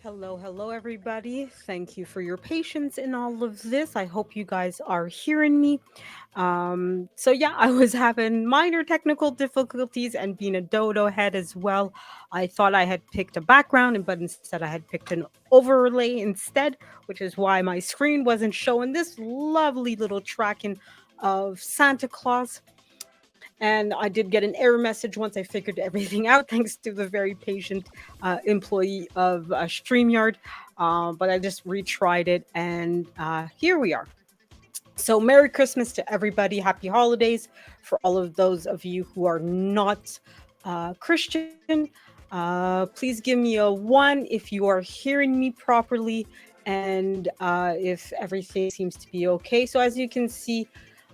Hello, hello, everybody. Thank you for your patience in all of this. I hope you guys are hearing me. So I was having minor technical difficulties and being a dodo head as well. I thought I had picked a background, but instead I had picked an overlay instead, which is why my screen wasn't showing this lovely little tracking of Santa Claus. And I did get an error message once I figured everything out, thanks to the very patient employee of StreamYard. But I just retried it, and here we are. So, Merry Christmas to everybody. Happy holidays for all of those of you who are not Christian. Please give me a one if you are hearing me properly and if everything seems to be okay. So, as you can see,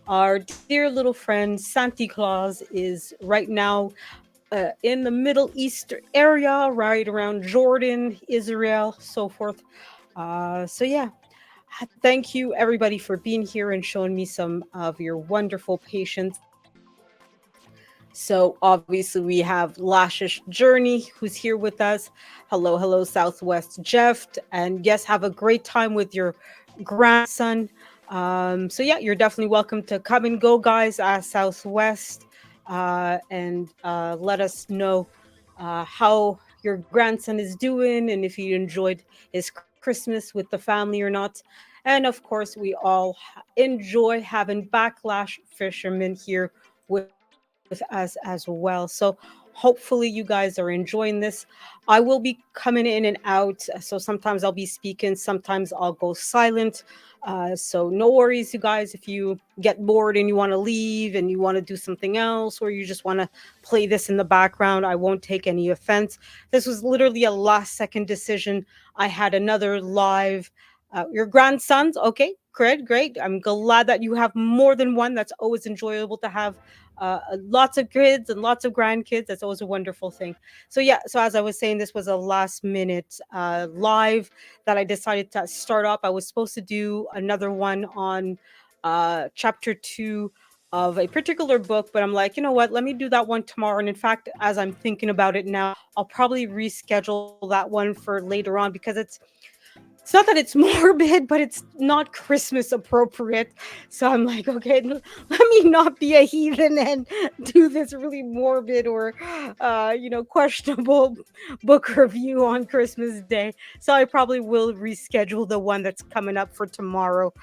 our dear little friend Santa Claus is right now in the Middle East area, right around Jordan, Israel, so forth. So, thank you everybody for being here and showing me some of your wonderful patience. So obviously we have Lashish Journey who's here with us. Hello, hello, Southwest Jeff, and yes, have a great time with your grandson. So you're definitely welcome to come and go, guys, Southwest, and let us know how your grandson is doing and if he enjoyed his Christmas with the family or not. And of course, we all enjoy having Backlash Fishermen here with us as well. So hopefully you guys are enjoying this. I will be coming in and out. So sometimes I'll be speaking, sometimes I'll go silent. So no worries, you guys. If you get bored and you want to leave and you want to do something else, or you just want to play this in the background, I won't take any offense. This was literally a last second decision. I had another live. Your grandsons, okay, great. I'm glad that you have more than one. That's always enjoyable to have lots of kids and lots of grandkids. That's always a wonderful thing. So as I was saying, this was a last minute live that I decided to start up. I was supposed to do another one on chapter two of a particular book, but I'm like, you know what? Let me do that one tomorrow. And in fact, as I'm thinking about it now, I'll probably reschedule that one for later on because it's not that it's morbid, but it's not Christmas appropriate. So I'm like, okay, let me not be a heathen and do this really morbid or, questionable book review on Christmas Day. So I probably will reschedule the one that's coming up for tomorrow,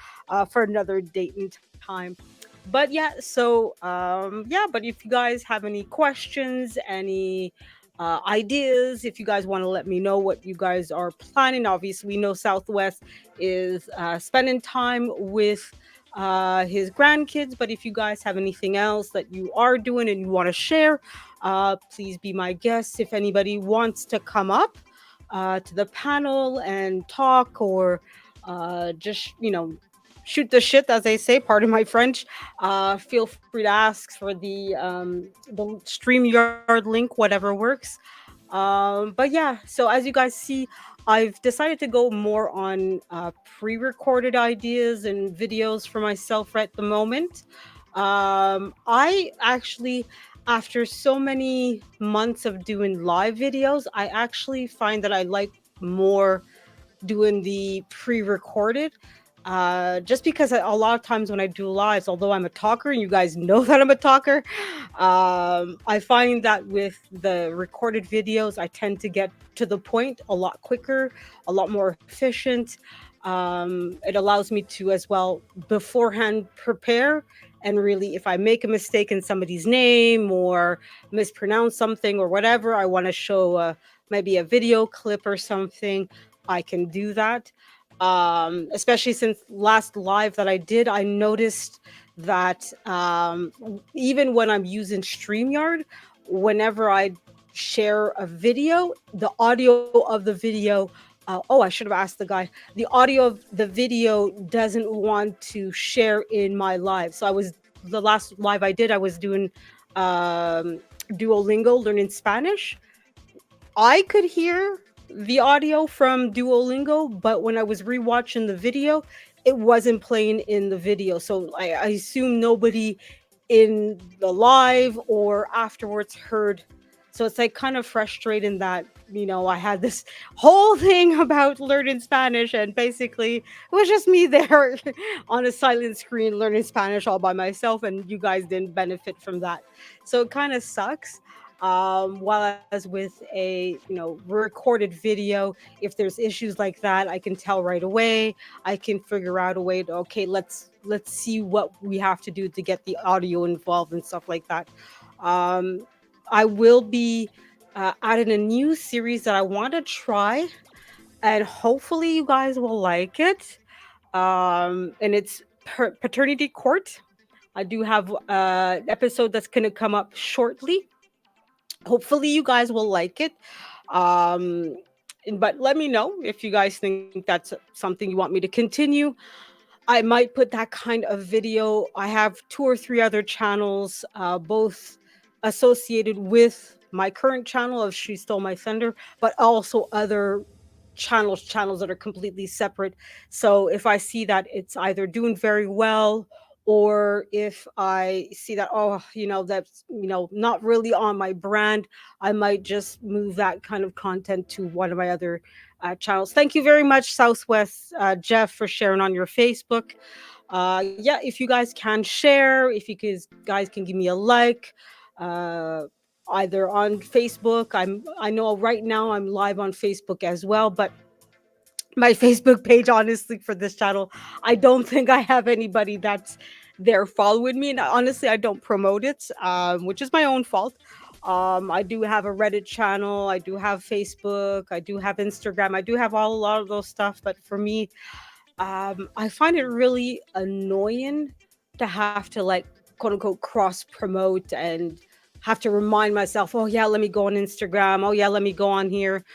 for another date and time. But yeah, but if you guys have any questions, any ideas, if you guys want to let me know what you guys are planning. Obviously, we know Southwest is spending time with his grandkids, but if you guys have anything else that you are doing and you want to share, please be my guest. If anybody wants to come up to the panel and talk, or just, shoot the shit, as they say, pardon my French, feel free to ask for the StreamYard link, whatever works. But yeah, so as you guys see, I've decided to go more on pre-recorded ideas and videos for myself at the moment. I actually, after so many months of doing live videos, I actually find that I like more doing the pre-recorded, just because a lot of times when I do lives, although I'm a talker and you guys know that I'm a talker, I find that with the recorded videos I tend to get to the point a lot quicker, a lot more efficient. It allows me to as well beforehand prepare, and really if I make a mistake in somebody's name or mispronounce something or whatever, I want to show maybe a video clip or something, I can do that. Especially since last live that I did, I noticed that even when I'm using StreamYard, whenever I share a video, the audio of the video, oh, I should have asked the guy, the audio of the video doesn't want to share in my live. So the last live I did, I was doing um, Duolingo, learning Spanish. I could hear the audio from Duolingo, but when I was rewatching the video, it wasn't playing in the video. So I assume nobody in the live or afterwards heard. So it's like kind of frustrating that, I had this whole thing about learning Spanish, and basically it was just me there on a silent screen learning Spanish all by myself, and you guys didn't benefit from that. So it kind of sucks. Whereas with a recorded video, if there's issues like that, I can tell right away. I can figure out a way to, okay, let's see what we have to do to get the audio involved and stuff like that. um I will be adding a new series that I want to try, and hopefully you guys will like it. And it's Paternity Court. I do have an episode that's going to come up shortly. Hopefully you guys will like it. um but let me know if you guys think that's something you want me to continue. I might put that kind of video. I have two or three other channels, both associated with my current channel of She Stole My Thunder, but also other channels that are completely separate. So if I see that it's either doing very well, or if I see that, oh, that's not really on my brand, I might just move that kind of content to one of my other channels. Thank you very much, Southwest Jeff, for sharing on your Facebook. Yeah, if you guys can share, if you guys can give me a like, uh, either on Facebook. I know right now I'm live on Facebook as well, but my Facebook page, honestly, for this channel, I don't think I have anybody that's there following me. And honestly, I don't promote it, which is my own fault. I do have a Reddit channel, I do have Facebook, I do have Instagram, I do have a lot of those stuff. But for me, I find it really annoying to have to, like, quote unquote, cross promote and have to remind myself, oh yeah, let me go on Instagram. Oh yeah, let me go on here.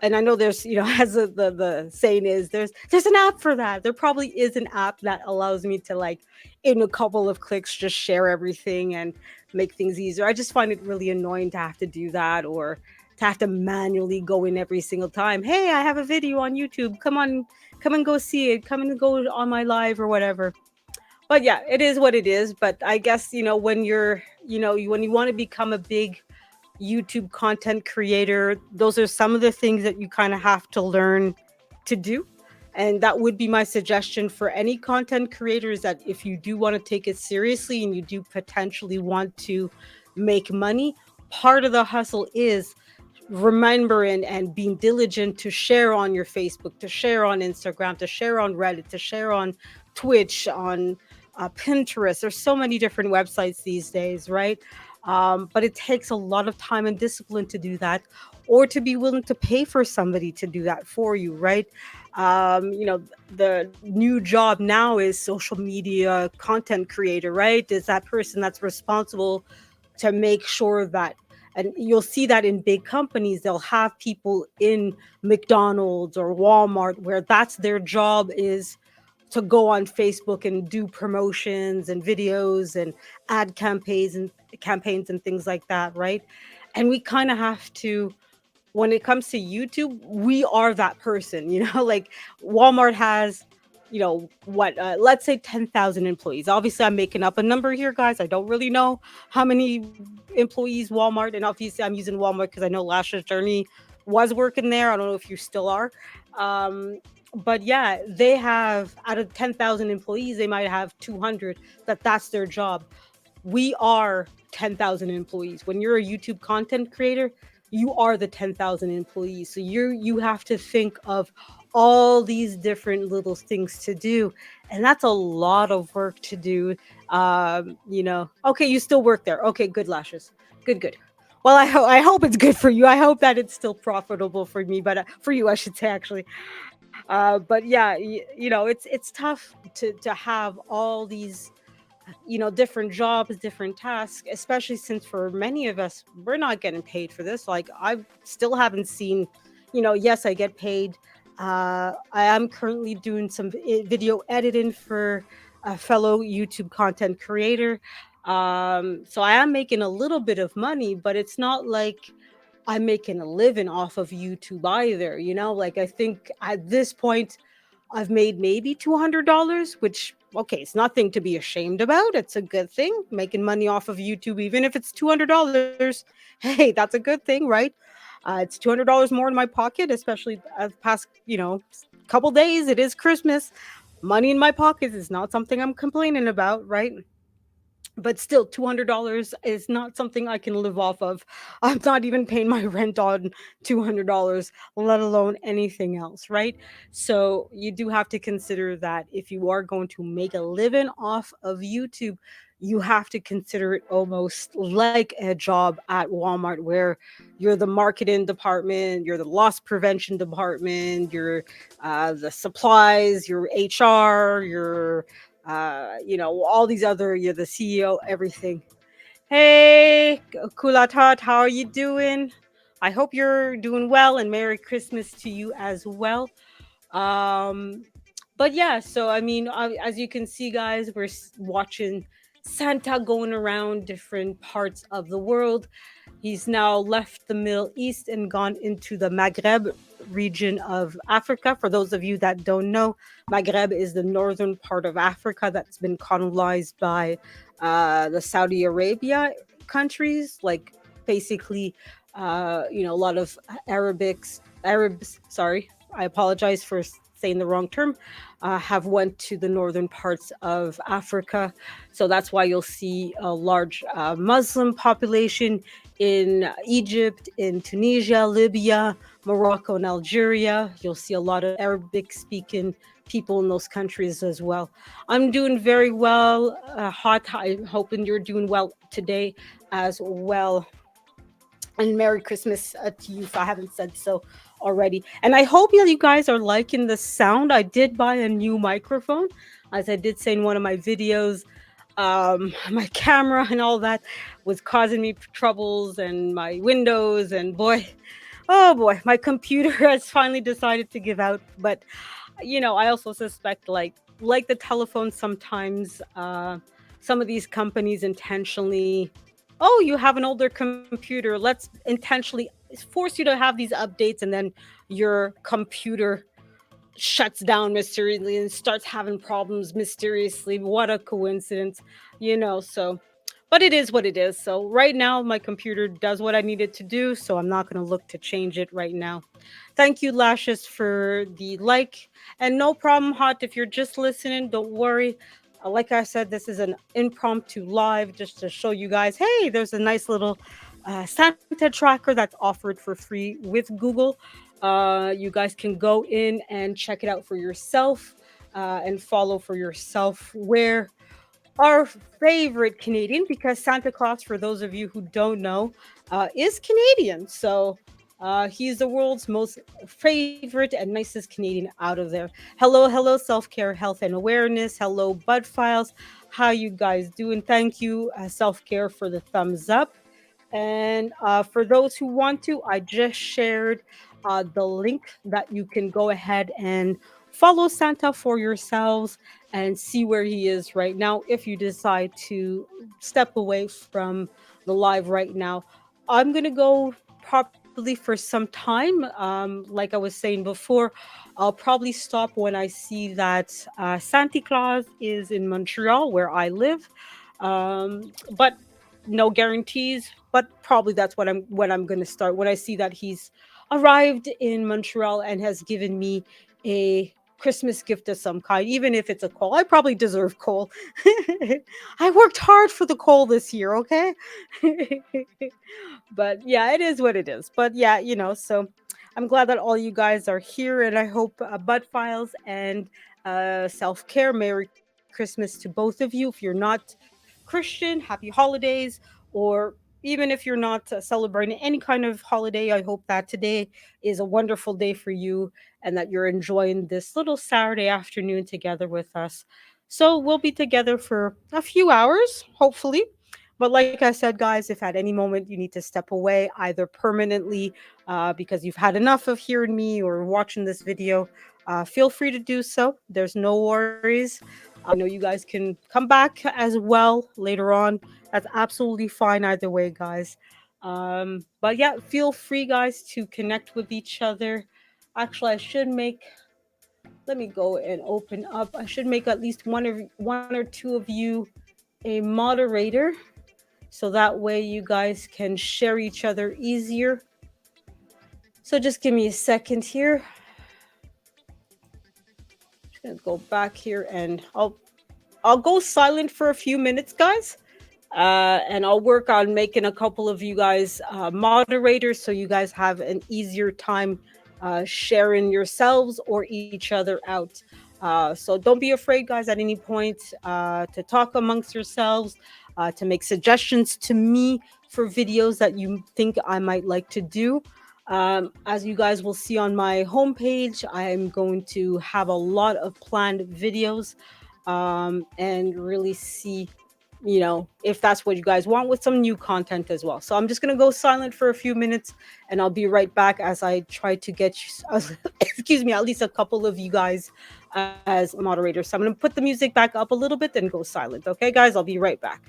And I know there's, as the saying is, there's an app for that. There probably is an app that allows me to, like, in a couple of clicks, just share everything and make things easier. I just find it really annoying to have to do that, or to have to manually go in every single time. Hey, I have a video on YouTube. Come on, come and go see it. Come and go on my live or whatever. But yeah, it is what it is. But I guess, when you're, when you want to become a big YouTube content creator, those are some of the things that you kind of have to learn to do. And that would be my suggestion for any content creator, is that if you do want to take it seriously and you do potentially want to make money, part of the hustle is remembering and being diligent to share on your Facebook, to share on Instagram, to share on Reddit, to share on Twitch, on Pinterest. There's so many different websites these days, right? But it takes a lot of time and discipline to do that, or to be willing to pay for somebody to do that for you, right? The new job now is social media content creator, right? Is that person that's responsible to make sure that, and you'll see that in big companies, they'll have people in McDonald's or Walmart where that's their job, is to go on Facebook and do promotions and videos and ad campaigns and things like that, right? And we kind of have to, when it comes to YouTube, we are that person, like Walmart has, what, let's say 10,000 employees. Obviously, I'm making up a number here, guys. I don't really know how many employees Walmart, and obviously, I'm using Walmart because I know Lasha's Journey was working there. I don't know if you still are. Um, but yeah, they have, out of 10,000 employees, they might have 200 that's their job. We are 10,000 employees. When you're a YouTube content creator, you are the 10,000 employees. So you have to think of all these different little things to do. And that's a lot of work to do. Okay, you still work there. Okay, good, Lashes. Good, good. Well, I hope it's good for you. I hope that it's still profitable for me, but for you, I should say, actually. But yeah, it's tough to have all these, different jobs, different tasks, especially since for many of us, we're not getting paid for this. Like, I still haven't seen, yes, I get paid. I am currently doing some video editing for a fellow YouTube content creator. So I am making a little bit of money, but it's not like I'm making a living off of YouTube either. Like, I think at this point, I've made maybe $200, which, okay, it's nothing to be ashamed about. It's a good thing. Making money off of YouTube, even if it's $200, hey, that's a good thing, right? It's $200 more in my pocket, especially the past, couple days. It is Christmas. Money in my pockets is not something I'm complaining about, right? But still, $200 is not something I can live off of. I'm not even paying my rent on $200, let alone anything else, right? So you do have to consider that if you are going to make a living off of YouTube, you have to consider it almost like a job at Walmart, where you're the marketing department, you're the loss prevention department, you're the supplies, your HR, your all these other, you're the CEO, everything. Hey, Kulatat, how are you doing? I hope you're doing well, and Merry Christmas to you as well. Um, but yeah, so I mean, as you can see, guys, we're watching Santa going around different parts of the world. He's now left the Middle East and gone into the Maghreb region of Africa. For those of you that don't know, Maghreb is the northern part of Africa that's been colonized by the Saudi Arabia countries, like basically, a lot of Arabs. Sorry, I apologize for saying the wrong term. Have went to the northern parts of Africa, so that's why you'll see a large Muslim population in Egypt, in Tunisia, Libya, Morocco, and Algeria. You'll see a lot of Arabic speaking people in those countries as well. I'm doing very well. Hot, I'm hoping you're doing well today as well. And Merry Christmas to you if I haven't said so already. And I hope you guys are liking the sound. I did buy a new microphone, as I did say in one of my videos. My camera and all that was causing me troubles, and my windows, and boy, oh boy, my computer has finally decided to give out. But I also suspect, like the telephone, sometimes some of these companies intentionally, oh, you have an older computer, let's intentionally force you to have these updates, and then your computer shuts down mysteriously and starts having problems mysteriously. What a coincidence, you know. So, but it is what it is. So, right now, my computer does what I need it to do. So, I'm not going to look to change it right now. Thank you, Lashes, for the like. And no problem, Hot. If you're just listening, don't worry. Like I said, this is an impromptu live just to show you guys hey, there's a nice little Santa tracker that's offered for free with Google. You guys can go in and check it out for yourself and follow for yourself where our favorite Canadian, because Santa Claus, for those of you who don't know, is Canadian. So he's the world's most favorite and nicest Canadian out of there. Hello, hello, self care, health, and awareness. Hello, Bud Files. How you guys doing? Thank you, self care, for the thumbs up. And for those who want to, I just shared the link that you can go ahead and follow Santa for yourselves and see where he is right now. If you decide to step away from the live right now, I'm going to go probably for some time. Like I was saying before, I'll probably stop when I see that Santa Claus is in Montreal, where I live. But no guarantees, but probably that's what I'm when I'm going to start when I see that he's arrived in Montreal and has given me a Christmas gift of some kind, even if it's a coal. I probably deserve coal. I worked hard for the coal this year, okay? But yeah, it is what it is. But yeah, so I'm glad that all you guys are here, and I hope Bud Files and Self Care, Merry Christmas to both of you. If you're not Christian, happy holidays, or even if you're not celebrating any kind of holiday, I hope that today is a wonderful day for you and that you're enjoying this little Saturday afternoon together with us. So we'll be together for a few hours, hopefully. But like I said, guys, if at any moment you need to step away, either permanently because you've had enough of hearing me or watching this video, feel free to do so. There's no worries. I know you guys can come back as well later on. That's absolutely fine either way, guys. But yeah, feel free, guys, to connect with each other. Actually, I should make. Let me go and open up. I should make at least one or two of you a moderator, so that way you guys can share each other easier. So just give me a second here. Just gonna go back here and I'll go silent for a few minutes, guys. And I'll work on making a couple of you guys moderators so you guys have an easier time sharing yourselves or each other out. So don't be afraid, guys, at any point to talk amongst yourselves, to make suggestions to me for videos that you think I might like to do. As you guys will see on my homepage, I'm going to have a lot of planned videos and really see if that's what you guys want with some new content as well. So I'm just going to go silent for a few minutes and I'll be right back as I try to get excuse me, at least a couple of you guys as moderators. So I'm going to put the music back up a little bit and go silent. Okay, guys, I'll be right back.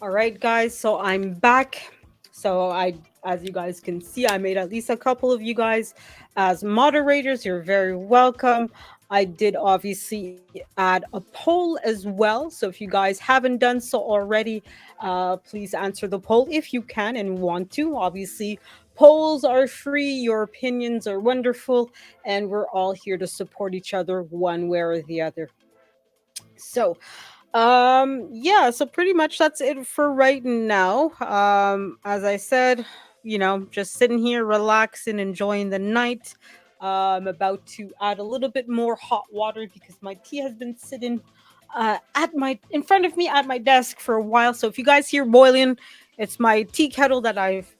All right, guys. So I'm back. As you guys can see, I made at least a couple of you guys as moderators. You're very welcome. I did obviously add a poll as well. So if you guys haven't done so already, please answer the poll if you can and want to. Obviously, polls are free. Your opinions are wonderful, and we're all here to support each other one way or the other. So, yeah, so pretty much that's it for right now. As I said, just sitting here relaxing, enjoying the night. I'm about to add a little bit more hot water because my tea has been sitting at my in front of me at my desk for a while. So if you guys hear boiling, it's my tea kettle that I've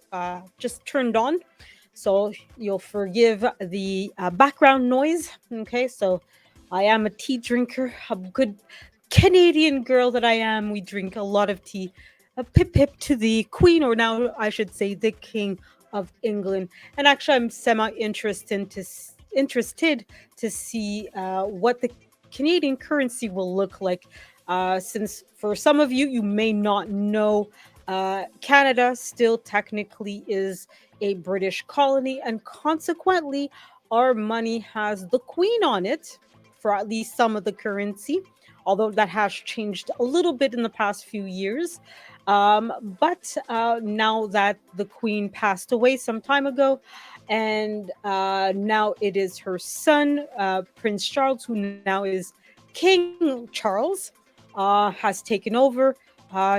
just turned on. So you'll forgive the background noise. Okay, so I am a tea drinker, a good Canadian girl that I am. We drink a lot of tea. A pip pip to the Queen, or now I should say the King of England. And actually, I'm semi interested to see what the Canadian currency will look like. Since for some of you, you may not know, Canada still technically is a British colony, and consequently, our money has the Queen on it for at least some of the currency, although that has changed a little bit in the past few years. But now that the Queen passed away some time ago, and now it is her son, Prince Charles, who now is King Charles, has taken over.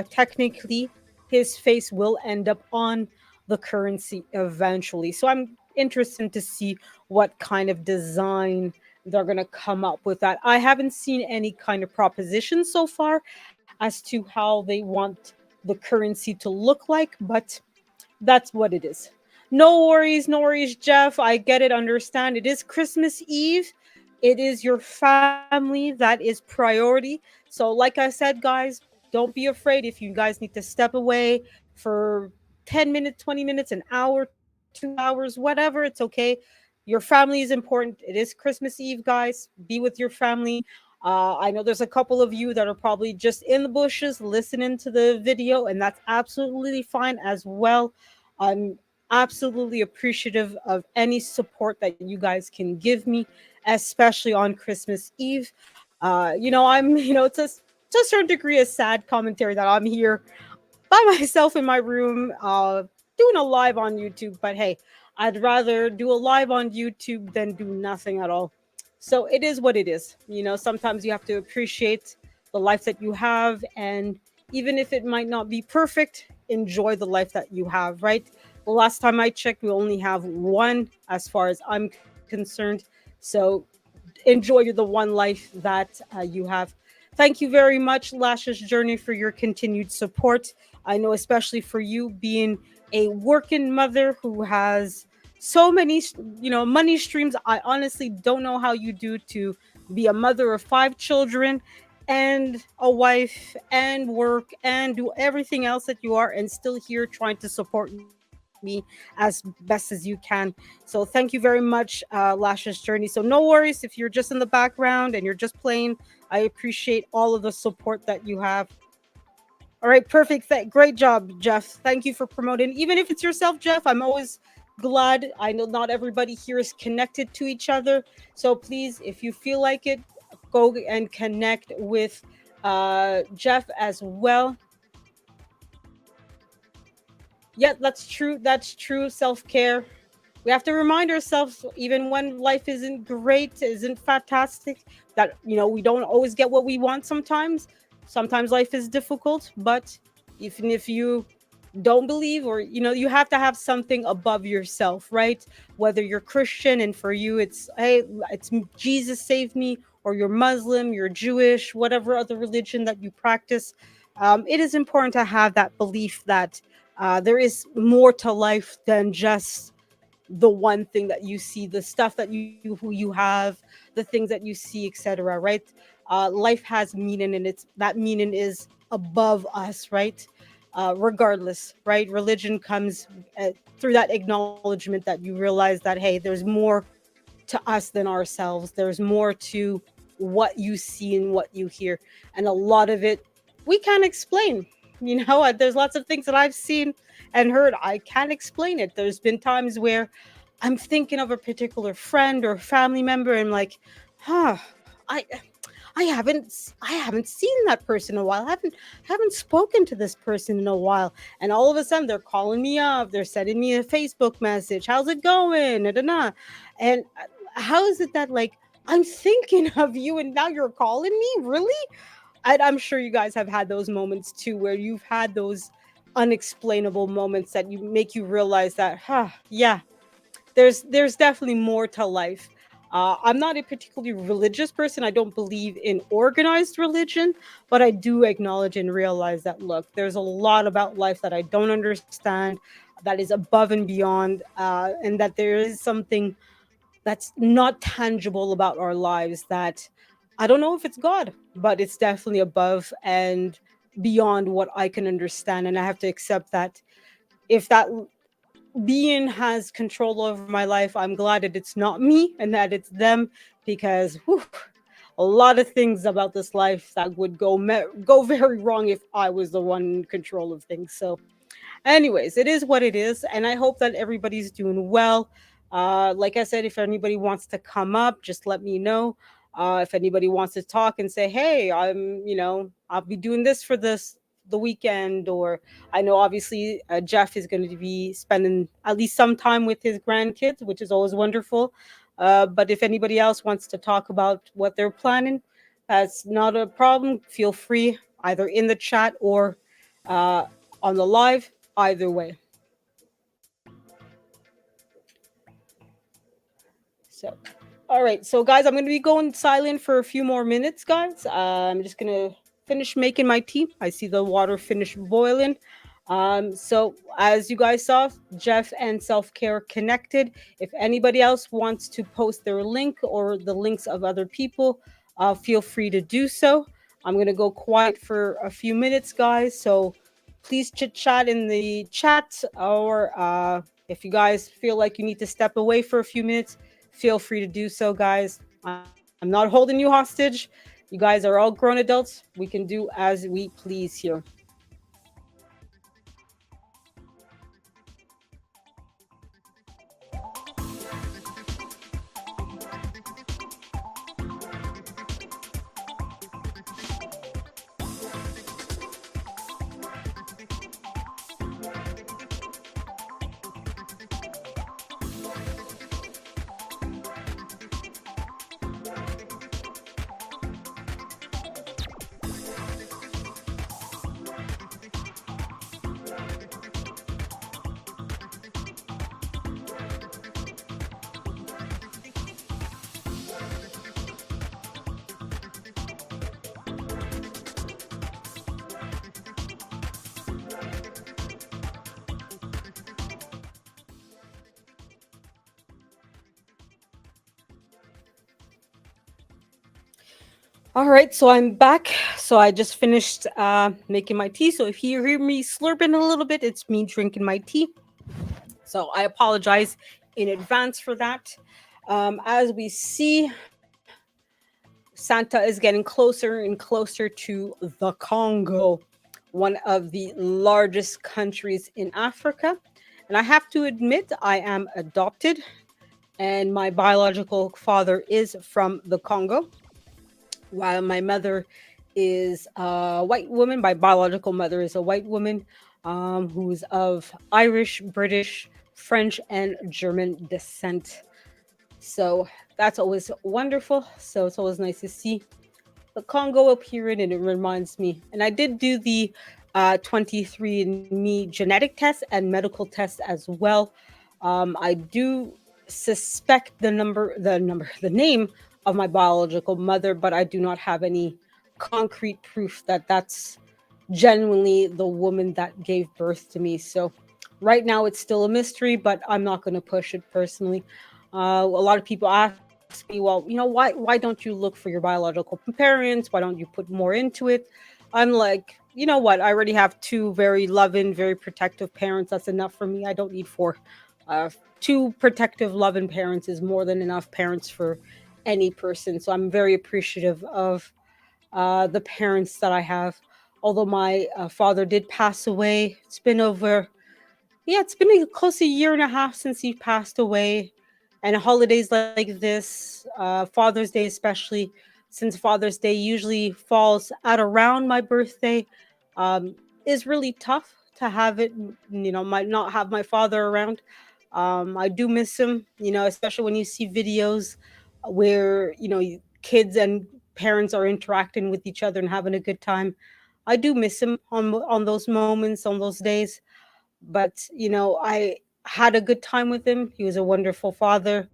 Technically, his face will end up on the currency eventually. So I'm interested to see what kind of design they're going to come up with that. I haven't seen any kind of proposition so far as to how they want the currency to look like, but that's what it is. No worries, Jeff. I get it, understand. It is Christmas Eve. It is your family that is priority. So, like I said, guys, don't be afraid if you guys need to step away for 10 minutes, 20 minutes, an hour, 2 hours, whatever. It's okay. Your family is important. It is Christmas Eve, guys. Be with your family. I know there's a couple of you that are probably just in the bushes listening to the video, and that's absolutely fine as well. I'm absolutely appreciative of any support that you guys can give me, especially on Christmas Eve. I'm, it's a to a certain degree a sad commentary that I'm here by myself in my room, doing a live on YouTube. But hey, I'd rather do a live on YouTube than do nothing at all. So it is what it is. Sometimes you have to appreciate the life that you have, and even if it might not be perfect, enjoy the life that you have, right? The last time I checked, we only have one as far as I'm concerned. So enjoy the one life that you have. Thank you very much, Lashes Journey, for your continued support. I know, especially for you being a working mother who has so many, money streams. I honestly don't know how you do to be a mother of five children and a wife and work and do everything else that you are and still here trying to support me as best as you can. So thank you very much, Lashes Journey. So no worries if you're just in the background and you're just playing. I appreciate all of the support that you have. All right, perfect. Great job, Jeff. Thank you for promoting. Even if it's yourself, Jeff, I'm always glad. I know not everybody here is connected to each other. So please, if you feel like it, go and connect with Jeff as well. Yeah, that's true. That's true. Self care. We have to remind ourselves, even when life isn't great, isn't fantastic, that we don't always get what we want. Sometimes life is difficult, but even if you don't believe, or you have to have something above yourself, right? Whether you're Christian and for you it's, hey, it's Jesus saved me, or you're Muslim, you're Jewish, whatever other religion that you practice, it is important to have that belief that there is more to life than just the one thing that you see, the stuff that who you have, the things that you see, etc., right? Life has meaning, and it's that meaning is above us, right? Regardless, right? Religion comes through that acknowledgement that you realize that, hey, there's more to us than ourselves. There's more to what you see and what you hear, and a lot of it we can't explain. There's lots of things that I've seen and heard. I can't explain it. There's been times where I'm thinking of a particular friend or family member, and I'm like, huh, I I haven't seen that person in a while. I haven't spoken to this person in a while. And all of a sudden they're calling me up. They're sending me a Facebook message. How's it going? Da, da, da. And how is it that, like, I'm thinking of you and now you're calling me? Really? I'm sure you guys have had those moments too, where you've had those unexplainable moments that you make you realize that, yeah, there's definitely more to life. I'm not a particularly religious person. I don't believe in organized religion, but I do acknowledge and realize that, look, there's a lot about life that I don't understand, that is above and beyond, and that there is something that's not tangible about our lives that I don't know if it's God, but it's definitely above and beyond what I can understand. And I have to accept that if that being has control over my life, I'm glad that it's not me and that it's them, because whew, a lot of things about this life that would go very wrong if I was the one in control of things. So anyways, it is what it is, and I hope that everybody's doing well. Like I said, if anybody wants to come up, just let me know. If anybody wants to talk and say, hey, I'll be doing this for this the weekend, or I know obviously Jeff is going to be spending at least some time with his grandkids, which is always wonderful. But if anybody else wants to talk about what they're planning, that's not a problem. Feel free, either in the chat or uh, on the live, either way. So, all right. So, guys, I'm going to be going silent for a few more minutes, guys. I'm just going to finish making my tea. I see the water finished boiling. So, as you guys saw, Jeff and Self Care connected. If anybody else wants to post their link or the links of other people, feel free to do so. I'm going to go quiet for a few minutes, guys. So, please chit chat in the chat, or if you guys feel like you need to step away for a few minutes, feel free to do so, guys. I'm not holding you hostage. You guys are all grown adults. We can do as we please here. All right, so I'm back. So I just finished making my tea. So if you hear me slurping a little bit, it's me drinking my tea. So I apologize in advance for that. As we see, Santa is getting closer and closer to the Congo, one of the largest countries in Africa. And I have to admit, I am adopted, and my biological father is from the Congo, while my mother is a white woman. My biological mother is a white woman who's of Irish, British, French, and German descent. So that's always wonderful. So it's always nice to see the Congo appearing, and it reminds me. And I did do the 23andMe genetic test and medical test as well. I do suspect the name of my biological mother, but I do not have any concrete proof that that's genuinely the woman that gave birth to me. So right now it's still a mystery, but I'm not going to push it personally. A lot of people ask me, well, why don't you look for your biological parents? Why don't you put more into it? I'm like, you know what? I already have two very loving, very protective parents. That's enough for me. I don't need four. Two protective, loving parents is more than enough parents for any person. So I'm very appreciative of the parents that I have. Although my father did pass away, it's been close to a year and a half since he passed away. And holidays like this, Father's Day especially, since Father's Day usually falls at around my birthday, um, is really tough to have it. Might not have my father around. I do miss him. Especially when you see videos where kids and parents are interacting with each other and having a good time. I do miss him on those moments, on those days. But I had a good time with him. He was a wonderful father.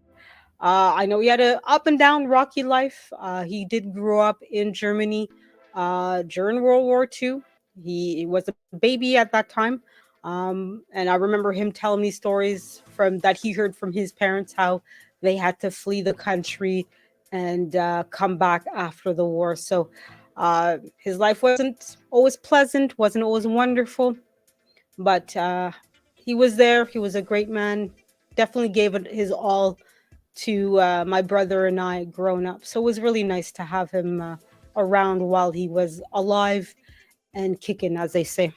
I know he had a up and down rocky life. He did grow up in Germany during World War II. He was a baby at that time. And I remember him telling me stories from that he heard from his parents, how they had to flee the country and come back after the war. So his life wasn't always pleasant, wasn't always wonderful, but he was there. He was a great man. Definitely gave it his all to my brother and I growing up. So it was really nice to have him around while he was alive and kicking, as they say.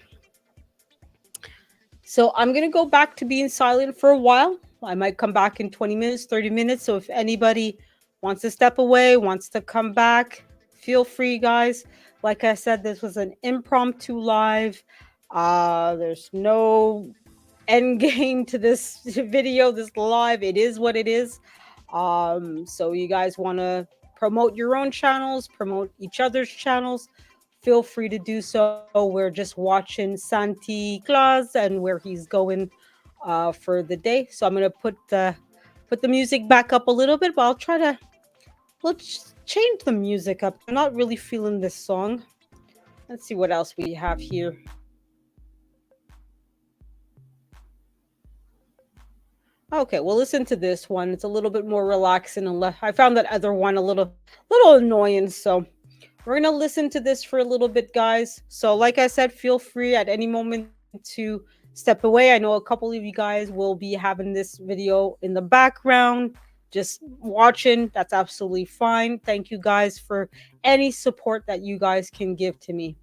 So I'm going to go back to being silent for a while. I might come back in 20 minutes, 30 minutes. So if anybody wants to step away, wants to come back, feel free, guys. Like I said, this was an impromptu live. There's no end game to this video, this live. It is what it is. So you guys want to promote your own channels, promote each other's channels, feel free to do so. We're just watching Santi Claus and where he's going for the day. So I'm gonna put the music back up a little bit, but I'll try to let's change the music up. I'm not really feeling this song. Let's see what else we have here. Okay, well, listen to this one. It's a little bit more relaxing, and I found that other one a little annoying. So we're gonna listen to this for a little bit, guys. So, like I said, feel free at any moment to step away. I know a couple of you guys will be having this video in the background, just watching. That's absolutely fine. Thank you guys for any support that you guys can give to me.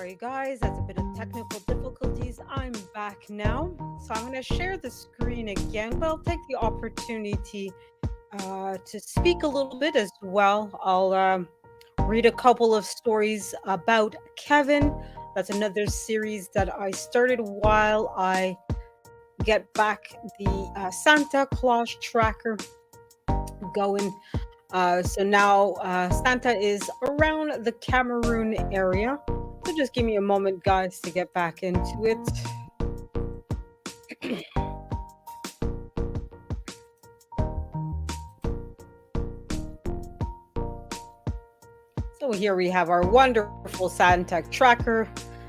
Sorry, guys, that's a bit of technical difficulties. I'm back now. So I'm going to share the screen again, but I'll take the opportunity to speak a little bit as well. I'll read a couple of stories about Kevin. That's another series that I started while I get back the Santa Claus tracker going. So now Santa is around the Cameroon area. So just give me a moment, guys, to get back into it. So here we have our wonderful Santa tracker.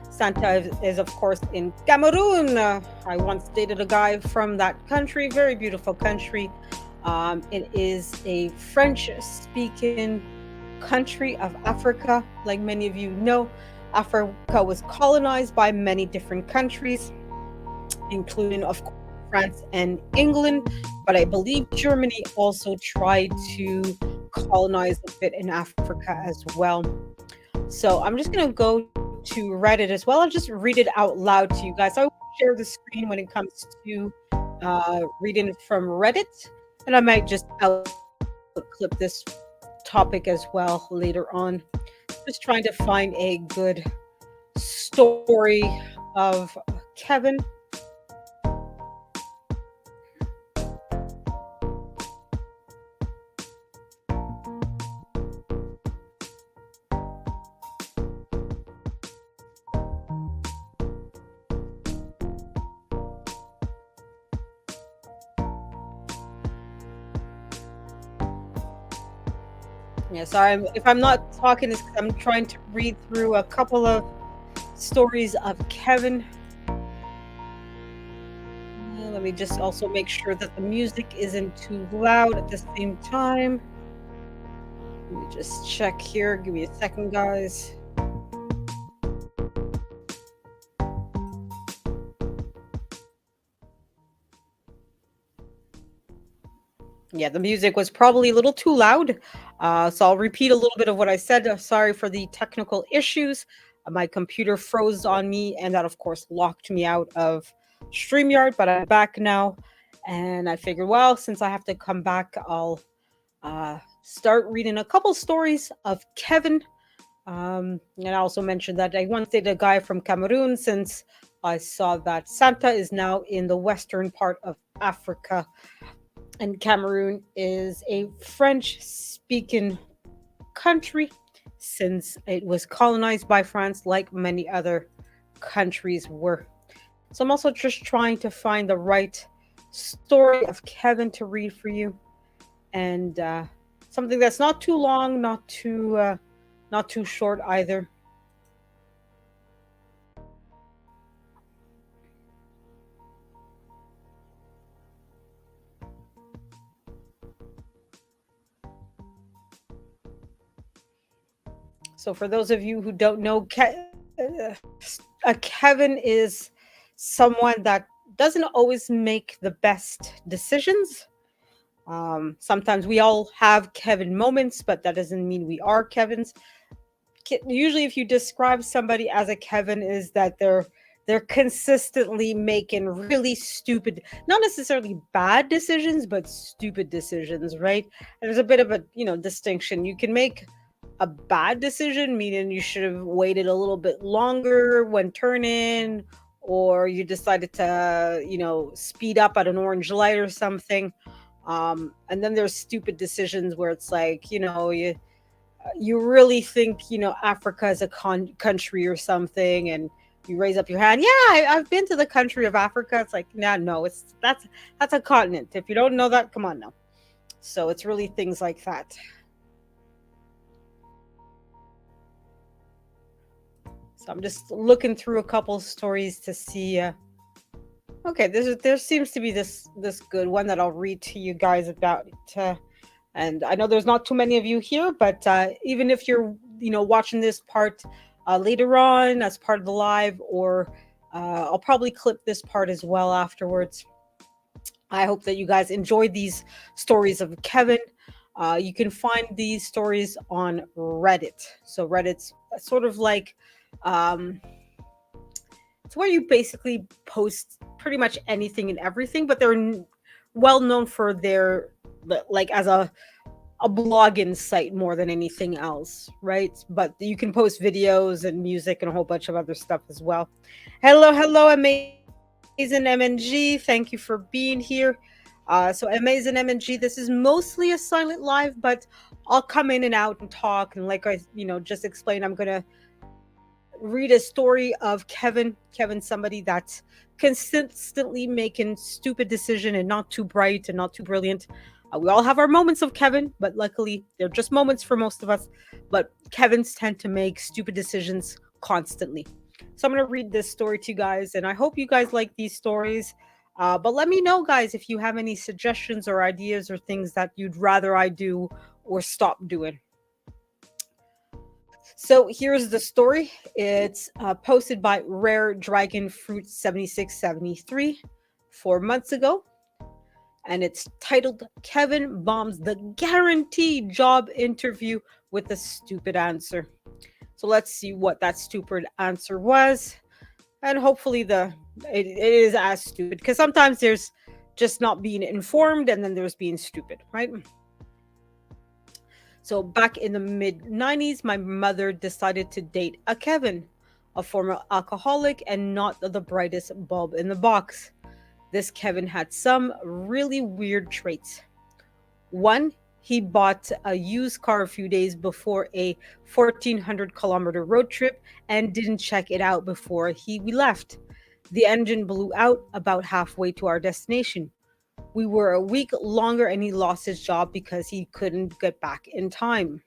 Santa is of course, in Cameroon. I once dated a guy from that country, very beautiful country. It is a French speaking country of Africa. Like many of you know, Africa was colonized by many different countries, including, of course, France and England. But I believe Germany also tried to colonize a bit in Africa as well. So I'm just going to go to Reddit as well. I'll just read it out loud to you guys. I will share the screen when it comes to reading from Reddit. And I might just clip this topic as well later on. Just trying to find a good story of Kevin. Yeah, sorry if I'm not talking, it's 'cause I'm trying to read through a couple of stories of Kevin. Let me just also make sure that the music isn't too loud at the same time. Let me just check here. Give me a second, guys. Yeah, the music was probably a little too loud. So I'll repeat a little bit of what I said. Sorry for the technical issues. My computer froze on me, and that, of course, locked me out of StreamYard. But I'm back now. And I figured, well, since I have to come back, I'll start reading a couple stories of Kevin. And I also mentioned that I once dated a guy from Cameroon, since I saw that Santa is now in the western part of Africa. And Cameroon is a French speaking country, since it was colonized by France, like many other countries were. So I'm also just trying to find the right story of Kevin to read for you, and something that's not too long, not too short either. So for those of you who don't know, Kevin is someone that doesn't always make the best decisions. Sometimes we all have Kevin moments, but that doesn't mean we are Kevins. Usually, if you describe somebody as a Kevin, is that they're consistently making really stupid, not necessarily bad decisions, but stupid decisions, right? And there's a bit of a distinction. You can make a bad decision, meaning you should have waited a little bit longer when turning, or you decided to speed up at an orange light or something. And then there's stupid decisions where it's like, you really think Africa is a country or something, and you raise up your hand. Yeah, I've been to the country of Africa. It's like, nah, no, that's a continent. If you don't know that, come on now. So it's really things like that. So I'm just looking through a couple stories to see. Okay, there seems to be this good one that I'll read to you guys about. And I know there's not too many of you here, but even if you're watching this part later on as part of the live, or I'll probably clip this part as well afterwards. I hope that you guys enjoyed these stories of Kevin. You can find these stories on Reddit. So Reddit's sort of like Um, it's where you basically post pretty much anything and everything, but they're well known for their like as a blogging site more than anything else, right? But you can post videos and music and a whole bunch of other stuff as well. Hello, hello, Amazing MNG. Thank you for being here. So, Amazing MNG, this is mostly a silent live, but I'll come in and out and talk. And like I, just explained, I'm gonna read a story of Kevin, somebody that's consistently making stupid decision and not too bright and not too brilliant. We all have our moments of Kevin, but luckily they're just moments for most of us. But Kevins tend to make stupid decisions constantly. So I'm going to read this story to you guys, and I hope you guys like these stories. But let me know, guys, if you have any suggestions or ideas or things that you'd rather I do or stop doing. So here's the story. It's posted by Rare Dragon Fruit 7673 4 months ago. And it's titled Kevin Bombs the Guaranteed Job Interview with a Stupid Answer. So let's see what that stupid answer was. And hopefully it is as stupid, because sometimes there's just not being informed and then there's being stupid, right? So back in the mid 90s, my mother decided to date a Kevin, a former alcoholic and not the brightest bulb in the box. This Kevin had some really weird traits. One, he bought a used car a few days before a 1,400-kilometer road trip and didn't check it out before we left. The engine blew out about halfway to our destination. We were a week longer and he lost his job because he couldn't get back in time.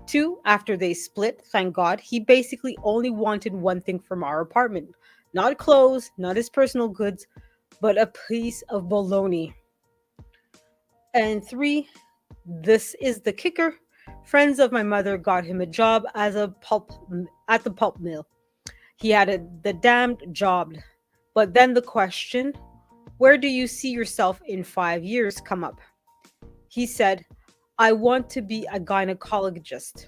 Two, after they split, thank God, he basically only wanted one thing from our apartment: not clothes, not his personal goods, but a piece of bologna. And three, this is the kicker. Friends of my mother got him a job as a pulp at the pulp mill. He had the damned job. But then the question, where do you see yourself in 5 years, come up? He said, I want to be a gynecologist.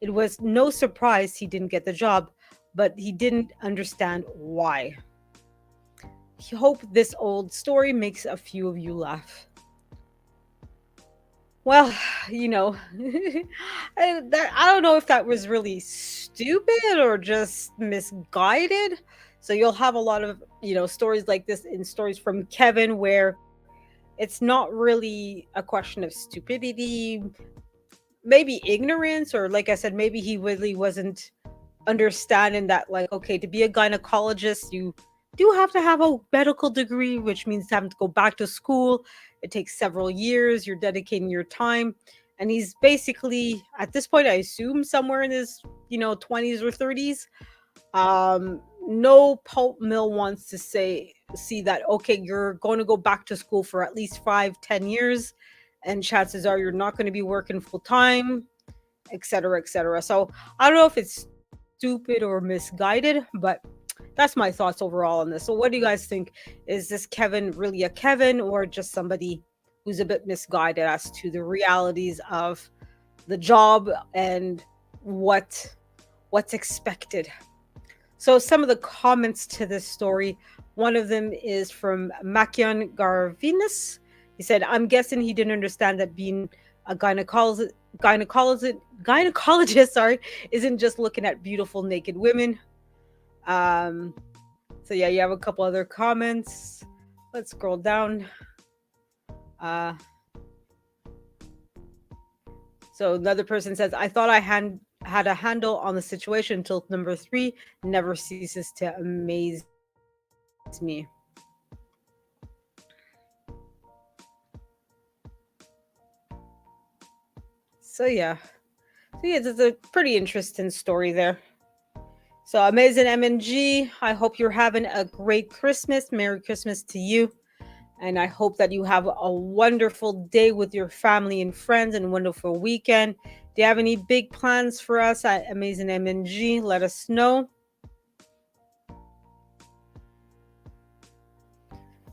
It was no surprise he didn't get the job, but he didn't understand why. I hope this old story makes a few of you laugh. Well, you know, I don't know if that was really stupid or just misguided. So you'll have a lot of, stories like this in stories from Kevin where it's not really a question of stupidity, maybe ignorance, or like I said, maybe he really wasn't understanding that, like, okay, to be a gynecologist, you do have to have a medical degree, which means having to go back to school. It takes several years, you're dedicating your time. And he's basically, at this point, I assume somewhere in his 20s or 30s. No pulp mill wants to see that, okay, you're going to go back to school for at least 5-10 years, and chances are you're not going to be working full time, etc., etc. So I don't know if it's stupid or misguided, but that's my thoughts overall on this. So what do you guys think? Is this Kevin really a Kevin, or just somebody who's a bit misguided as to the realities of the job and what's expected? So some of the comments to this story, one of them is from Makion Garvinus. He said, I'm guessing he didn't understand that being a gynecologist, sorry, isn't just looking at beautiful naked women. Um, so yeah, you have a couple other comments. Let's scroll down. Uh, so another person says, I thought I had a handle on the situation until number 3 never ceases to amaze me. So yeah. It's a pretty interesting story there. So amazing MNG, I hope you're having a great Christmas. Merry Christmas to you. And I hope that you have a wonderful day with your family and friends and a wonderful weekend. Do you have any big plans for us at Amazing MNG? Let us know.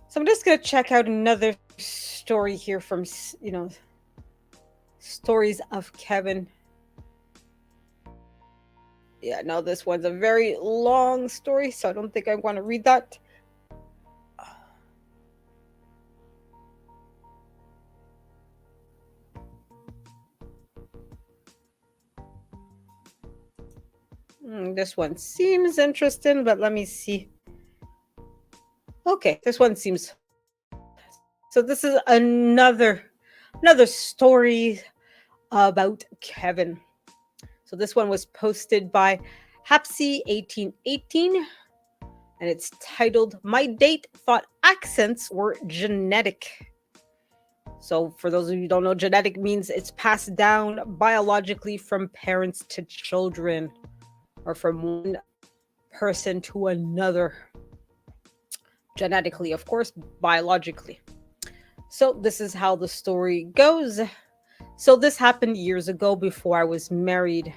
So I'm just going to check out another story here from, Stories of Kevin. Yeah, no, this one's a very long story, so I don't think I want to read that. This one seems interesting, but let me see. Okay, this one seems. So this is another story about Kevin. So this one was posted by Hapsy 1818, and it's titled "My Date Thought Accents Were Genetic." So for those of you who don't know, genetic means it's passed down biologically from parents to children, or from one person to another. Genetically, of course, biologically. So this is how the story goes. So this happened years ago before I was married.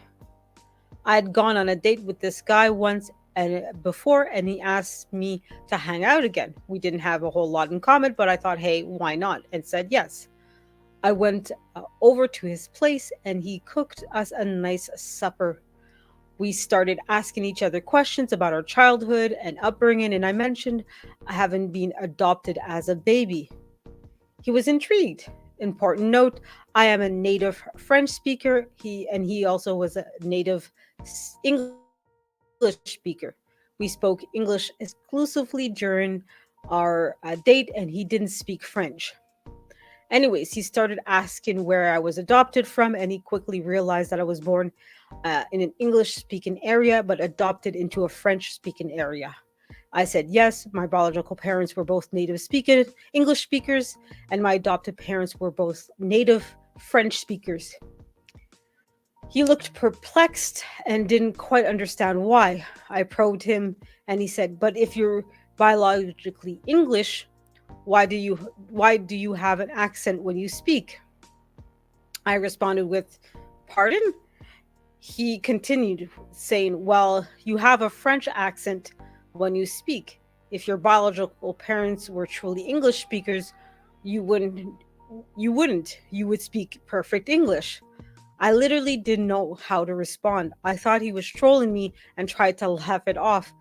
I had gone on a date with this guy once and before, and he asked me to hang out again. We didn't have a whole lot in common, but I thought, hey, why not? And said yes. I went over to his place and he cooked us a nice supper. We started asking each other questions about our childhood and upbringing, and I mentioned having been adopted as a baby. He was intrigued. Important note, I am a native French speaker. He also was a native English speaker. We spoke English exclusively during our date, and he didn't speak French. Anyways, he started asking where I was adopted from, and he quickly realized that I was born in an English speaking area, but adopted into a French speaking area. I said yes, my biological parents were both native speaking English speakers, and my adopted parents were both native French speakers. He looked perplexed and didn't quite understand why. I probed him and he said, "But if you're biologically English, why do you have an accent when you speak?" I responded with, "Pardon?" He continued saying, "Well, you have a French accent when you speak. If your biological parents were truly English speakers, you wouldn't you would speak perfect English." I literally didn't know how to respond. I thought he was trolling me and tried to laugh it off,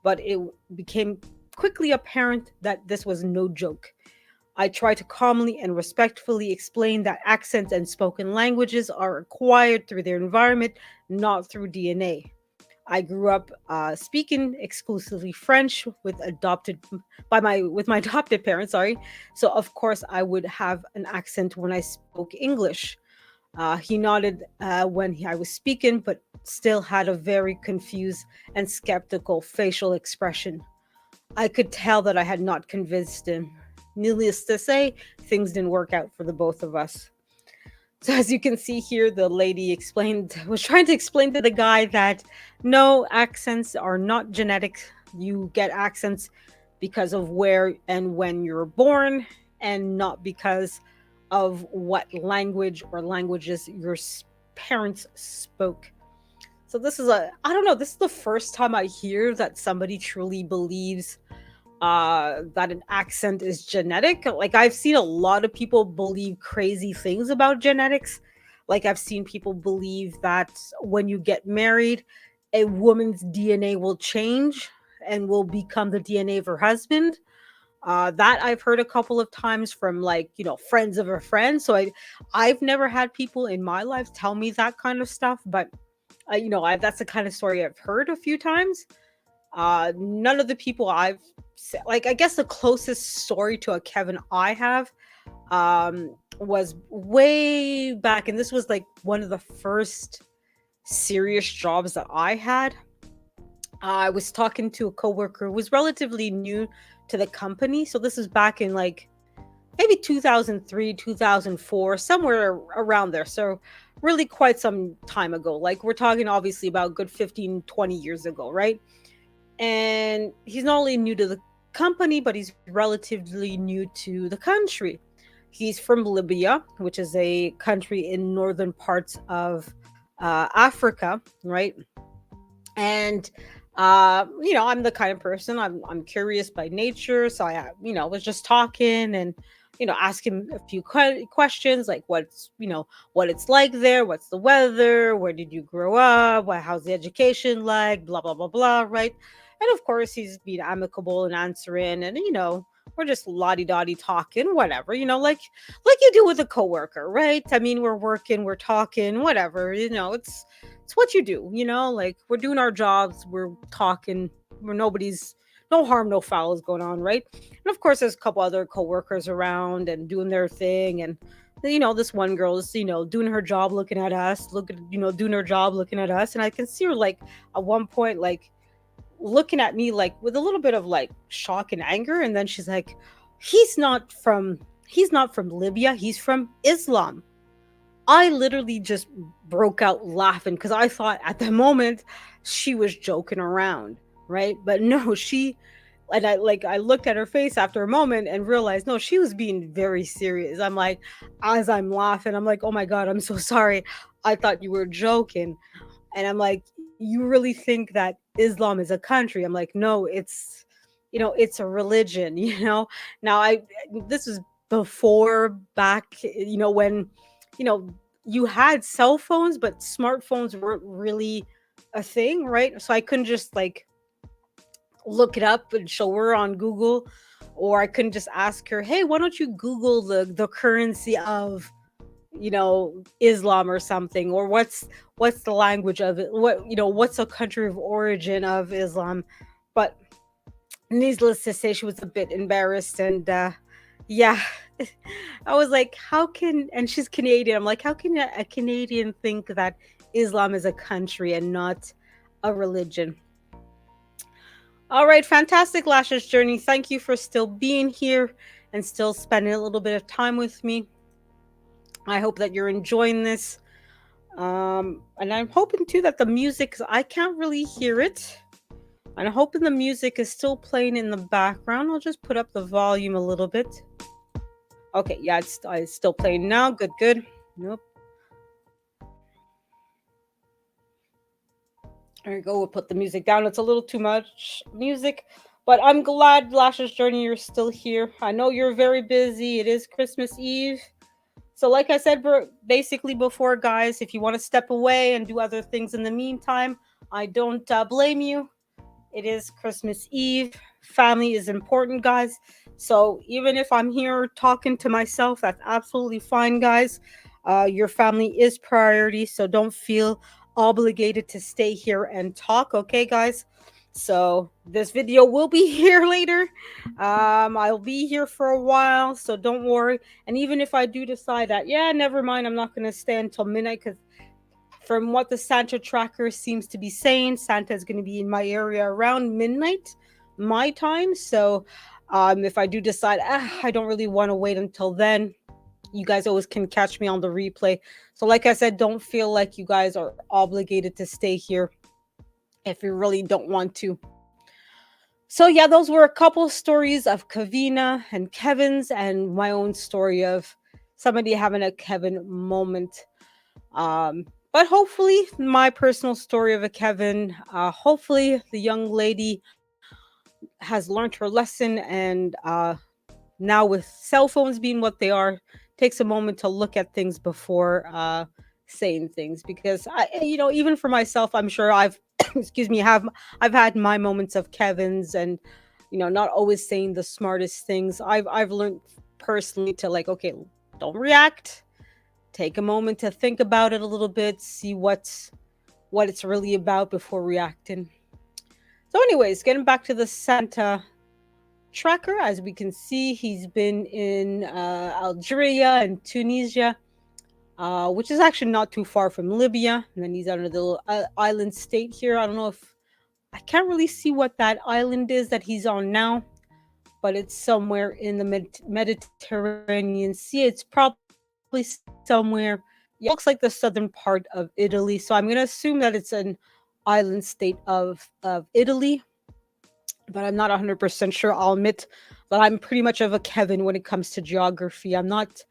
but it became quickly apparent that this was no joke. I tried to calmly and respectfully explain that accents and spoken languages are acquired through their environment, not through DNA. I grew up speaking exclusively French with my adopted parents. Sorry, so of course I would have an accent when I spoke English. He nodded I was speaking, but still had a very confused and skeptical facial expression. I could tell that I had not convinced him. Needless to say, things didn't work out for the both of us. So as you can see here, the lady explained was trying to explain to the guy that no, accents are not genetic. You get accents because of where and when you're born, and not because of what language or languages your parents spoke. So this is I don't know, this is the first time I hear that somebody truly believes that an accent is genetic. Like I've seen a lot of people believe crazy things about genetics. Like I've seen people believe that when you get married, a woman's DNA will change and will become the DNA of her husband. That I've heard a couple of times from, like, friends of a friend. So I've never had people in my life tell me that kind of stuff, but that's the kind of story I've heard a few times. None of the people like, I guess the closest story to a Kevin I have was way back, and this was like one of the first serious jobs that I had. I was talking to a coworker who was relatively new to the company. So this is back in like maybe 2003, 2004, somewhere around there. So really quite some time ago. Like we're talking obviously about good 15, 20 years ago, right? And he's not only new to the company, but he's relatively new to the country. He's from Libya, which is a country in northern parts of Africa, right? And I'm the kind of person, I'm curious by nature, so I was just talking, and ask him a few questions like what it's like there, what's the weather, where did you grow up, how's the education like, blah blah blah blah, right? And of course he's being amicable and answering, and we're just lottie dottie talking, whatever, like you do with a coworker, right? I mean, we're working, we're talking, whatever, it's what you do, like we're doing our jobs, we're talking, where nobody's no harm, no foul is going on, right? And of course, there's a couple other coworkers around and doing their thing, and this one girl is doing her job, looking at us, doing her job, looking at us, and I can see her like at one point like looking at me like with a little bit of like shock and anger, and then she's like, "He's not from he's not from Libya. He's from Islam." I literally just broke out laughing because I thought at the moment she was joking around, right? But no, I looked at her face after a moment and realized no, she was being very serious. I'm like, as I'm laughing, I'm like, oh my god, I'm so sorry. I thought you were joking. And I'm like, you really think that Islam is a country? I'm like, no, it's a religion, Now this was before back, when, you know, you had cell phones, but smartphones weren't really a thing, right? So I couldn't just like look it up and show her on Google, or I couldn't just ask her, "Hey, why don't you Google the currency of Islam or something, or what's the language of it? What's the country of origin of Islam?" But needless to say, she was a bit embarrassed, and yeah, I was like, "How can?" And she's Canadian. I'm like, "How can a Canadian think that Islam is a country and not a religion?" All right, fantastic, Lashes Journey. Thank you for still being here and still spending a little bit of time with me. I hope that you're enjoying this. And I'm hoping too that the music, 'cause I can't really hear it. And I'm hoping the music is still playing in the background. I'll just put up the volume a little bit. Okay, yeah, it's still playing now. Good, good. Nope. There you go. We'll put the music down. It's a little too much music. But I'm glad, Lashes Journey, you're still here. I know you're very busy. It is Christmas Eve. So, like I said, basically before, guys, if you want to step away and do other things in the meantime, I don't blame you. It is Christmas Eve. Family is important, guys. So, even if I'm here talking to myself, that's absolutely fine, guys. Your family is priority. So, don't feel obligated to stay here and talk, okay, guys? So this video will be here later. I'll be here for a while, so don't worry. And even if I do decide that, yeah, never mind, I'm not gonna stay until midnight, because from what the Santa tracker seems to be saying, Santa is gonna be in my area around midnight, my time. So if I do decide, I don't really want to wait until then, you guys always can catch me on the replay. So like I said, don't feel like you guys are obligated to stay here if you really don't want to. So yeah, those were a couple stories of Kavina and Kevin's, and my own story of somebody having a Kevin moment. But hopefully, my personal story of a Kevin, hopefully the young lady has learned her lesson, and now with cell phones being what they are, takes a moment to look at things before saying things. Because even for myself, I'm sure I've excuse me, I've had my moments of Kevin's, and not always saying the smartest things. I've learned personally to, like, okay, don't react. Take a moment to think about it a little bit, see what it's really about before reacting. So, anyways, getting back to the Santa tracker, as we can see, he's been in Algeria and Tunisia, which is actually not too far from Libya. And then he's under the little island state here. I don't know if I can't really see what that island is that he's on now, but it's somewhere in the Mediterranean Sea. It's probably somewhere. Yeah, it looks like the southern part of Italy. So I'm gonna assume that it's an island state of Italy, but I'm not 100% sure. I'll admit that I'm pretty much of a Kevin when it comes to geography. I'm not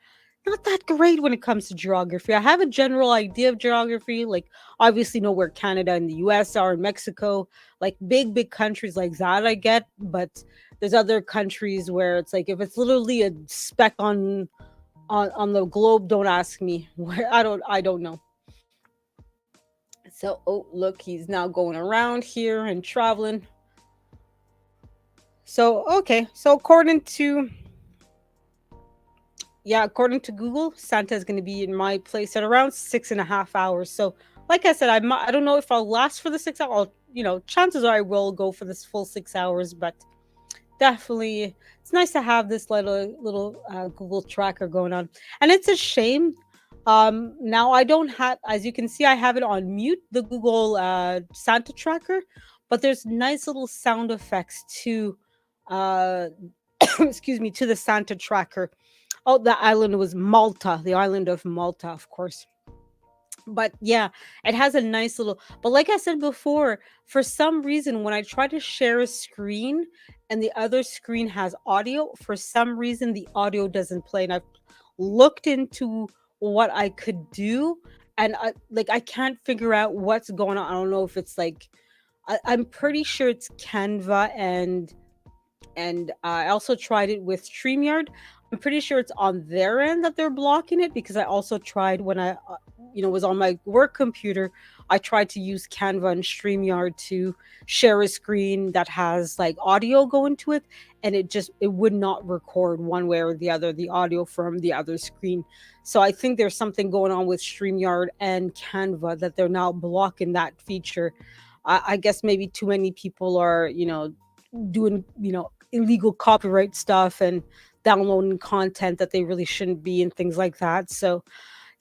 that great when it comes to geography. I have a general idea of geography, like obviously know where Canada and the US are, and Mexico, like big countries like that I get, but there's other countries where it's like if it's literally a speck on the globe, don't ask me where. I don't know. So, oh, look, he's now going around here and traveling. So, okay. So, according to Google, Santa is going to be in my place at around 6.5 hours. So, like I said, I don't know if I'll last for the 6 hours. Chances are I will go for this full 6 hours, but definitely it's nice to have this little Google tracker going on. And it's a shame. Now I don't have, as you can see, I have it on mute, the Google Santa tracker, but there's nice little sound effects to, uh, excuse me, to the Santa tracker. Oh, the island was Malta, the island of Malta, of course. But yeah, it has a nice little, but like I said before, for some reason when I try to share a screen and the other screen has audio, for some reason the audio doesn't play. And I've looked into what I could do, and I can't figure out what's going on. I don't know if it's like, I'm pretty sure it's Canva, and I also tried it with StreamYard. I'm pretty sure it's on their end that they're blocking it, because I also tried when I, was on my work computer. I tried to use Canva and StreamYard to share a screen that has like audio going to it, and it would not record one way or the other the audio from the other screen. So I think there's something going on with StreamYard and Canva that they're now blocking that feature. I guess maybe too many people are, doing illegal copyright stuff and downloading content that they really shouldn't be and things like that. So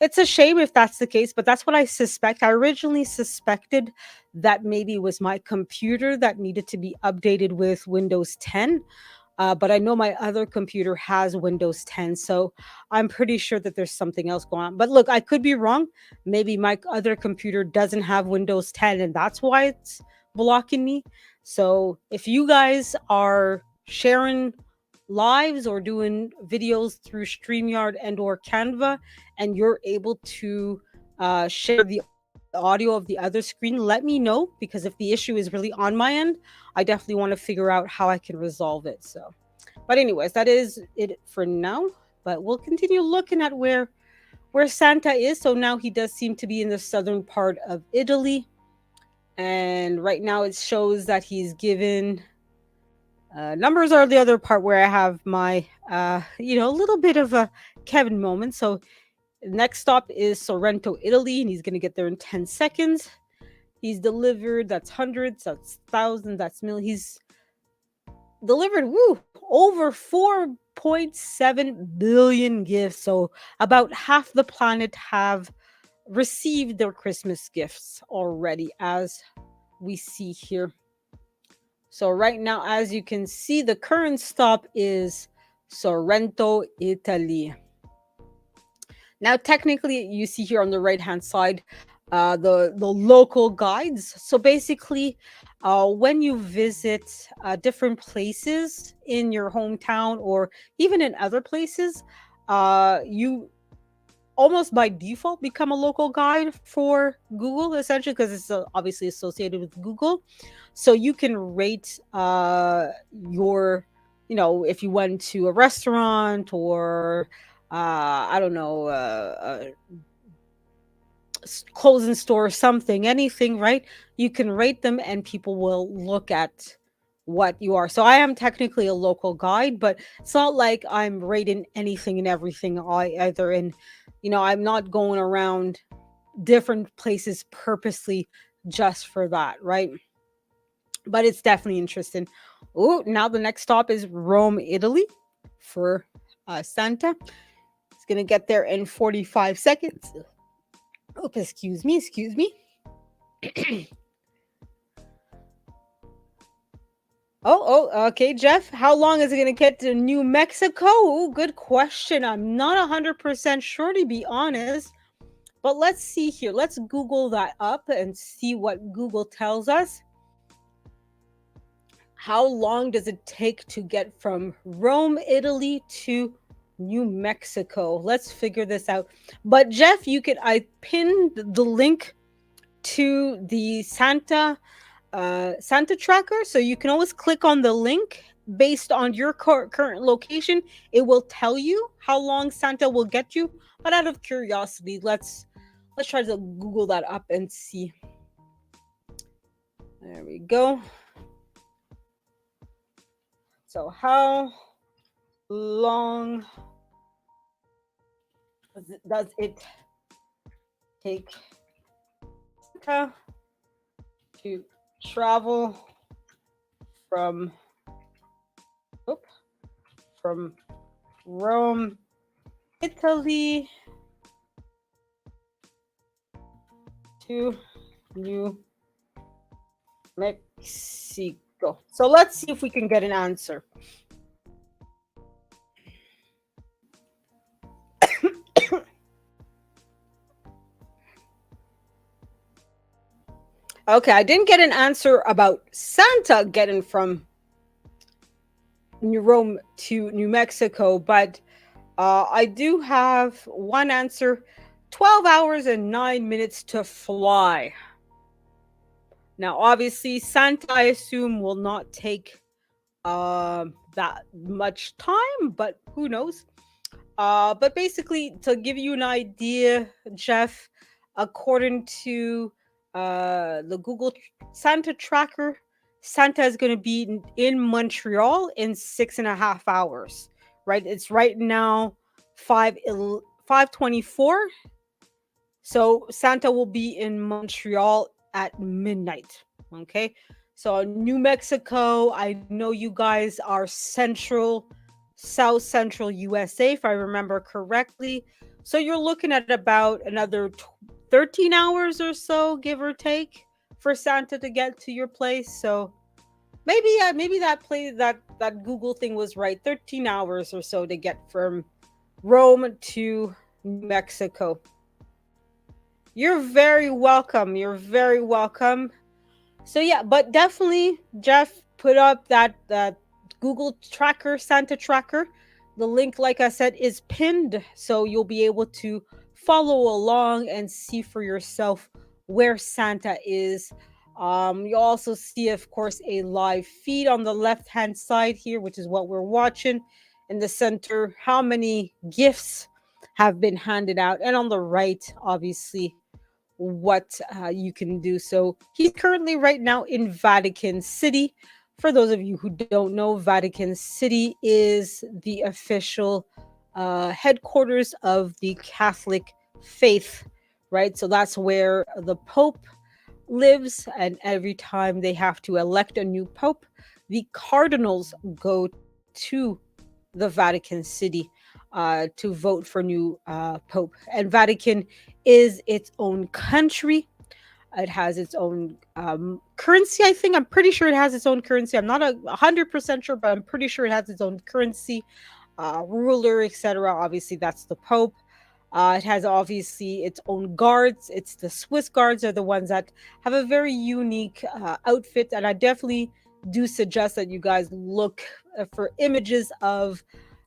it's a shame if that's the case, but that's what I suspect. I originally suspected that maybe it was my computer that needed to be updated with Windows 10. But I know my other computer has Windows 10, so I'm pretty sure that there's something else going on. But look, I could be wrong. Maybe my other computer doesn't have Windows 10, and that's why it's blocking me. So if you guys are sharing lives or doing videos through StreamYard and or Canva, and you're able to share the audio of the other screen, let me know, because if the issue is really on my end, I definitely want to figure out how I can resolve it. So, but anyways, that is it for now. But we'll continue looking at where Santa is. So now he does seem to be in the southern part of Italy, and right now it shows that he's given numbers are the other part where I have my a little bit of a Kevin moment. So next stop is Sorrento, Italy, and he's gonna get there in 10 seconds. He's delivered, that's hundreds, that's thousands, that's millions. He's delivered, over 4.7 billion gifts. So about half the planet have received their Christmas gifts already, as we see here. So right now, as you can see, the current stop is Sorrento, Italy. Now, technically, you see here on the right-hand side, the local guides. So basically, when you visit different places in your hometown or even in other places, you almost by default become a local guide for Google, essentially, because it's obviously associated with Google. So you can rate if you went to a restaurant or I don't know, clothing store, something, anything, right? You can rate them and people will look at what you are. So I am technically a local guide, but it's not like I'm rating anything and everything either. And, I'm not going around different places purposely just for that, right? But it's definitely interesting. Oh, now the next stop is Rome, Italy for Santa. It's going to get there in 45 seconds. Oh, excuse me. Okay, Jeff. How long is it going to get to New Mexico? Ooh, good question. I'm not 100% sure, to be honest. But let's see here. Let's Google that up and see what Google tells us. How long does it take to get from Rome, Italy to New Mexico? Let's figure this out. But Jeff, I pinned the link to the Santa tracker, so you can always click on the link based on your current location, it will tell you how long Santa will get you. But out of curiosity, let's try to Google that up and see. There we go. So how long does it take Santa to travel from oop, from Rome, Italy to New Mexico? So let's see if we can get an answer. Okay, I didn't get an answer about Santa getting from New Rome to New Mexico, but I do have one answer: 12 hours and 9 minutes to fly. Now, obviously, Santa, I assume, will not take that much time, but who knows? But basically, to give you an idea, Jeff, according to the Google Santa tracker, Santa is going to be in Montreal in 6.5 hours. Right? It's right now 5:24. So Santa will be in Montreal at midnight. Okay. So New Mexico, I know you guys are South Central USA, if I remember correctly. So you're looking at about another 13 hours or so, give or take, for Santa to get to your place. So maybe that Google thing was right. 13 hours or so to get from Rome to New Mexico. You're very welcome. You're very welcome. So yeah, but definitely Jeff put up that Google tracker, Santa tracker. The link, like I said, is pinned, so you'll be able to follow along and see for yourself where Santa is. You'll also see, of course, a live feed on the left hand side here, which is what we're watching. In the center, how many gifts have been handed out, and on the right, obviously, what you can do. So he's currently right now in Vatican City. For those of you who don't know, Vatican City is the official headquarters of the Catholic faith, right? So that's where the Pope lives, and every time they have to elect a new Pope, the cardinals go to the Vatican City to vote for new Pope. And Vatican is its own country. It has its own currency. I think I'm pretty sure it has its own currency. I'm not 100% sure, but I'm pretty sure it has its own currency, ruler, etc. Obviously, that's the Pope. It has obviously its own guards. It's the Swiss guards are the ones that have a very unique outfit, and I definitely do suggest that you guys look for images of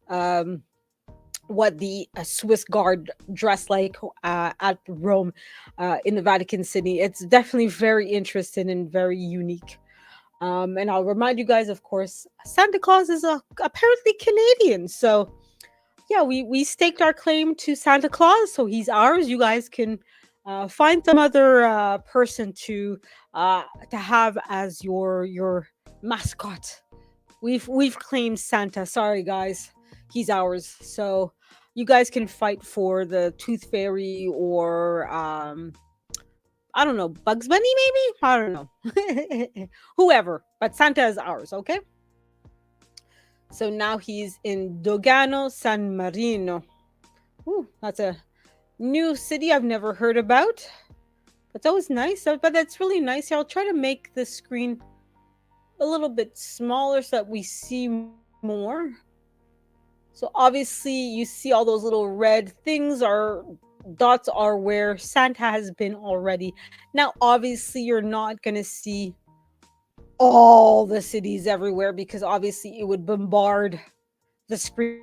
um, what the Swiss guard dress like at Rome in the Vatican City. It's definitely very interesting and very unique. And I'll remind you guys, of course, Santa Claus is apparently Canadian. So, yeah, we staked our claim to Santa Claus. So he's ours. You guys can find some other person to have as your mascot. We've claimed Santa. Sorry, guys, he's ours. So you guys can fight for the Tooth Fairy or I don't know, Bugs Bunny maybe. I don't know, whoever. But Santa is ours. Okay. So now he's in Dogano San Marino. Ooh, that's a new city I've never heard about. But that was nice. But that's really nice. I'll try to make the screen a little bit smaller so that we see more. So obviously you see all those little red things are dots are where Santa has been already. Now obviously you're not going to see all the cities everywhere because obviously it would bombard the screen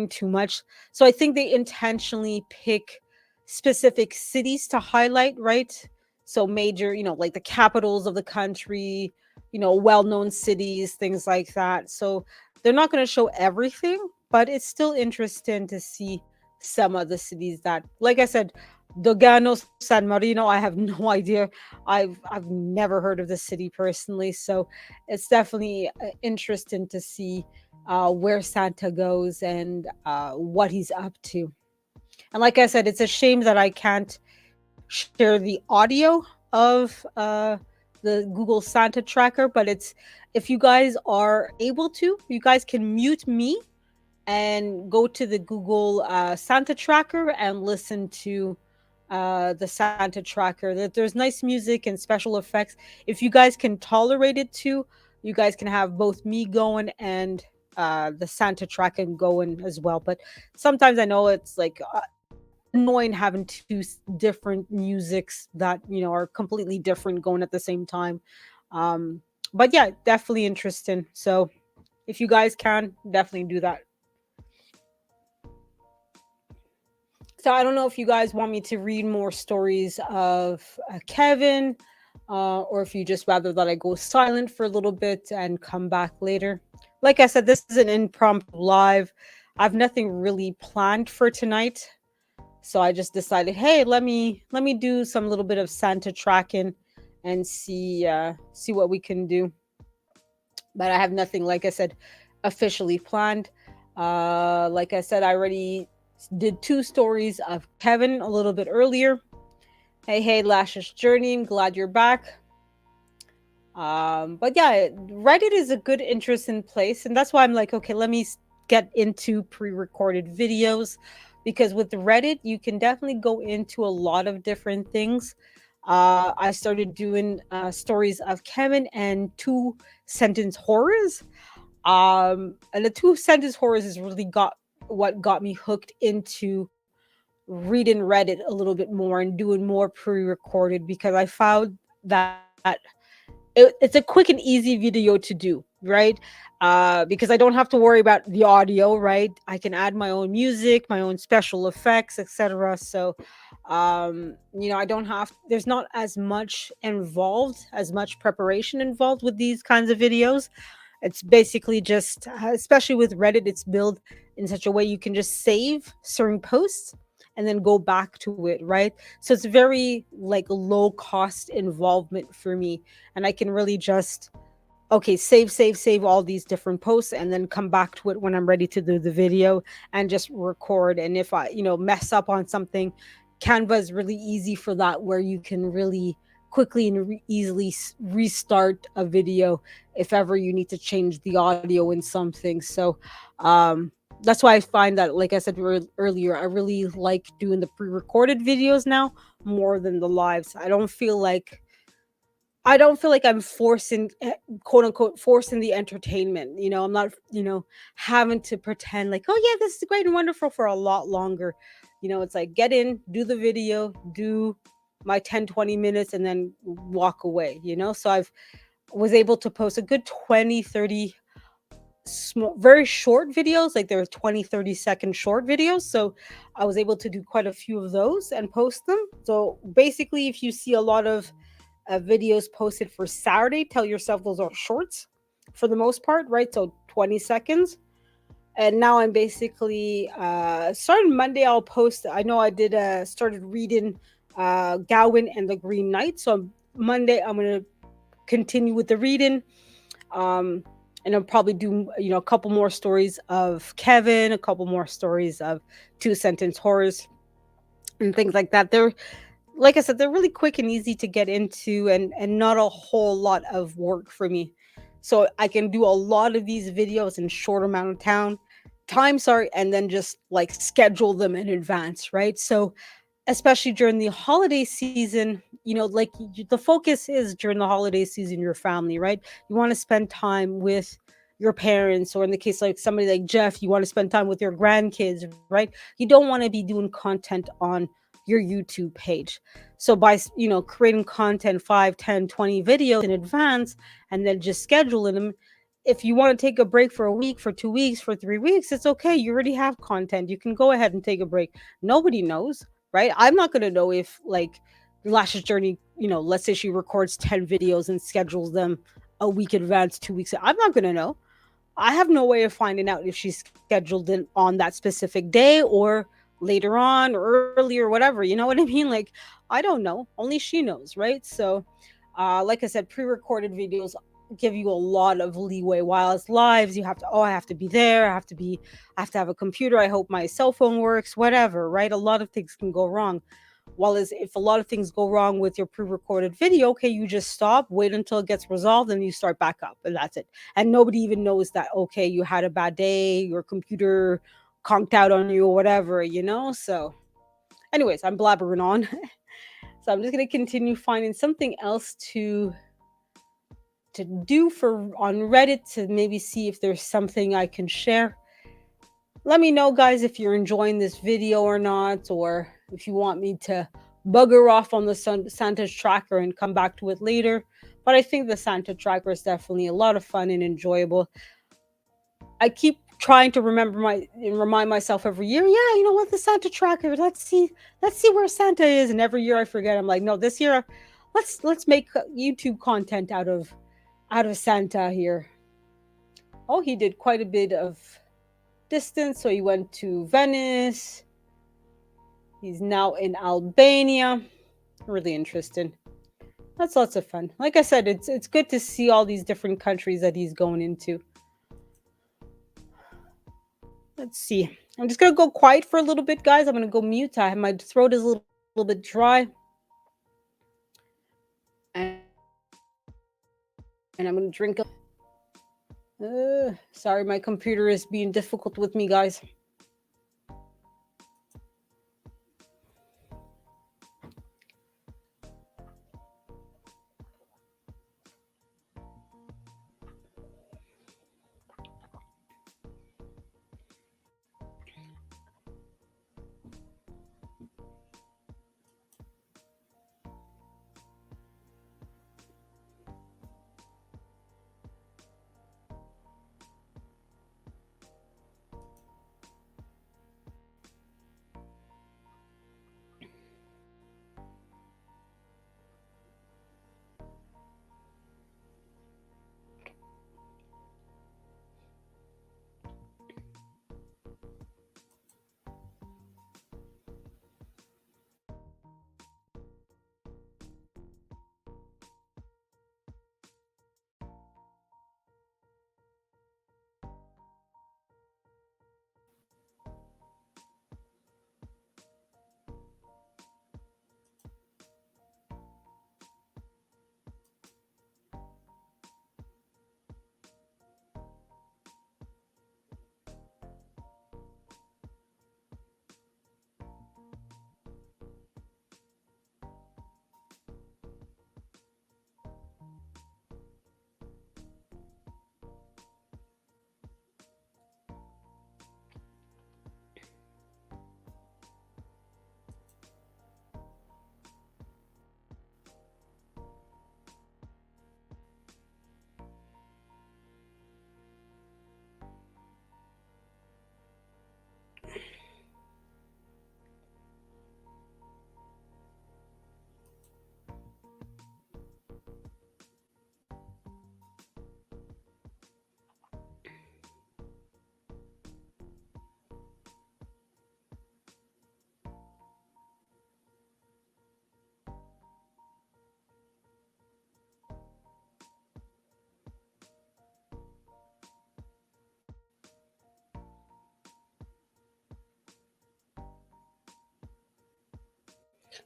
too much. So I think they intentionally pick specific cities to highlight, right? So major, like the capitals of the country, well-known cities, things like that. So they're not going to show everything, but it's still interesting to see some of the cities that, like I said, Dogano, San Marino, I have no idea. I've never heard of the city personally, so it's definitely interesting to see where Santa goes and what he's up to. And like I said, it's a shame that I can't share the audio of the Google Santa tracker, but it's if you guys are able to, you guys can mute me and go to the Google Santa tracker and listen to the Santa tracker. That there's nice music and special effects. If you guys can tolerate it too, you guys can have both me going and the Santa tracking going as well. But sometimes I know it's like annoying having two different musics that are completely different going at the same time. Um, but yeah, definitely interesting. So if you guys can, definitely do that. So I don't know if you guys want me to read more stories of Kevin, or if you just rather that I go silent for a little bit and come back later. Like I said, this is an impromptu live. I've nothing really planned for tonight, so I just decided, hey, let me do some little bit of Santa tracking and see what we can do. But I have nothing, like I said, officially planned. Like I said, I already did two stories of Kevin a little bit earlier. Hey, Lashes Journey, I'm glad you're back. But yeah, Reddit is a good, interesting place, and that's why I'm like, okay, let me get into pre-recorded videos because with Reddit, you can definitely go into a lot of different things. I started doing stories of Kevin and two sentence horrors. And the two sentence horrors is really got what got me hooked into reading Reddit a little bit more and doing more pre-recorded because I found that it's a quick and easy video to do, right? Because I don't have to worry about the audio, right? I can add my own music, my own special effects, etc. So, I don't have. There's not as much involved, as much preparation involved with these kinds of videos. It's basically just, especially with Reddit, it's built in such a way you can just save certain posts and then go back to it, right? So it's very like low cost involvement for me. And I can really just, okay, save all these different posts and then come back to it when I'm ready to do the video and just record. And if I, mess up on something, Canva is really easy for that, where you can really quickly and easily restart a video if ever you need to change the audio in something. So, that's why I find that, like I said earlier, I really like doing the pre-recorded videos now more than the lives. I don't feel like I'm forcing, quote unquote, forcing the entertainment. I'm not, having to pretend like, oh yeah, this is great and wonderful for a lot longer. It's like get in, do the video, do my 10, 20 minutes, and then walk away. So I've was able to post a good 20, 30 small, very short videos. Like there were 20, 30-second short videos. So I was able to do quite a few of those and post them. So basically, if you see a lot of videos posted for Saturday, tell yourself those are shorts for the most part, right? So 20 seconds. And now I'm basically starting Monday. I'll post. I know I did started reading Gawain and the Green Knight. So Monday I'm gonna continue with the reading. Um, and I'll probably do a couple more stories of Kevin, a couple more stories of two sentence horrors and things like that. They're, like I said, they're really quick and easy to get into, and not a whole lot of work for me. So I can do a lot of these videos in short amount of time, sorry, and then just like schedule them in advance, right? So especially during the holiday season, like the focus is during the holiday season, your family, right? You want to spend time with your parents, or in the case like somebody like Jeff, you want to spend time with your grandkids, right? You don't want to be doing content on your YouTube page. So by creating content 5, 10, 20 videos in advance and then just scheduling them, if you want to take a break for a week, for 2 weeks, for 3 weeks, it's okay. You already have content. You can go ahead and take a break. Nobody knows, right? I'm not going to know if like Lashes Journey, let's say she records 10 videos and schedules them a week advance, 2 weeks. I'm not gonna know. I have no way of finding out if she's scheduled in on that specific day or later on or early or whatever. You know what I mean? Like, I don't know. Only she knows, right? So, like I said, pre-recorded videos give you a lot of leeway. While it's lives, you have to, oh, I have to be there. I have to have a computer. I hope my cell phone works. Whatever, right? A lot of things can go wrong. While as if a lot of things go wrong with your pre-recorded video, okay, you just stop, wait until it gets resolved, and you start back up, and that's it. And nobody even knows that, okay, you had a bad day, your computer conked out on you or whatever, you know. So anyways, I'm blabbering on. So I'm just going to continue finding something else to do for on Reddit, to maybe see if there's something I can share. Let me know, guys, if you're enjoying this video or not, or if you want me to bugger off on the Santa's tracker and come back to it later. But I think the Santa tracker is definitely a lot of fun and enjoyable. I keep trying to remind myself every year, yeah, you know what, the Santa tracker, let's see where Santa is. And every year I forget. I'm like, no, this year let's make YouTube content out of Santa here. Oh, he did quite a bit of distance. So he went to Venice. He's now in Albania. Really interesting. That's lots of fun. Like I said, it's good to see all these different countries that he's going into. Let's see. I'm just gonna go quiet for a little bit, guys. I'm gonna go mute. My throat is a little bit dry, and I'm gonna drink. Sorry, my computer is being difficult with me, guys.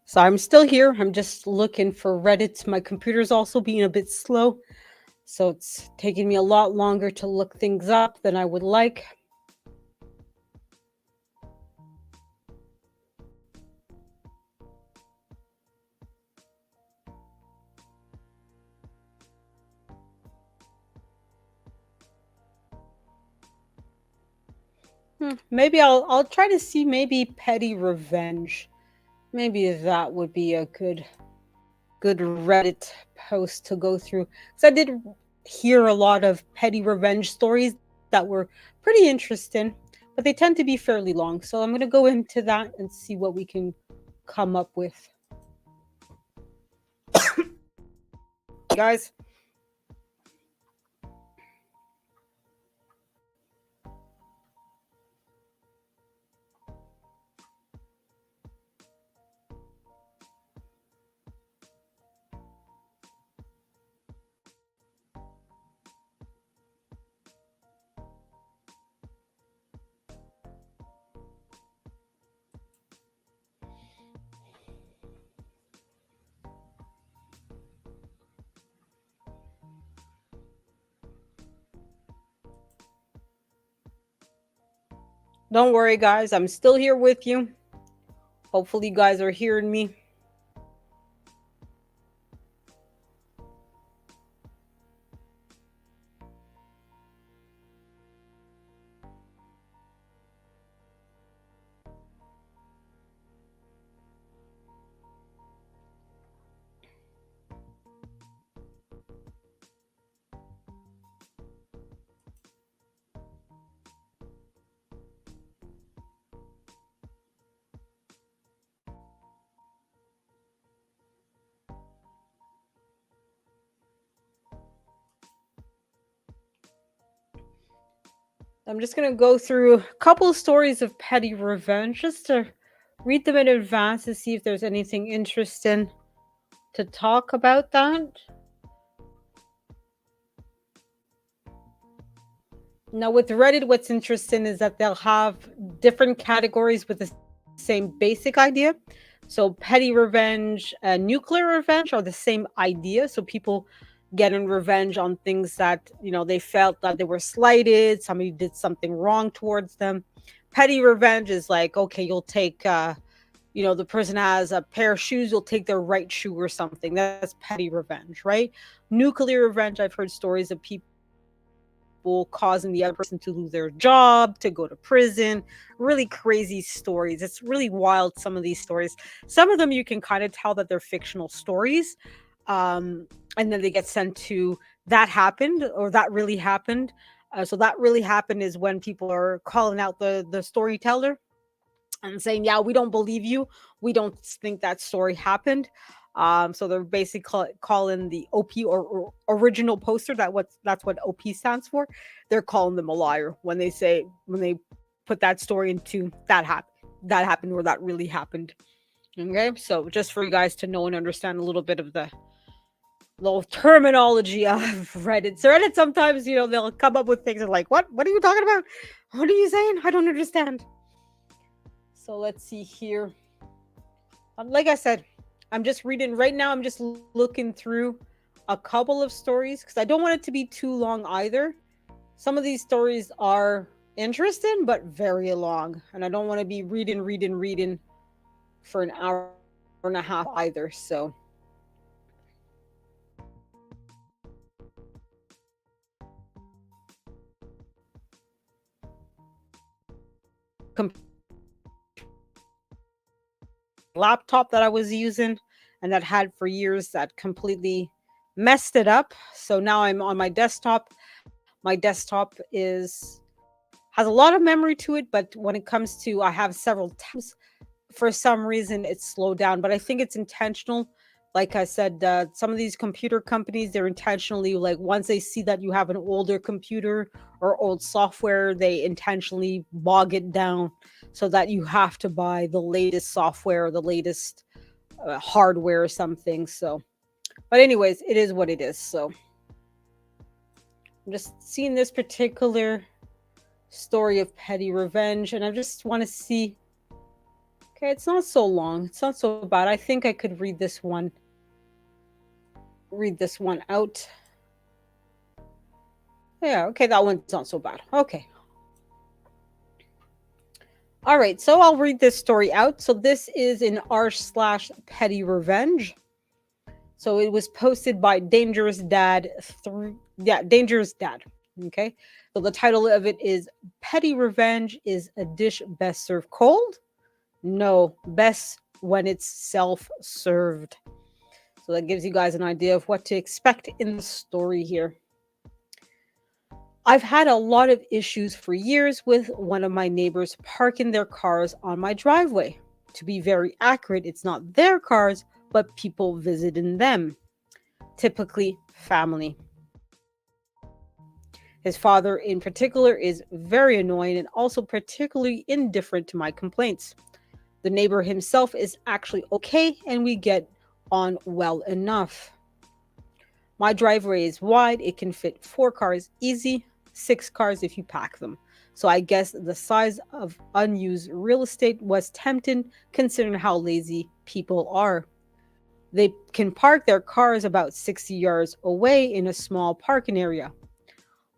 So I'm still here. I'm just looking for Reddit. My computer's also being a bit slow, so it's taking me a lot longer to look things up than I would like. Maybe I'll try to see maybe Petty Revenge. Maybe that would be a good Reddit post to go through. Because I did hear a lot of petty revenge stories that were pretty interesting, but they tend to be fairly long. So I'm gonna go into that and see what we can come up with. Guys. Don't worry, guys. I'm still here with you. Hopefully, you guys are hearing me. I'm just going to go through a couple of stories of petty revenge just to read them in advance to see if there's anything interesting to talk about that. Now, with Reddit, what's interesting is that they'll have different categories with the same basic idea. So, petty revenge and nuclear revenge are the same idea. So, people getting revenge on things that, they felt that they were slighted, somebody did something wrong towards them. Petty revenge is like, okay, you'll take, the person has a pair of shoes, you'll take their right shoe or something. That's petty revenge, right? Nuclear revenge, I've heard stories of people causing the other person to lose their job, to go to prison. Really crazy stories. It's really wild, some of these stories. Some of them you can kind of tell that they're fictional stories. And then they get sent to that happened or that really happened. So that really happened is when people are calling out the storyteller and saying, "Yeah, we don't believe you. We don't think that story happened." So they're basically calling the OP or original poster that's what OP stands for. They're calling them a liar when they put that story into that happened or that really happened. Okay, so just for you guys to know and understand a little bit of the little terminology of Reddit. So Reddit sometimes they'll come up with things and like, what are you talking about? What are you saying? I don't understand. So let's see here. Like I said, I'm just reading right now. I'm just looking through a couple of stories because I don't want it to be too long either. Some of these stories are interesting, but very long. And I don't want to be reading for an hour and a half either. So laptop that I was using and that had for years that completely messed it up. So now I'm on my desktop. My desktop is has a lot of memory to it, but when it comes to I have several tabs, for some reason it's slowed down, but I think it's intentional. Like I said, some of these computer companies, they're intentionally like once they see that you have an older computer or old software, they intentionally bog it down so that you have to buy the latest software or the latest hardware or something. So, but anyways, it is what it is. So I'm just seeing this particular story of petty revenge, and I just want to see. Okay, it's not so long. It's not so bad. I think I could read this one. Read this one out. Yeah, okay, that one's not so bad. Okay. All right, so I'll read this story out. So this is in r/petty revenge. So it was posted by Dangerous Dad Dangerous Dad. Okay. So the title of it is Petty Revenge is a dish best served cold? No, best when it's self-served. So that gives you guys an idea of what to expect in the story here. I've had a lot of issues for years with one of my neighbors parking their cars on my driveway. To be very accurate, it's not their cars, but people visiting them, typically family. His father, in particular, is very annoying and also particularly indifferent to my complaints. The neighbor himself is actually okay, and we get on well enough. My driveway is wide, it can fit 4 cars easy, 6 cars if you pack them. So I guess the size of unused real estate was tempting considering how lazy people are. They can park their cars about 60 yards away in a small parking area.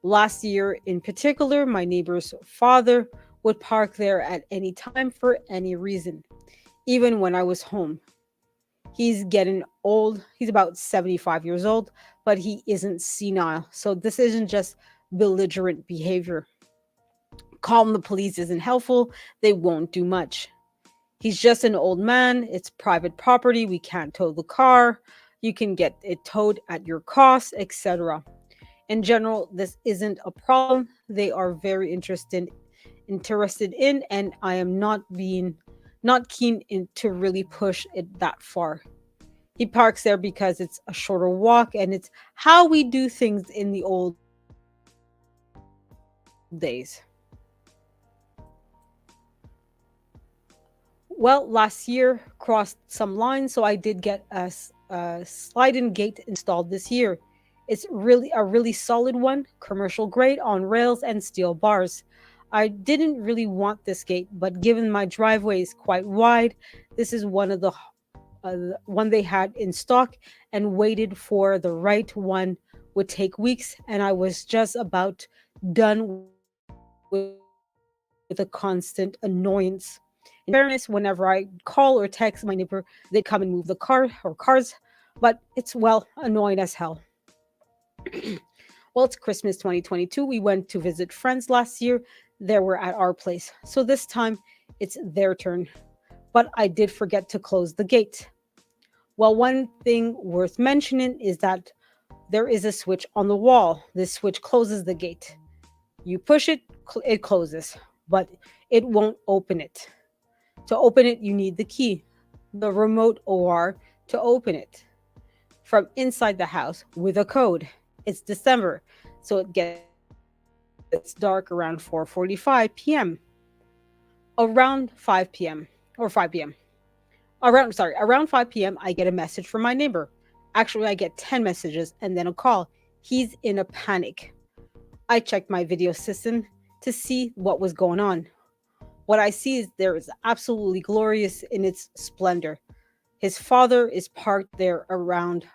Last year, in particular, my neighbor's father would park there at any time for any reason, even when I was home. He's getting old. He's about 75 years old, but he isn't senile. So this isn't just belligerent behavior. Calling the police isn't helpful. They won't do much. He's just an old man. It's private property. We can't tow the car. You can get it towed at your cost, etc. In general, this isn't a problem. They are very interested in, and I am not keen to really push it that far. He parks there because it's a shorter walk and it's how we do things in the old days. Well, last year crossed some lines, so I did get a slide-in gate installed this year. It's really a really solid one, commercial grade on rails and steel bars. I didn't really want this gate, but given my driveway is quite wide, this is one they had in stock, and waited for the right one would take weeks, and I was just about done with a constant annoyance. In fairness, whenever I call or text my neighbor, they'd come and move the car or cars, but it's, well, annoying as hell. Well, it's Christmas 2022. We went to visit friends last year. They were at our place. So this time it's their turn. But I did forget to close the gate. Well, one thing worth mentioning is that there is a switch on the wall. This switch closes the gate. You push it, it closes, but it won't open it. To open it, you need the key, the remote OR to open it from inside the house with a code. It's December, so it gets dark around 4:45 p.m. Around 5 p.m. or 5 p.m. Around 5 p.m. I get a message from my neighbor. Actually, I get 10 messages and then a call. He's in a panic. I checked my video system to see what was going on. What I see is there is absolutely glorious in its splendor. His father is parked there around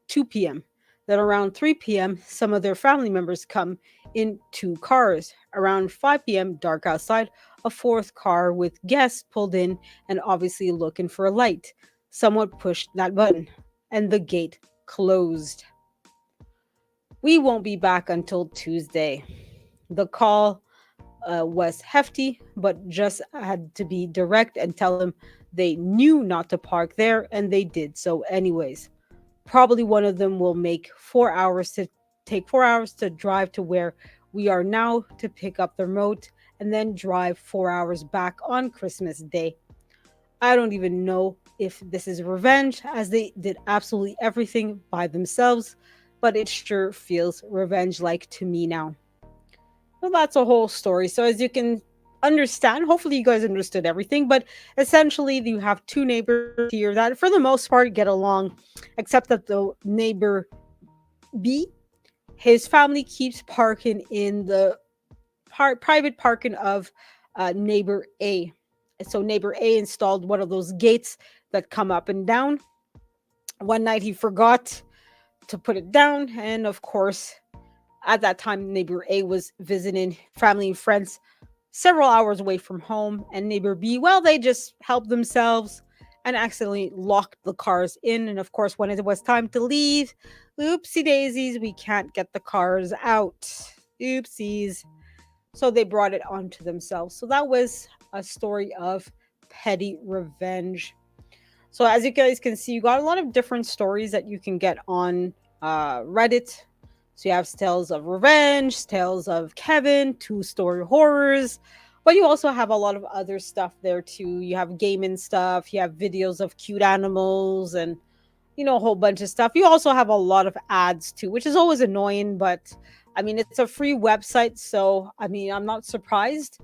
2 p.m. Then around 3 p.m., some of their family members come in two cars. Around 5 p.m., dark outside, a fourth car with guests pulled in and obviously looking for a light. Someone pushed that button and the gate closed. We won't be back until Tuesday. The call was hefty, but just had to be direct and tell them they knew not to park there and they did so anyways. Probably one of them will take 4 hours to drive to where we are now to pick up the remote and then drive 4 hours back on Christmas Day. I don't even know if this is revenge, as they did absolutely everything by themselves, but it sure feels revenge like to me now. Well, that's a whole story. So, as you can understand, hopefully, you guys understood everything, but essentially, you have two neighbors here that, for the most part, get along, except that the neighbor B, his family keeps parking in the private parking of neighbor A. So neighbor A installed one of those gates that come up and down. One night he forgot to put it down, and of course, at that time, neighbor A was visiting family and friends several hours away from home, and neighbor B, well, they just helped themselves and accidentally locked the cars in. And of course, when it was time to leave, oopsie daisies, we can't get the cars out. Oopsies. So they brought it onto themselves. So that was a story of petty revenge. So as you guys can see, you got a lot of different stories that you can get on Reddit. So you have tales of revenge, tales of Kevin, two-story horrors, but you also have a lot of other stuff there too. You have gaming stuff, you have videos of cute animals, and a whole bunch of stuff. You also have a lot of ads too, which is always annoying, but I mean, it's a free website, so I mean, I'm not surprised.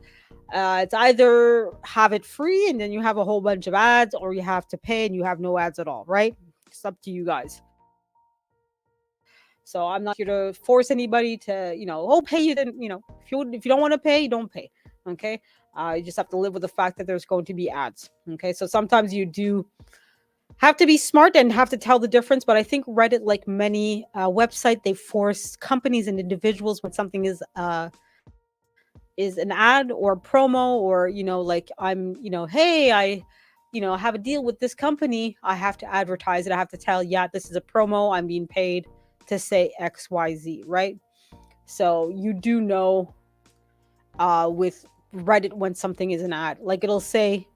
It's either have it free and then you have a whole bunch of ads, or you have to pay and you have no ads at all, right? It's up to you guys. So I'm not here to force anybody to, oh, pay you. Then, if you don't want to pay, you don't pay. Okay. You just have to live with the fact that there's going to be ads. Okay. So sometimes you do have to be smart and have to tell the difference. But I think Reddit, like many website, they force companies and individuals when something is is an ad or promo, or like I'm, hey, I have a deal with this company, I have to advertise it, I have to tell, yeah, this is a promo, I'm being paid to say XYZ, right? So you do know with Reddit when something is an ad. Like it'll say,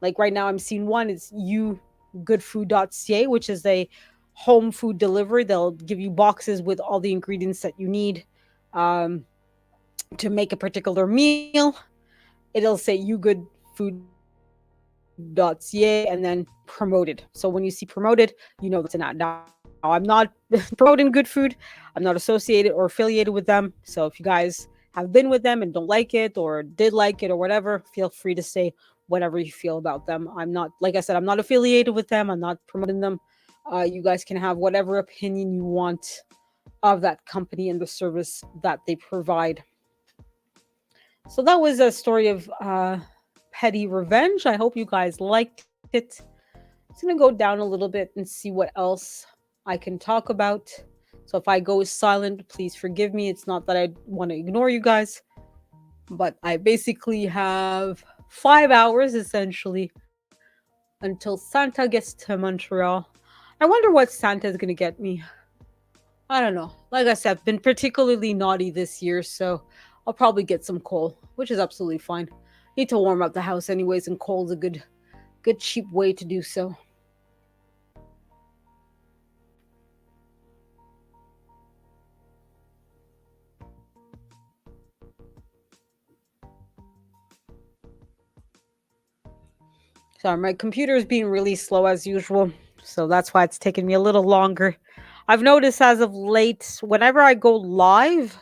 like right now I'm seeing one, it's yougoodfood.ca, which is a home food delivery. They'll give you boxes with all the ingredients that you need um, to make a particular meal. It'll say yougoodfood.ca and then promoted. So when you see promoted, you know that's an ad. Now I'm not promoting Good Food. I'm not associated or affiliated with them. So if you guys have been with them and don't like it or did like it or whatever, feel free to say whatever you feel about them. I'm not, like I said, I'm not affiliated with them. I'm not promoting them. You guys can have whatever opinion you want of that company and the service that they provide. So that was a story of petty revenge. I hope you guys liked it. I'm just gonna go down a little bit and see what else I can talk about. So if I go silent, please forgive me. It's not that I want to ignore you guys, but I basically have 5 hours essentially until Santa gets to Montreal. I wonder what Santa is gonna get me. I don't know. Like I said, I've been particularly naughty this year, so I'll probably get some coal, which is absolutely fine. Need to warm up the house anyways, and coal's a good cheap way to do so. Sorry, my computer is being really slow as usual, so that's why it's taking me a little longer. I've noticed as of late, whenever I go live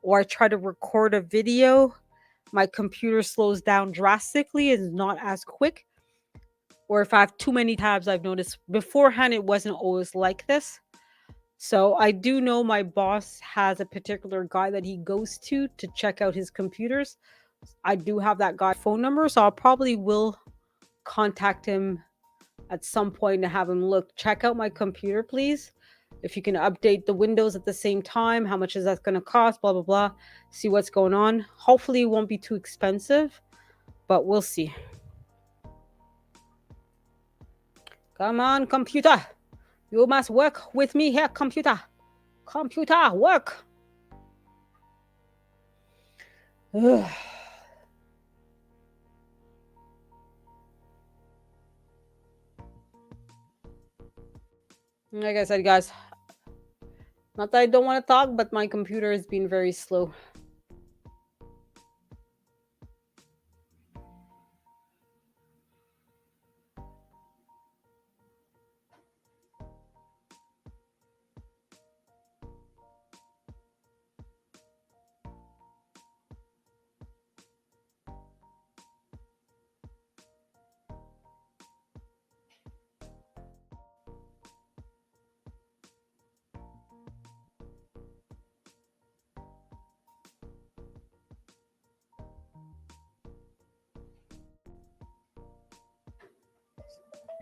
or I try to record a video, my computer slows down drastically, is not as quick. Or if I have too many tabs, I've noticed beforehand it wasn't always like this. So I do know my boss has a particular guy that he goes to check out his computers. I do have that guy's phone number, so I'll probably will contact him at some point to have him look, check out my computer, please. If you can update the Windows at the same time, how much is that going to cost? Blah blah blah. See what's going on. Hopefully, it won't be too expensive, but we'll see. Come on, computer. You must work with me here, computer. Computer, work. Ugh. Like I said, guys, not that I don't want to talk, but my computer has been very slow.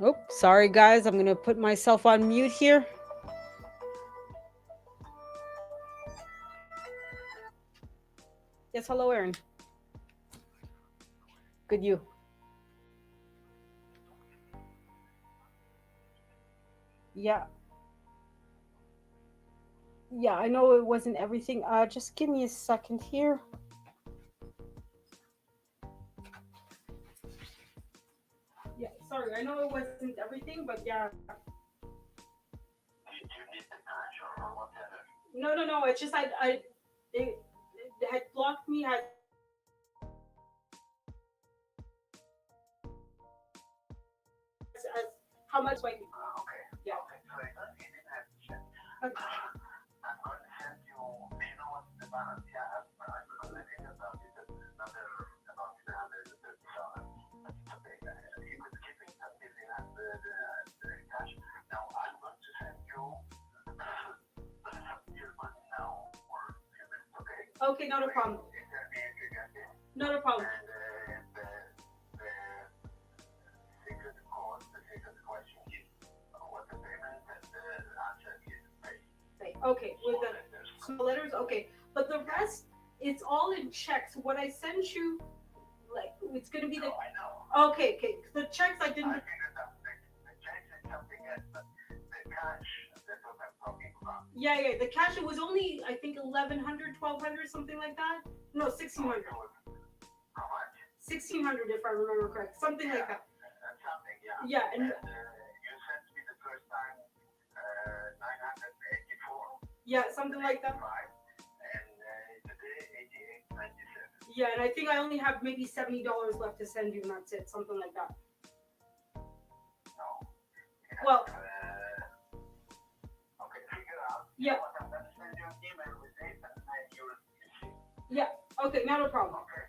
Oh, sorry, guys. I'm going to put myself on mute here. Yes, hello, Aaron. Good, you. Yeah, yeah, I know it wasn't everything. Just give me a second here. Yeah, sorry, I know it wasn't everything, but yeah. No, no, no. It's just it had blocked me as how much like. Yeah. Okay. Okay, not a problem. Not a problem. Okay, with the small letters. Okay, but the rest it's all in checks. What I sent you, like, it's gonna be the. No, I know. Okay, okay. The checks I I didn't. figured out the checks is something else, but the cash, that's what I'm talking about. Yeah, yeah. The cash, it was only, I think, 1,100, 1,200, something like that. No, So 1,600. it was how much? 1,600, if I remember correct. Something like Yeah, that. something, yeah. Yeah, and And you sent me the first time 984, yeah, something like that. 85, and today 88.97. Yeah, and I think I only have maybe $70 left to send you, and that's it. Something like that. No. Yeah, Well, okay, figure out. yeah. You know what, I'm going to send you an email with this, and then you'll see. Yeah. Okay, not a problem. Okay.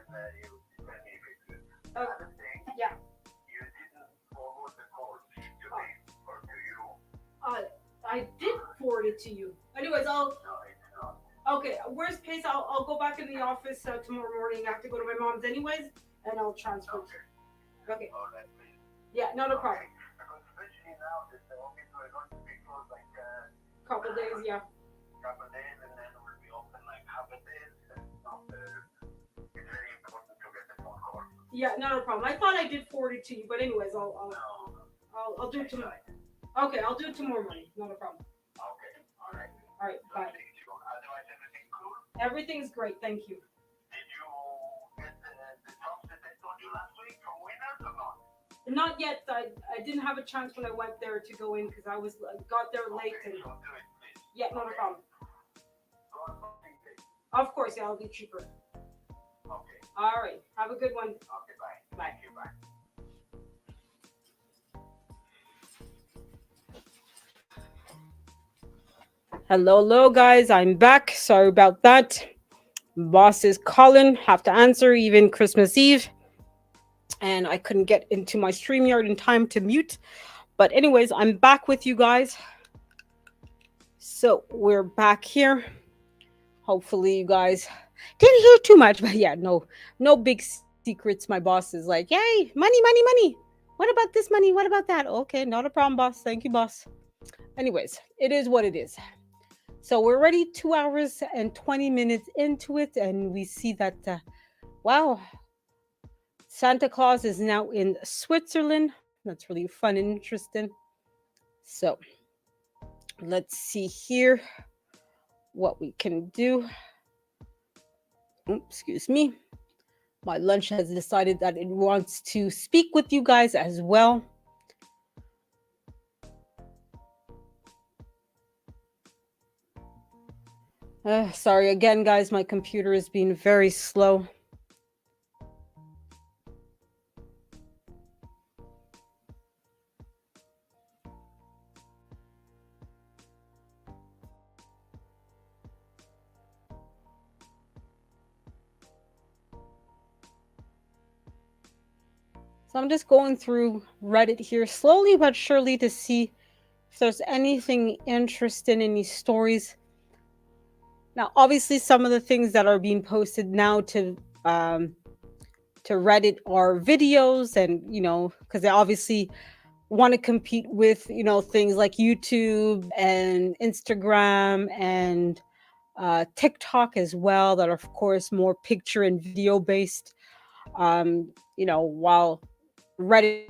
And you tell me if it's good. Okay. Another thing, Yeah. you didn't forward the code to me or to you. I did forward it to you. Anyways, I'll. No, it's not. Okay, worst case, I'll go back in the office tomorrow morning. I have to go to my mom's anyways, and I'll transfer. Okay. Okay. Oh, that's me. Yeah, not a problem. Okay. Because especially now that the office are going to be closed like Couple days, yeah. couple days, and then we'll be open like half a day. It's not. It's very important to get the phone call. Yeah, not a problem. I thought I did forward it to you, but anyways, No. I'll do it tomorrow. Okay, I'll do it tomorrow morning. Not a problem. Okay. All right. All right, bye. Otherwise, everything cool. Everything's great, thank you. Did you get the jobs that I told you last week from winners or not? Not yet. I didn't have a chance when I went there to go in because I got there late Okay, and so do it, please. yeah, not a problem. Go on something big. Of course, yeah, I'll be cheaper. Okay. All right, have a good one. Okay, bye. Bye. Thank you, bye. Hello, hello, guys. I'm back. Sorry about that. Boss is calling. Have to answer even Christmas Eve, and I couldn't get into my StreamYard in time to mute. But anyways, I'm back with you guys. So we're back here. Hopefully, you guys didn't hear too much, but yeah, no big secrets. My boss is like, "Yay, money, money, money. What about this money? What about that?" Okay, not a problem, boss. Thank you, boss. Anyways, it is what it is. So we're already 2 hours and 20 minutes into it, and we see that, wow, Santa Claus is now in Switzerland. That's really fun and interesting. So let's see here what we can do. Excuse me. My lunch has decided that it wants to speak with you guys as well. Sorry again, guys. My computer is being very slow. So I'm just going through Reddit here slowly but surely to see if there's anything interesting, any stories. Now, obviously, some of the things that are being posted now to Reddit are videos, and because they obviously want to compete with things like YouTube and Instagram and TikTok as well, that are of course more picture and video based. While Reddit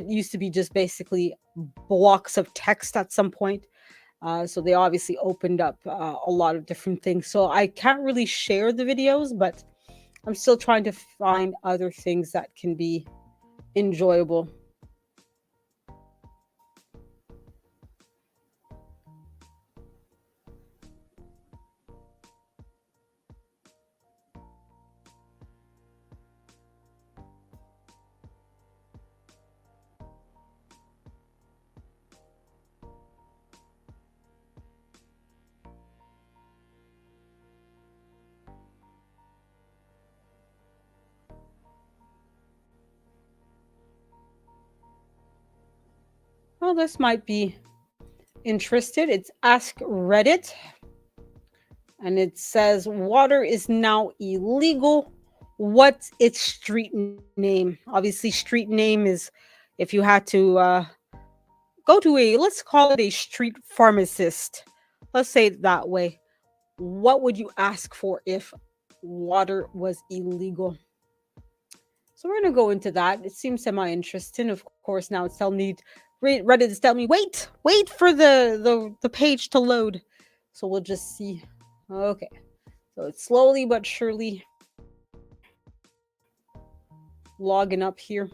used to be just basically blocks of text at some point. So they obviously opened up a lot of different things. So I can't really share the videos, but I'm still trying to find other things that can be enjoyable. Well, this might be interested. It's Ask Reddit. And it says water is now illegal. What's its street name? Obviously, street name is if you had to go to let's call it a street pharmacist. Let's say it that way. what would you ask for if water was illegal? So we're gonna go into that. It seems semi-interesting. Of course, now it's telling me Reddit is telling me wait for the page to load. So we'll just see. Okay. So it's slowly but surely logging up here.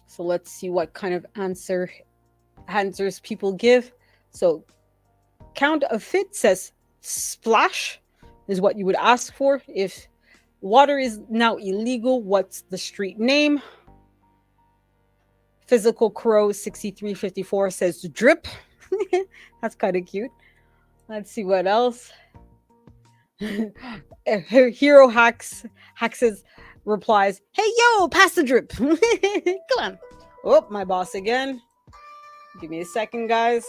So let's see what kind of answers people give. So count of fit says splash is what you would ask for if water is now illegal. What's the street name? Physical Crow 6354 says drip. That's kind of cute. Let's see what else. Hero Haxes replies, "Hey yo, pass the drip." Come on. Oh, my boss again. Give me a second, guys.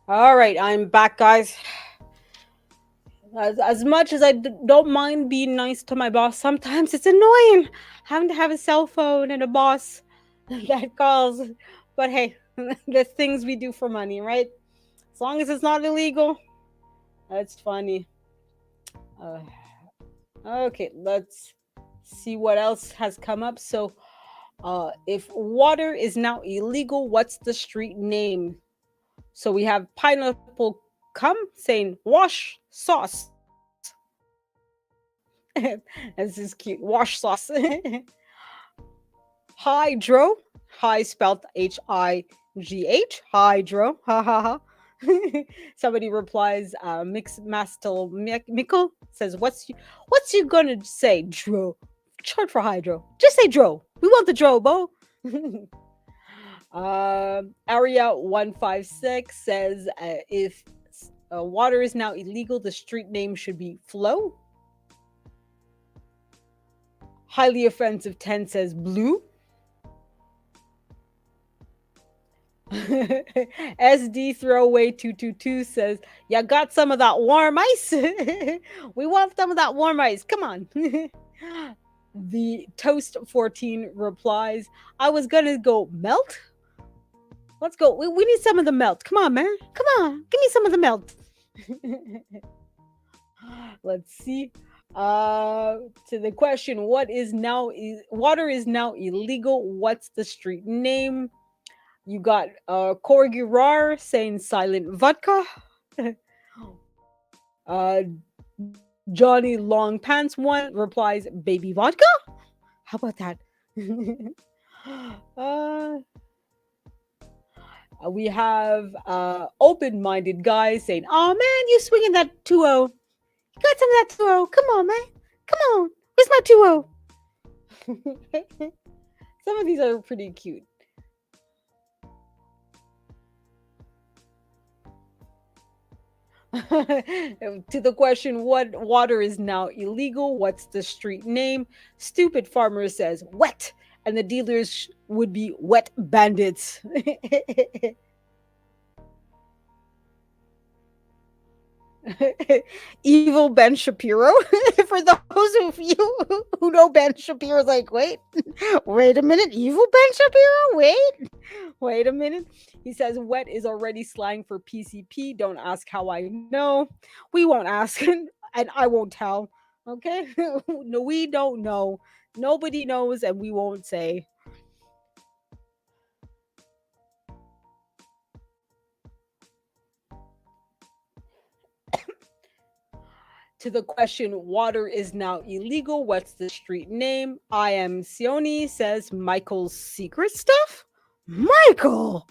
All right, I'm back, guys. As much as I don't mind being nice to my boss, sometimes it's annoying having to have a cell phone and a boss that calls. But hey, the things we do for money, right? As long as it's not illegal, that's funny. Okay, let's see what else has come up. So, if water is now illegal, what's the street name? So we have Pineapple Come saying wash sauce. This is cute. Wash sauce. Hydro. Hi spelled High. Hydro. Ha ha ha. Somebody replies, Mix Mastel Mickle says, What's you gonna say, Dro? Short for hydro. Just say Dro. We want the Dro, Bo. Area 156 says, if water is now illegal, the street name should be Flow. Highly offensive 10 says blue. SD throwaway 222 says, "Ya got some of that warm ice? We want some of that warm ice. Come on." The Toast 14 replies, "I was gonna go melt. Let's go. We need some of the melt. Come on, man. Come on. Give me some of the melt." Let's see. To the question, water is now illegal. What's the street name? You got Corgi Rar saying silent vodka. Johnny Long Pants one replies baby vodka. How about that? We have open-minded guy saying, "Oh man, you swinging that 2-0. You got some of that 2-0. Come on, man. Come on. Where's my 2-0?" Some of these are pretty cute. To the question, what water is now illegal? What's the street name? Stupid Farmer says wet, and the dealers would be wet bandits. Evil Ben Shapiro. For those of you who know Ben Shapiro's like, wait a minute, evil Ben Shapiro? Wait a minute. He says wet is already slang for PCP. Don't ask how I know. We won't ask, and I won't tell. Okay? No, we don't know. Nobody knows, and we won't say. To the question, water is now illegal. What's the street name? I am Sioni says Michael's secret stuff. Michael!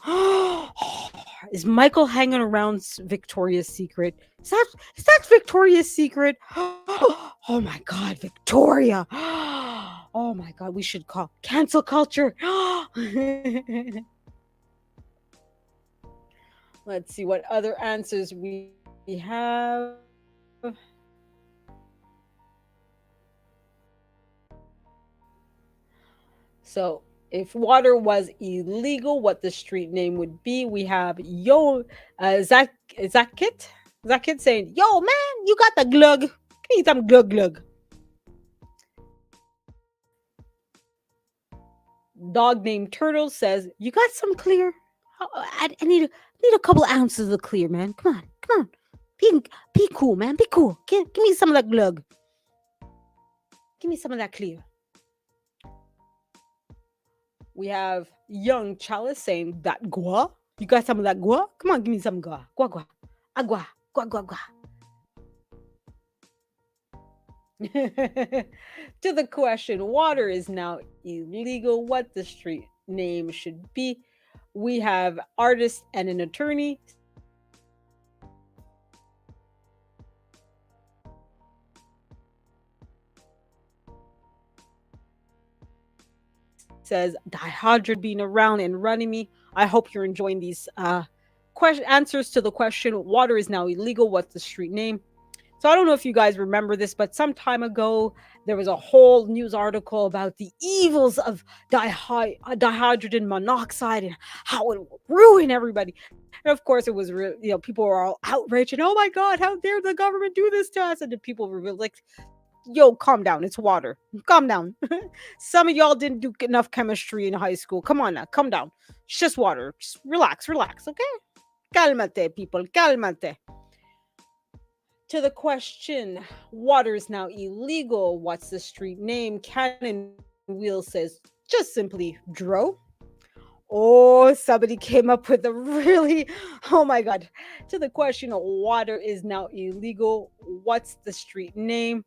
Is Michael hanging around Victoria's Secret? Is that Victoria's Secret? Oh my God, Victoria! Oh my God, we should call cancel culture. Let's see what other answers we have. So, if water was illegal, what the street name would be? We have Zakit, Zakit saying, "Yo, man, you got the glug? Give me some glug glug." Dog named Turtle says, "You got some clear? I need a couple ounces of clear, man. Come on, be be cool, man. Be cool. Give me some of that glug. Give me some of that clear." We have Young Chalice saying that gua. You got some of that gua? Come on, give me some gua. Gua gua. Agua. Gua gua gua. To the question, water is now illegal. What the street name should be? We have artist and an attorney says dihydrogen being around and running me. I hope you're enjoying these answers to the question. Water is now illegal. What's the street name? So I don't know if you guys remember this, but some time ago there was a whole news article about the evils of dihydrogen monoxide and how it will ruin everybody. And of course, it was real. You know, people were all outraged and, oh my God, how dare the government do this to us? And the people were like, "Yo, calm down. It's water. Calm down. Some of y'all didn't do enough chemistry in high school. Come on now, calm down. It's just water. Just relax, relax, okay? Calmate, people. Calmate." To the question, water is now illegal. What's the street name? Cannon Wheel says just simply Dro. Oh, somebody came up with a really, oh my God. To the question, water is now illegal. What's the street name?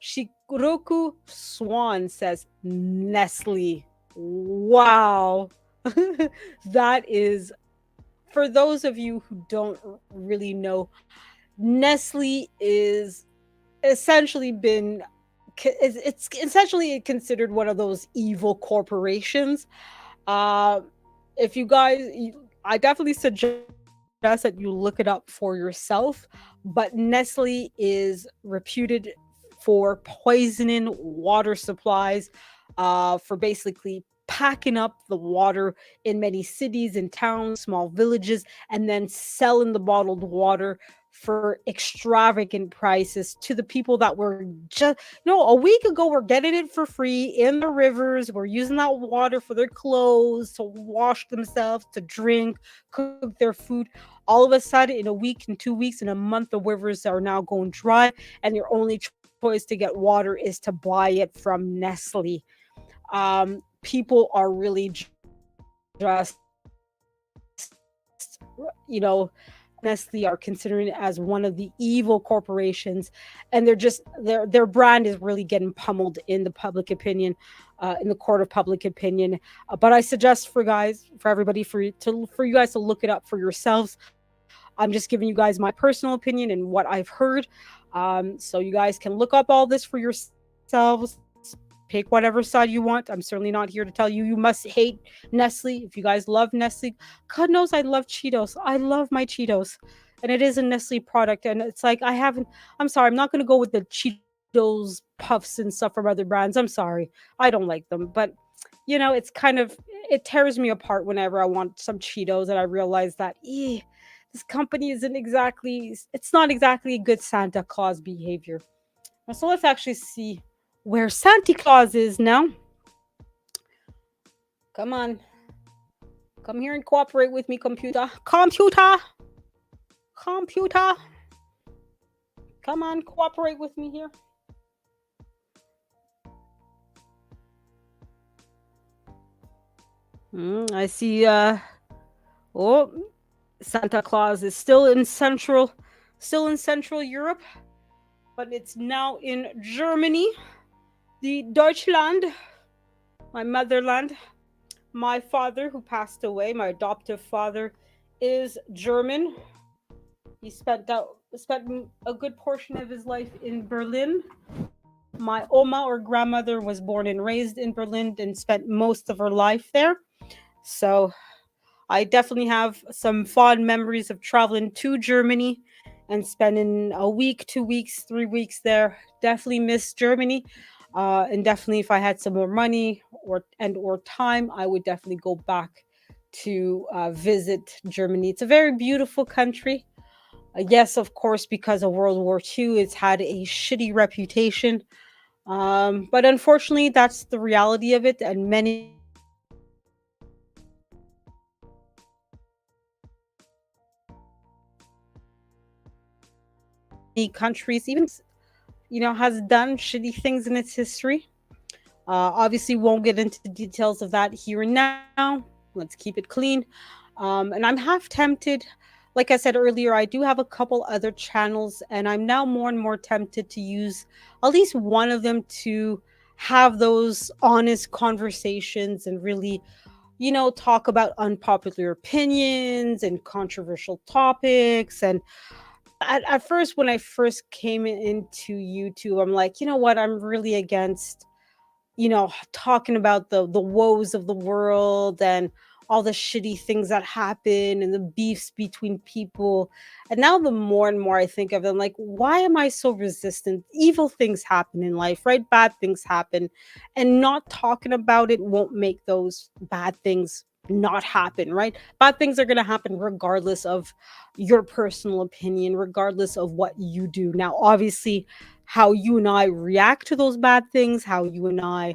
Shikuroku Swan says Nestle. Wow. That is, for those of you who don't really know, Nestle is essentially been it's essentially considered one of those evil corporations. Uh, if you guys, I definitely suggest that you look it up for yourself. But Nestle is reputed for poisoning water supplies, for basically packing up the water in many cities and towns, small villages, and then selling the bottled water for extravagant prices to the people that were just no a week ago we're getting it for free in the rivers. We're using that water for their clothes, to wash themselves, to drink, cook their food. All of a sudden, in a week, in 2 weeks, in a month, the rivers are now going dry, and your only choice to get water is to buy it from Nestle. People are really just, you know, Nestle are considering it as one of the evil corporations, and they're just their brand is really getting pummeled in the public opinion, in the court of public opinion. But I suggest for everybody, for you guys to look it up for yourselves. I'm just giving you guys my personal opinion and what I've heard. So you guys can look up all this for yourselves. Pick whatever side you want. I'm certainly not here to tell you you must hate Nestle. If you guys love Nestle, God knows I love Cheetos. I love my Cheetos. And it is a Nestle product. And it's like, I'm sorry, I'm not going to go with the Cheetos puffs and stuff from other brands. I'm sorry. I don't like them. But, it's kind of, it tears me apart whenever I want some Cheetos and I realize that, this company it's not exactly a good Santa Claus behavior. So let's actually see where Santa Claus is now. Come on. Come here and cooperate with me, computer. Computer. Come on, cooperate with me here. I see oh, Santa Claus is still in Central Europe, but it's now in Germany, the Deutschland, my motherland. My father, who passed away, my adoptive father, is German. He spent a good portion of his life in Berlin, My Oma or grandmother was born and raised in Berlin and spent most of her life there. So I definitely have some fond memories of traveling to Germany and spending a week, 2 weeks, 3 weeks there. Definitely miss Germany. And definitely if I had some more money or time, I would definitely go back to visit Germany. It's a very beautiful country. Yes, of course, because of World War II, it's had a shitty reputation. But unfortunately, that's the reality of it. And many countries, even has done shitty things in its history. Obviously, won't get into details of that here and now. Let's keep it clean. And I'm half tempted. Like I said earlier, I do have a couple other channels, and I'm now more and more tempted to use at least one of them to have those honest conversations and really, talk about unpopular opinions and controversial topics. And at first, when I first came into YouTube, I'm like, you know what? I'm really against talking about the woes of the world and all the shitty things that happen and the beefs between people. And now the more and more I think of them, like, why am I so resistant? Evil things happen in life, right? Bad things happen. And not talking about it won't make those bad things not happen, right? Bad things are going to happen regardless of your personal opinion, regardless of what you do. Now, obviously, how you and I react to those bad things, how you and I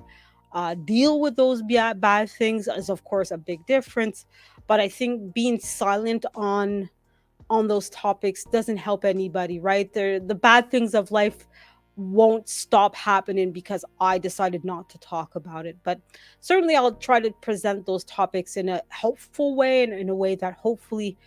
deal with those bad things is, of course, a big difference. But I think being silent on those topics doesn't help anybody, right? The bad things of life won't stop happening because I decided not to talk about it. But certainly, I'll try to present those topics in a helpful way and in a way that hopefully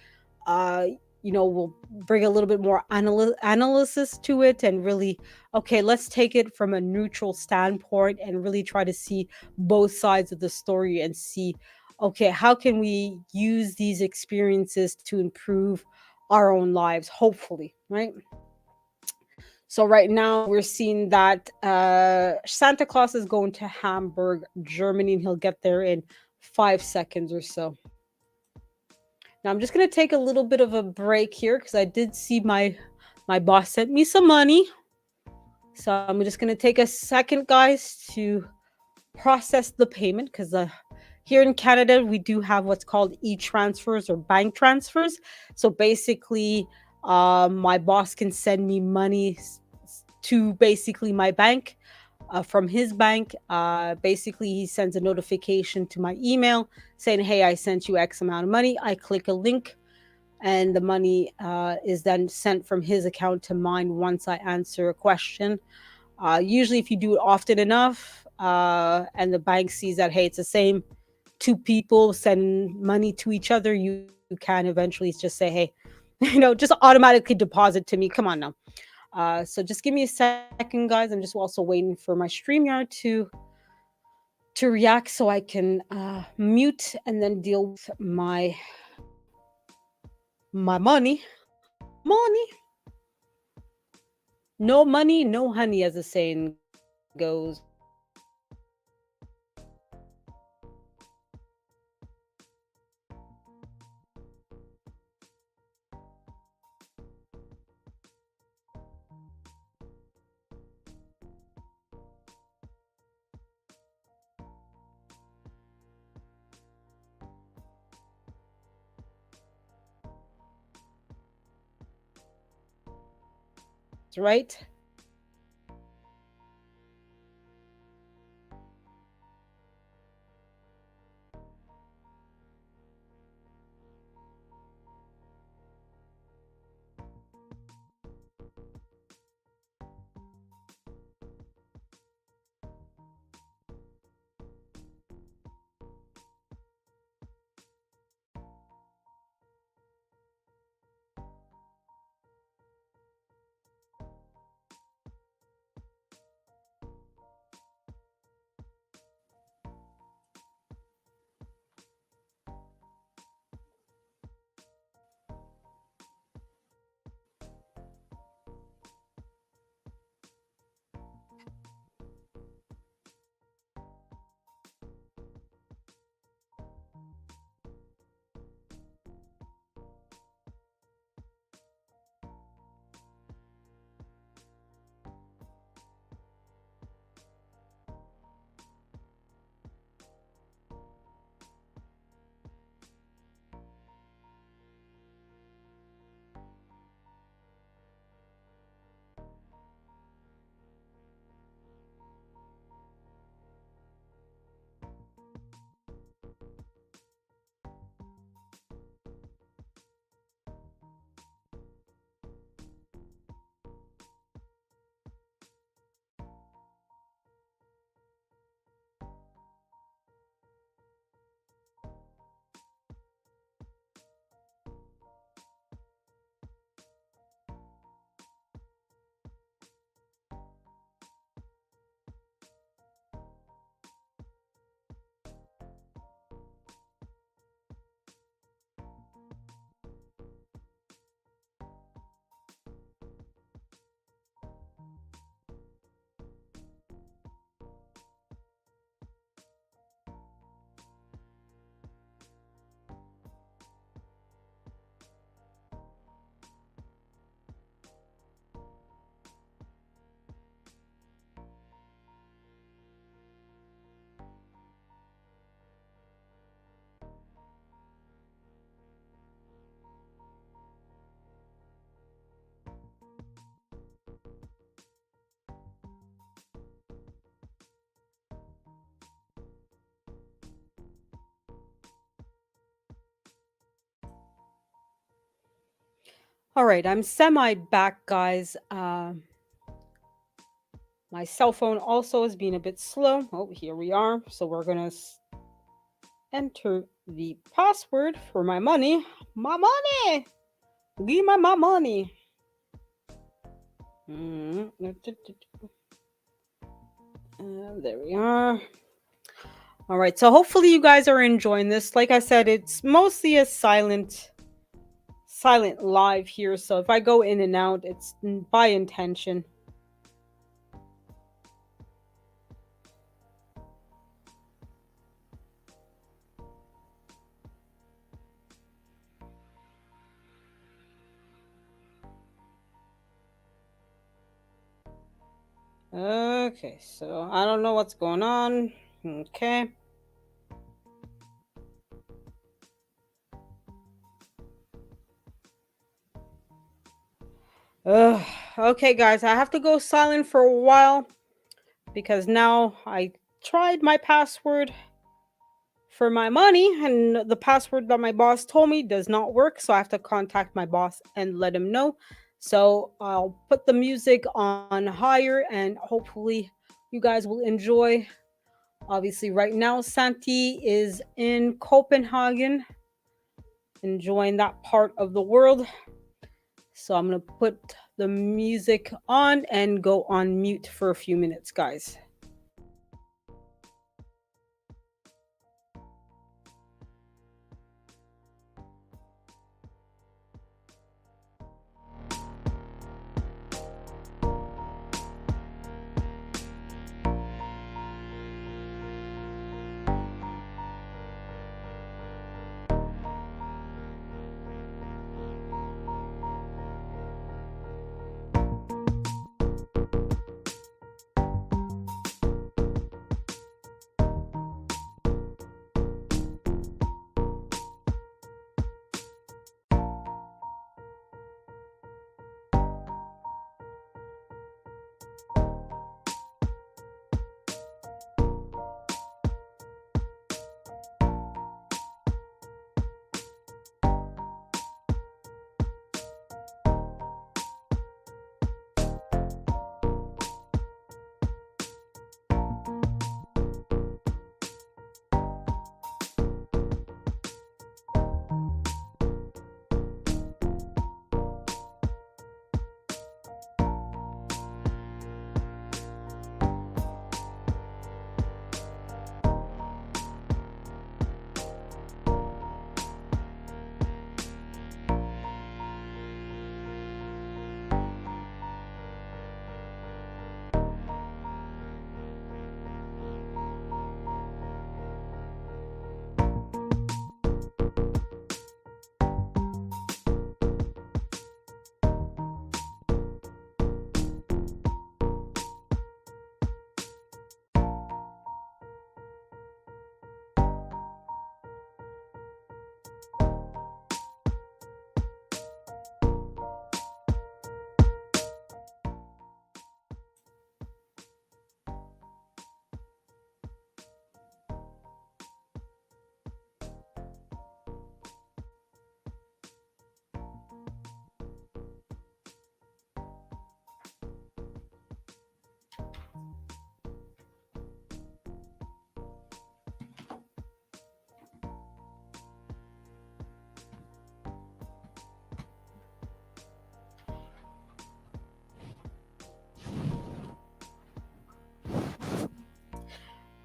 uh will bring a little bit more analysis to it and really, okay, let's take it from a neutral standpoint and really try to see both sides of the story and see, okay, how can we use these experiences to improve our own lives, hopefully, right? So right now we're seeing that Santa Claus is going to Hamburg, Germany, and he'll get there in 5 seconds or so. Now I'm just gonna take a little bit of a break here because I did see my boss sent me some money. So I'm just gonna take a second, guys, to process the payment because here in Canada we do have what's called e-transfers or bank transfers. So basically, my boss can send me money to basically my bank from his bank. Basically, he sends a notification to my email saying, "Hey, I sent you X amount of money." I click a link, and the money is then sent from his account to mine once I answer a question. Usually, if you do it often enough, and the bank sees that, hey, it's the same two people send money to each other, you can eventually just say, hey, just automatically deposit to me. Come on now. So just give me a second, guys. I'm just also waiting for my StreamYard to react so I can mute and then deal with my money. No money, no honey, as the saying goes. Right? All right, I'm semi back, guys. My cell phone also is being a bit slow. Oh, here we are. So we're gonna enter the password for my money. My money! Give me my money. There we are. All right, so hopefully you guys are enjoying this. Like I said, it's mostly a silent live here. So if I go in and out, it's by intention. Okay, so I don't know what's going on. Okay. Okay, guys, I have to go silent for a while because now I tried my password for my money and the password that my boss told me does not work. So I have to contact my boss and let him know. So I'll put the music on higher and hopefully you guys will enjoy. Obviously, right now, Santi is in Copenhagen, enjoying that part of the world. So I'm going to put the music on and go on mute for a few minutes, guys.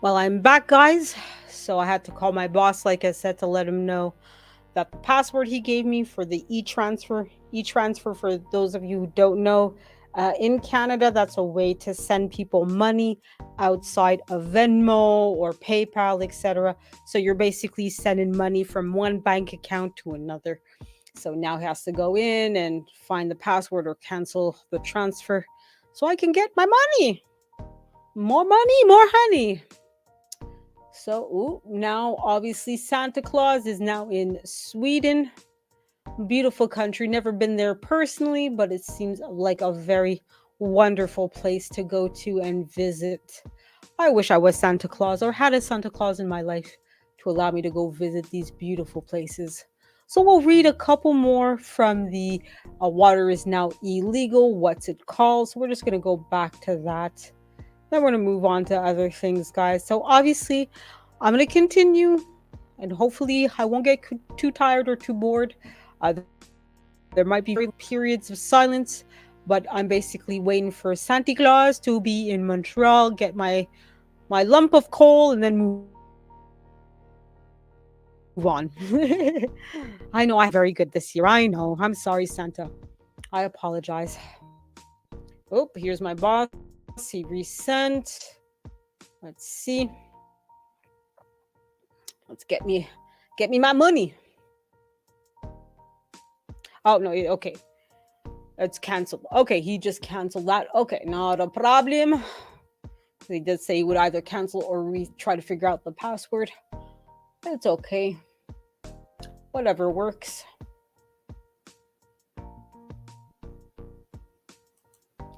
Well, I'm back, guys. So I had to call my boss, like I said, to let him know that the password he gave me for the e-transfer, for those of you who don't know, in Canada, that's a way to send people money outside of Venmo or PayPal, etc. So you're basically sending money from one bank account to another. So now he has to go in and find the password or cancel the transfer so I can get my money. More money, more honey. So now obviously Santa Claus is now in Sweden. Beautiful country. Never been there personally, but it seems like a very wonderful place to go to and visit. I wish I was Santa Claus or had a Santa Claus in my life to allow me to go visit these beautiful places. So we'll read a couple more from the water is now illegal. What's it called? So we're just going to go back to that. Then we're going to move on to other things, guys. So obviously, I'm going to continue and hopefully I won't get too tired or too bored. There might be periods of silence, but I'm basically waiting for Santa Claus to be in Montreal, get my lump of coal, and then move on. I know I have very good this year. I know. I'm sorry, Santa. I apologize. Oh, here's my boss. He resent. Let's see. Let's get me my money. Oh no, okay. It's canceled. Okay, he just canceled that. Okay, not a problem. He did say he would either cancel or try to figure out the password. It's okay. Whatever works.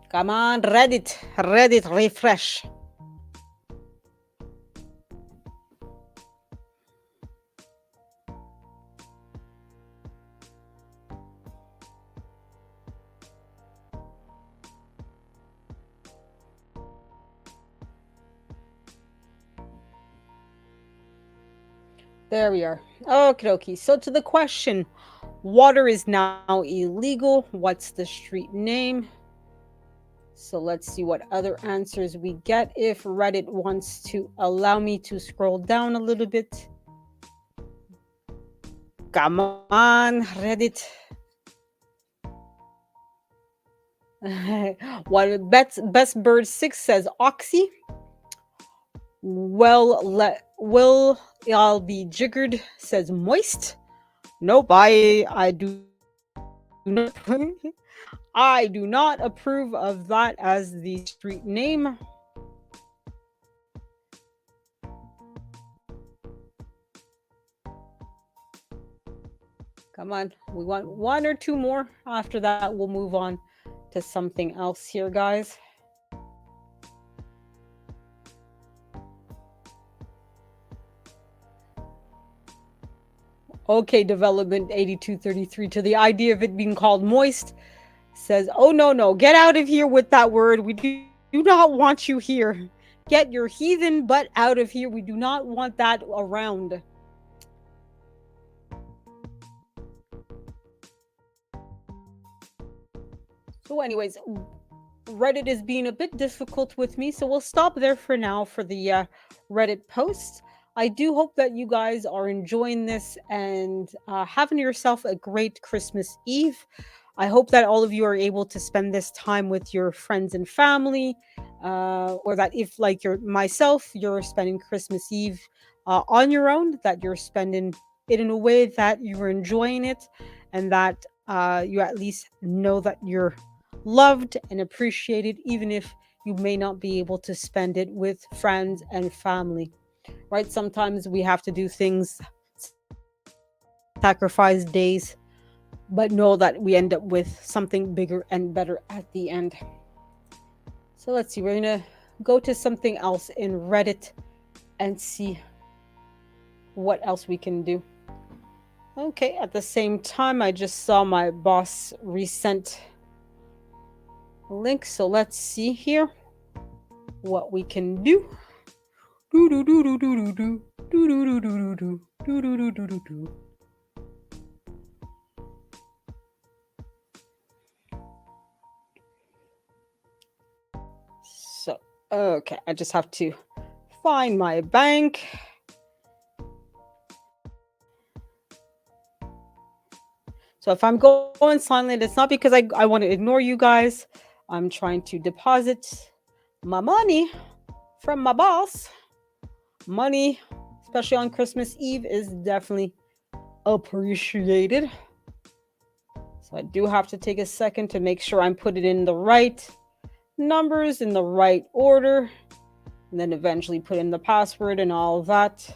Come on, Reddit. Reddit, refresh. There we are. Okie dokie. So to the question, water is now illegal. What's the street name? So let's see what other answers we get if Reddit wants to allow me to scroll down a little bit. Come on, Reddit. What Best Bird 6 says Oxy. Will I'll be jiggered says moist. Nope, I do not I do not approve of that as the street name. Come on, we want one or two more. After that, we'll move on to something else here, guys. Okay, development 8233 to the idea of it being called moist says, oh no, get out of here with that word. We do not want you here. Get your heathen butt out of here. We do not want that around. So anyways, Reddit is being a bit difficult with me, so we'll stop there for now for the Reddit posts. I do hope that you guys are enjoying this and having yourself a great Christmas Eve. I hope that all of you are able to spend this time with your friends and family, or that if, like myself, you're spending Christmas Eve on your own, that you're spending it in a way that you're enjoying it, and that you at least know that you're loved and appreciated, even if you may not be able to spend it with friends and family. Right? Sometimes we have to do things, sacrifice days, but know that we end up with something bigger and better at the end. So let's see, we're gonna go to something else in Reddit and see what else we can do. Okay, at the same time, I just saw my boss resent link, so let's see here what we can do. Do do do do do do do do do do do do do do do do do. So, okay, I just have to find my bank. So if I'm going silent, it's not because I want to ignore you guys. I'm trying to deposit my money from my boss. Money, especially on Christmas Eve, is definitely appreciated. So I do have to take a second to make sure I'm putting in the right numbers in the right order, and then eventually put in the password and all of that.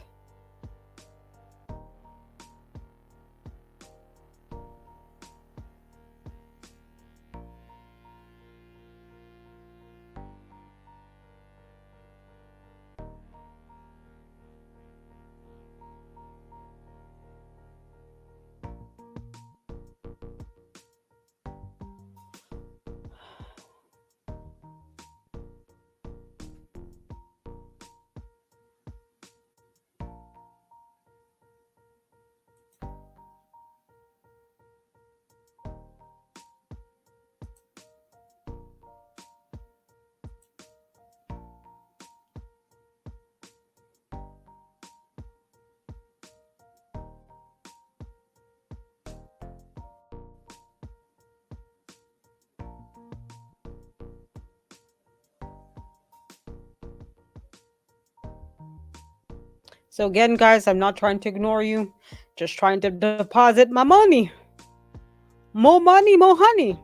So again, guys, I'm not trying to ignore you, just trying to deposit my money. More money, more honey.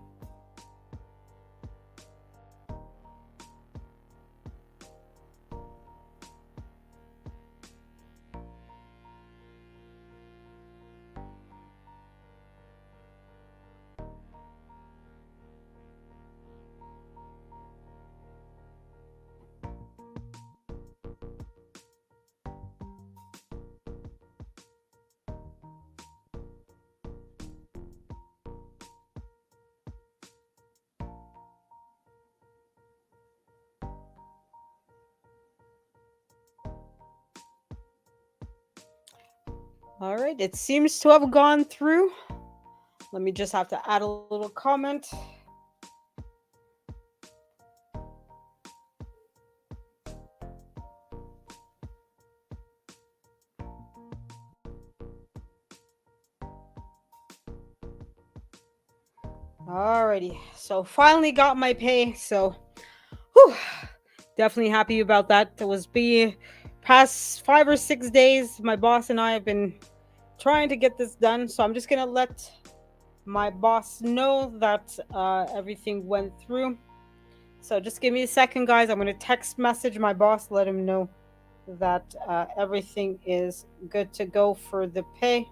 All right, it seems to have gone through. Let me just have to add a little comment. Alrighty, so finally got my pay. So, whew, definitely happy about that. It was be past 5 or 6 days. My boss and I have been trying to get this done. So I'm just gonna let my boss know that everything went through. So just give me a second, guys. I'm gonna text message my boss, let him know that everything is good to go for the pay.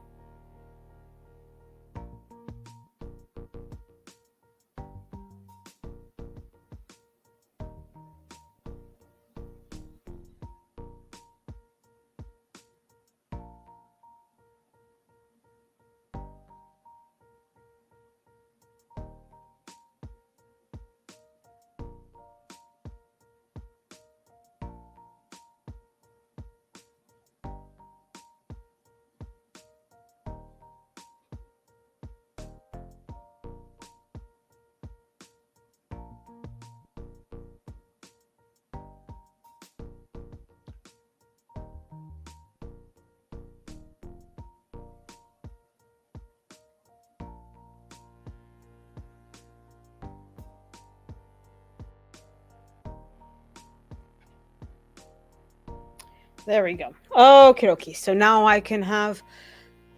There we go. Okay, okay. So now I can have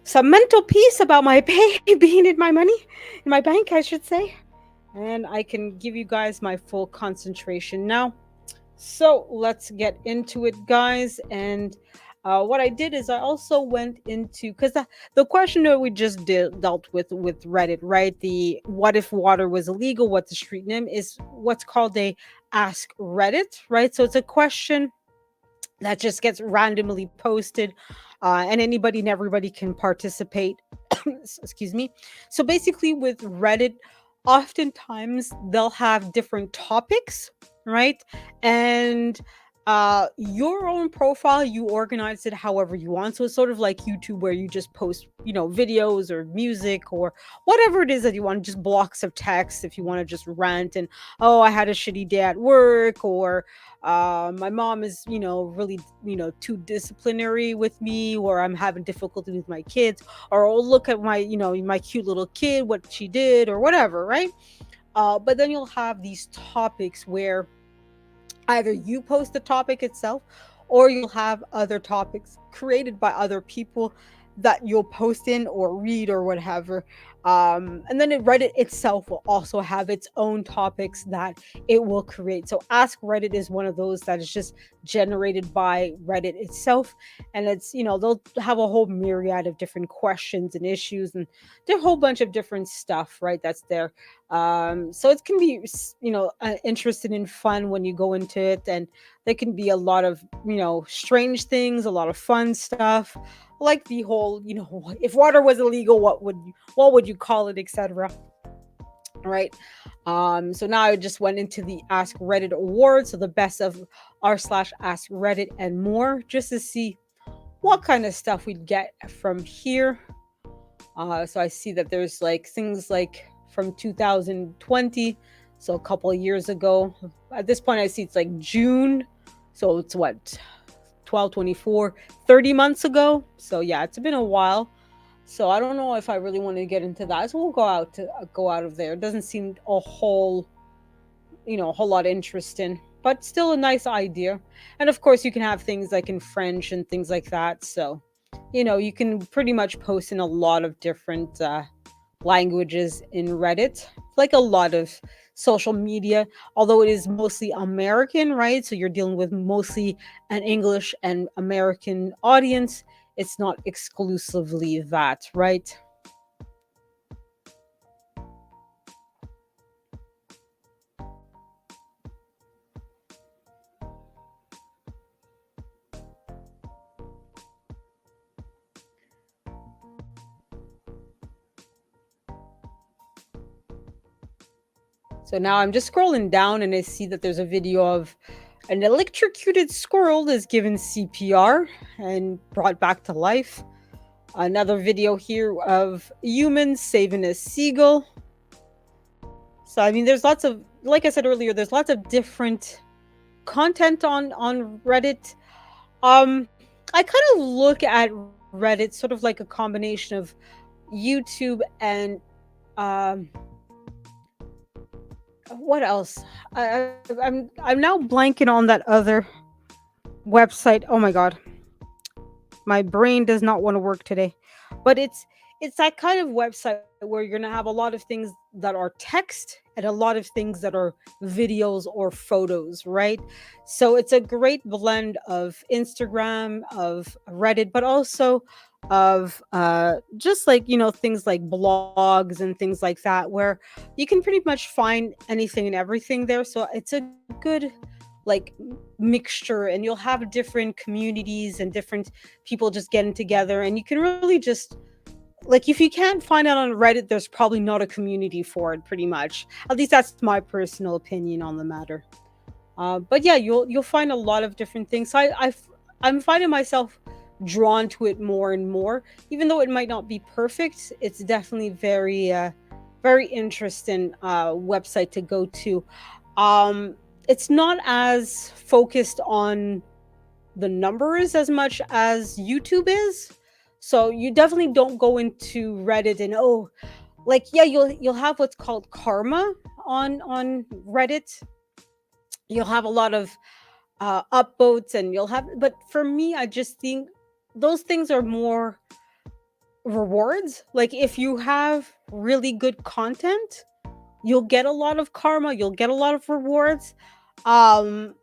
some mental peace about my pay being in my money, in my bank, I should say. And I can give you guys my full concentration now. So let's get into it, guys. And what I did is I also went into because the question that we just dealt with Reddit, right? The what if water was illegal? What's the street name? Is what's called a Ask Reddit, right? So it's a question that just gets randomly posted, and anybody and everybody can participate. Excuse me. So basically, with Reddit, oftentimes they'll have different topics, right? And your own profile, you organize it however you want. So it's sort of like YouTube, where you just post, videos or music or whatever it is that you want, just blocks of text if you want to just rant and, oh, I had a shitty day at work, or my mom is, really, too disciplinary with me, or I'm having difficulty with my kids, or oh, look at my, my cute little kid, what she did, or whatever, right? But then you'll have these topics where either you post the topic itself, or you'll have other topics created by other people that you'll post in or read or whatever. And then Reddit itself will also have its own topics that it will create. So Ask Reddit is one of those that is just generated by Reddit itself. And it's, they'll have a whole myriad of different questions and issues, and there's a whole bunch of different stuff, right? That's there. So it can be, interesting and fun when you go into it. And there can be a lot of, strange things, a lot of fun stuff, like the whole, if water was illegal, what would you call it, etc. Right. So now I just went into the Ask Reddit awards, so the best of r/ask Reddit and more, just to see what kind of stuff we'd get from here. So I see that there's like things like from 2020, so a couple of years ago. At this point, I see it's like June, so it's what, 12, 24, 30 months ago. So yeah, it's been a while. So I don't know if I really want to get into that. So we'll go out of there. It doesn't seem a whole lot interesting. but still a nice idea. And of course, you can have things like in French and things like that. So, you can pretty much post in a lot of different languages in Reddit, like a lot of social media, although it is mostly American, right? So you're dealing with mostly an English and American audience. It's not exclusively that, right? So now I'm just scrolling down and I see that there's a video of an electrocuted squirrel is given CPR and brought back to life. Another video here of humans saving a seagull. So I mean, there's lots of, like I said earlier, there's lots of different content on Reddit. Um, I kind of look at Reddit sort of like a combination of YouTube and um, what else? I'm now blanking on that other website. Oh my god, my brain does not want to work today. But it's that kind of website where you're gonna have a lot of things that are text and a lot of things that are videos or photos, right? So it's a great blend of Instagram, of Reddit, but also of just like things like blogs and things like that, where you can pretty much find anything and everything there. So it's a good like mixture, and you'll have different communities and different people just getting together, and you can really just like, if you can't find it on Reddit, there's probably not a community for it, pretty much. At least that's my personal opinion on the matter. But yeah, you'll find a lot of different things. So I'm finding myself drawn to it more and more, even though it might not be perfect. It's definitely very interesting website to go to. It's not as focused on the numbers as much as YouTube is. So you definitely don't go into Reddit and like, yeah, you'll have what's called karma on Reddit. You'll have a lot of upvotes, and you'll have, but for me, I just think those things are more rewards. Like, if you have really good content, you'll get a lot of karma, you'll get a lot of rewards. Um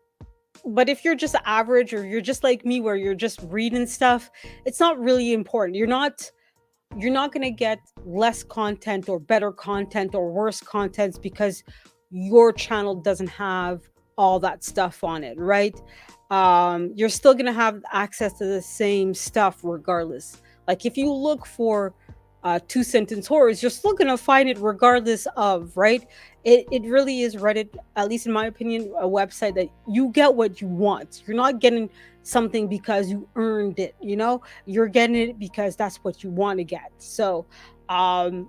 but if you're just average, or you're just like me where you're just reading stuff, it's not really important. You're not going to get less content or better content or worse content because your channel doesn't have all that stuff on it, right? You're still going to have access to the same stuff regardless. Like, if you look for two sentence horrors, you're still going to find it regardless of, right? It really is Reddit, at least in my opinion, a website that you get what you want. You're not getting something because you earned it, you're getting it because that's what you want to get. So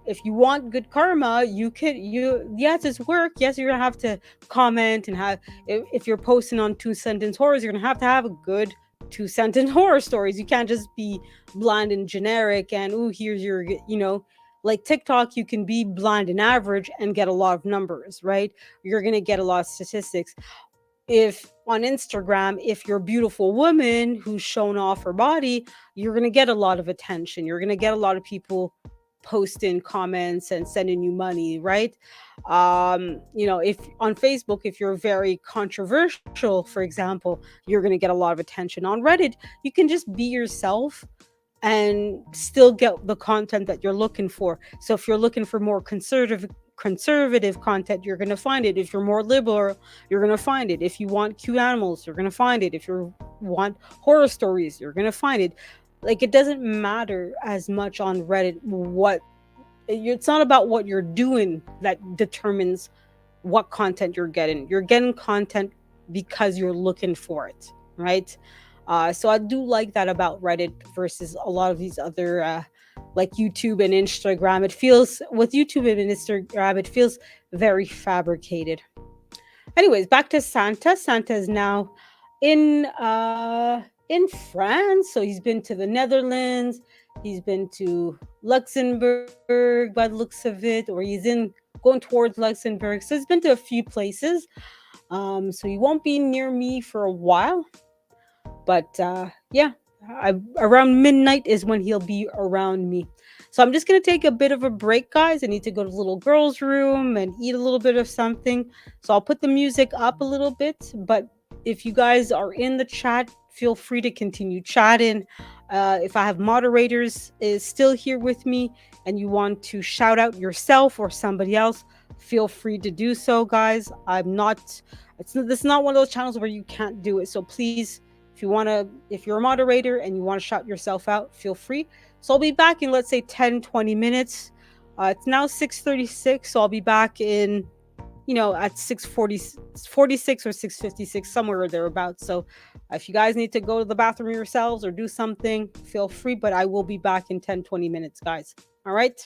if you want good karma, yes, it's work. Yes, you're gonna have to comment and have, if you're posting on two sentence horrors, you're gonna have a good two sentence horror stories. You can't just be bland and generic and, oh, here's your, like TikTok, you can be blind and average and get a lot of numbers, right? You're going to get a lot of statistics. If on Instagram, if you're a beautiful woman who's shown off her body, you're going to get a lot of attention. You're going to get a lot of people posting comments and sending you money, right? If on Facebook, if you're very controversial, for example, you're going to get a lot of attention. On Reddit, you can just be yourself and still get the content that you're looking for. So if you're looking for more conservative content, you're going to find it. If you're more liberal, you're going to find it. If you want cute animals, you're going to find it. If you want horror stories, you're going to find it. Like, it doesn't matter as much on Reddit what it's not about what you're doing that determines what content you're getting. You're getting content because you're looking for it, right? So I do like that about Reddit versus a lot of these other like YouTube and Instagram. It feels, with YouTube and Instagram, it feels very fabricated. Anyways, back to Santa. Santa is now in France. So he's been to the Netherlands, he's been to Luxembourg by the looks of it, or he's in going towards Luxembourg. So he's been to a few places. So he won't be near me for a while. But yeah, around midnight is when he'll be around me. So I'm just gonna take a bit of a break, guys. I need to go to the little girl's room and eat a little bit of something. So I'll put the music up a little bit. But if you guys are in the chat, feel free to continue chatting. If I have moderators is still here with me and you want to shout out yourself or somebody else, feel free to do so, guys. I'm not. This is not one of those channels where you can't do it. So please, if you're a moderator and you want to shout yourself out, feel free. So I'll be back in, let's say, 10, 20 minutes. It's now 6:36, so I'll be back in, at 6:46 or 6:56, somewhere thereabouts. So if you guys need to go to the bathroom yourselves or do something, feel free, but I will be back in 10, 20 minutes, guys. All right.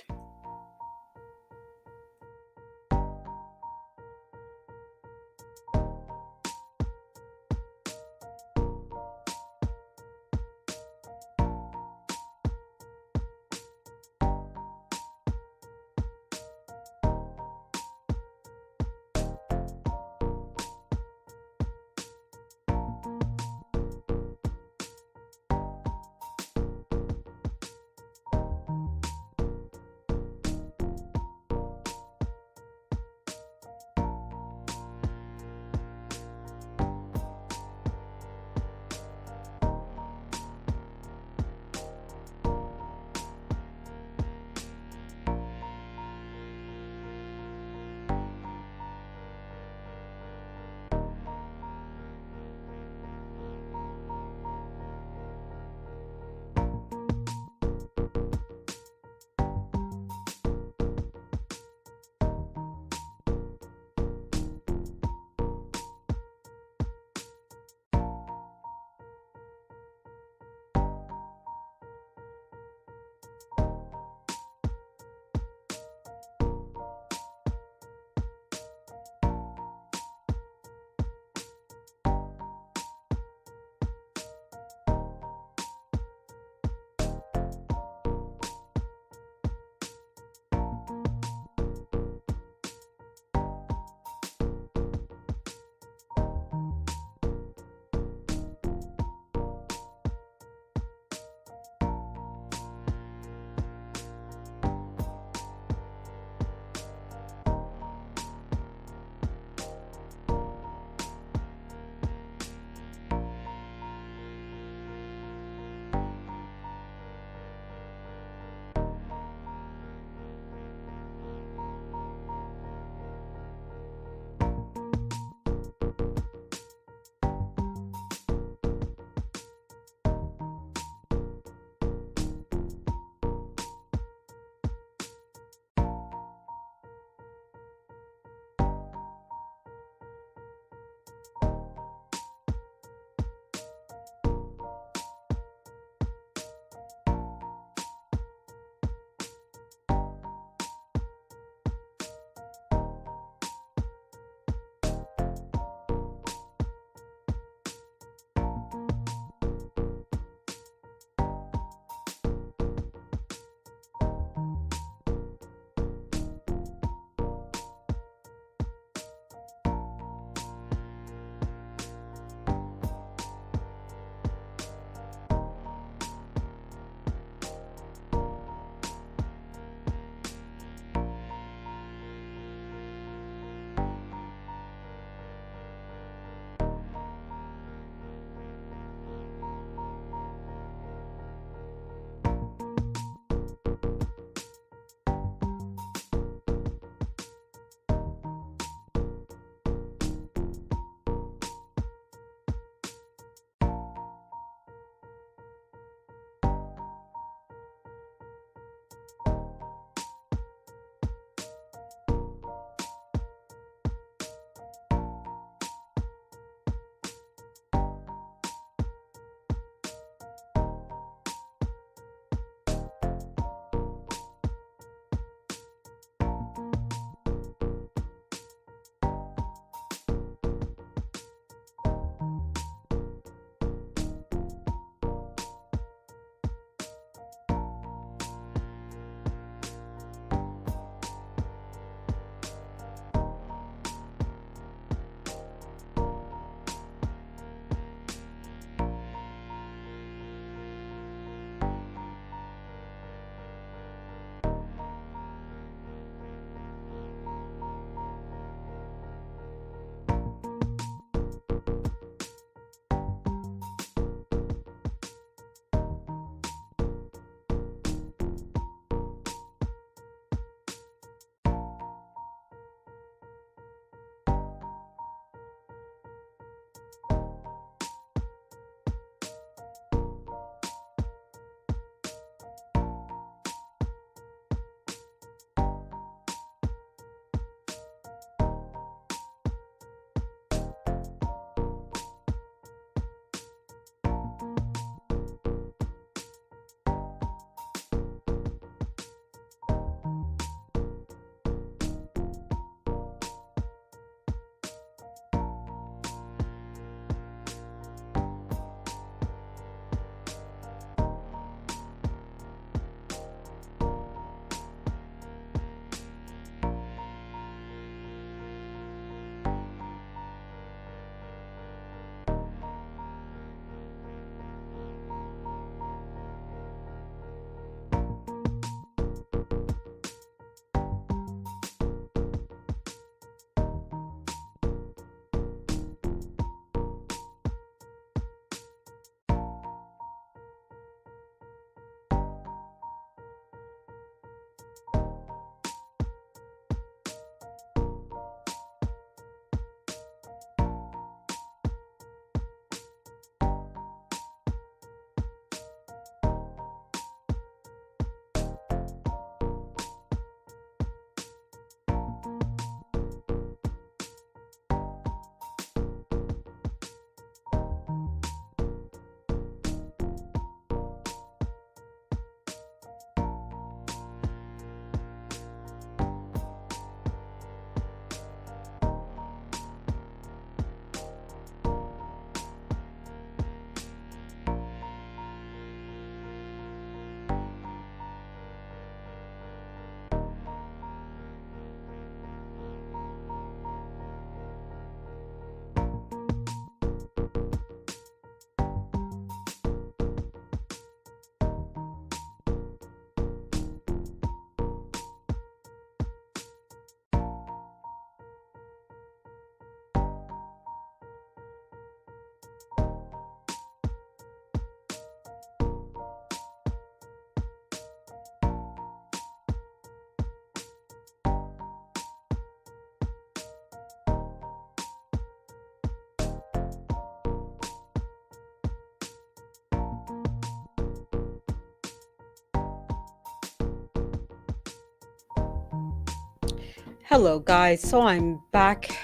Hello, guys. So I'm back.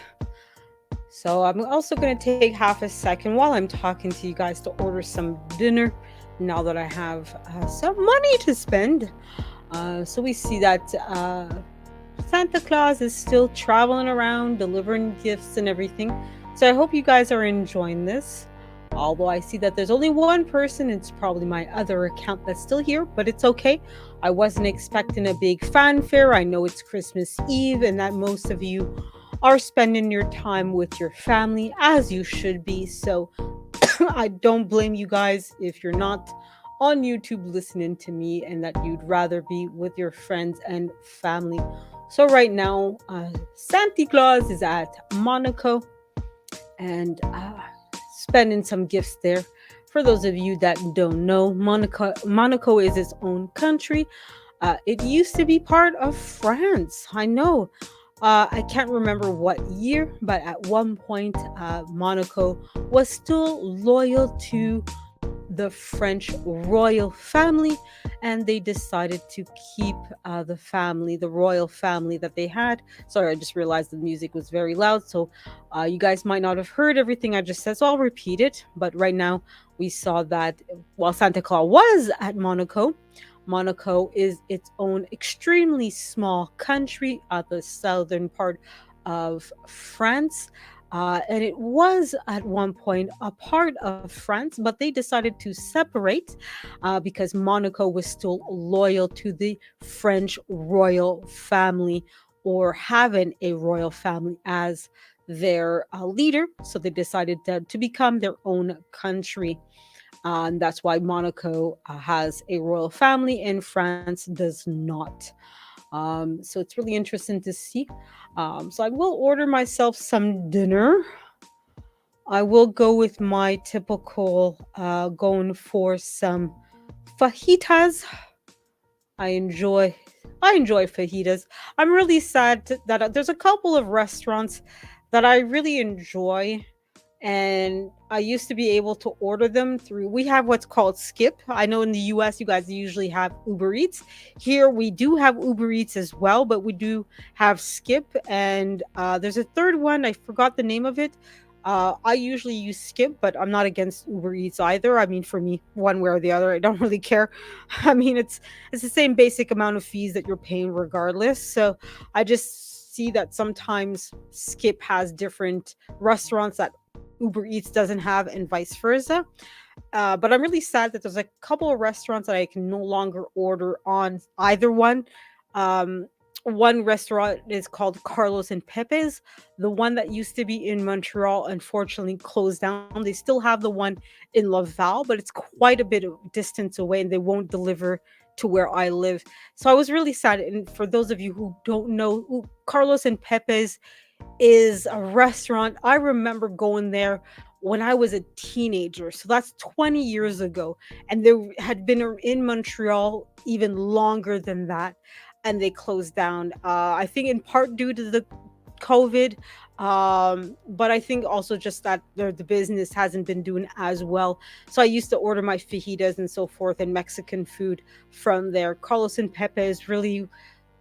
So I'm also going to take half a second while I'm talking to you guys to order some dinner now that I have some money to spend. So we see that Santa Claus is still traveling around delivering gifts and everything. So I hope you guys are enjoying this. Although I see that there's only one person, it's probably my other account that's still here, but it's okay. I wasn't expecting a big fanfare. I know it's Christmas Eve and that most of you are spending your time with your family as you should be. So I don't blame you guys if you're not on YouTube listening to me and that you'd rather be with your friends and family. So, right now, Santa Claus is at Monaco and spending some gifts there. For those of you that don't know, Monaco is its own country. It used to be part of France. I know. I can't remember what year, but at one point, Monaco was still loyal to the French royal family, and they decided to keep the royal family that they had. Sorry, I just realized the music was very loud, so you guys might not have heard everything I just said, so I'll repeat it. But right now, we saw that while Santa Claus was at Monaco, Monaco is its own extremely small country at the southern part of France. And it was at one point a part of France, but they decided to separate because Monaco was still loyal to the French royal family or having a royal family as their leader. So they decided to become their own country. And that's why Monaco has a royal family and France does not. So it's really interesting to see. So I will order myself some dinner. I will go with my typical going for some fajitas. I enjoy I enjoy fajitas. I'm really sad that there's a couple of restaurants that I really enjoy and I used to be able to order them through. We have what's called Skip. I know in the US you guys usually have Uber Eats. Here we do have Uber Eats as well, but we do have Skip and there's a third one. I forgot the name of it. I usually use Skip, but I'm not against Uber Eats either. I mean, for me, one way or the other, I don't really care. I mean, it's the same basic amount of fees that you're paying regardless. So I just see that sometimes Skip has different restaurants that Uber Eats doesn't have, and vice versa. But I'm really sad that there's a couple of restaurants that I can no longer order on either one. Um, One restaurant is called Carlos and Pepe's. The one that used to be in Montreal unfortunately closed down. They still have the one in Laval, but it's quite a bit of distance away and they won't deliver to where I live. So I was really sad. And for those of you who don't know, Carlos and Pepe's is a restaurant. I remember going there when I was a teenager. So that's 20 years ago. And there had been in Montreal even longer than that. And they closed down. I think in part due to the COVID. But I think also just that the business hasn't been doing as well. So I used to order my fajitas and so forth and Mexican food from there. Carlos and Pepe is really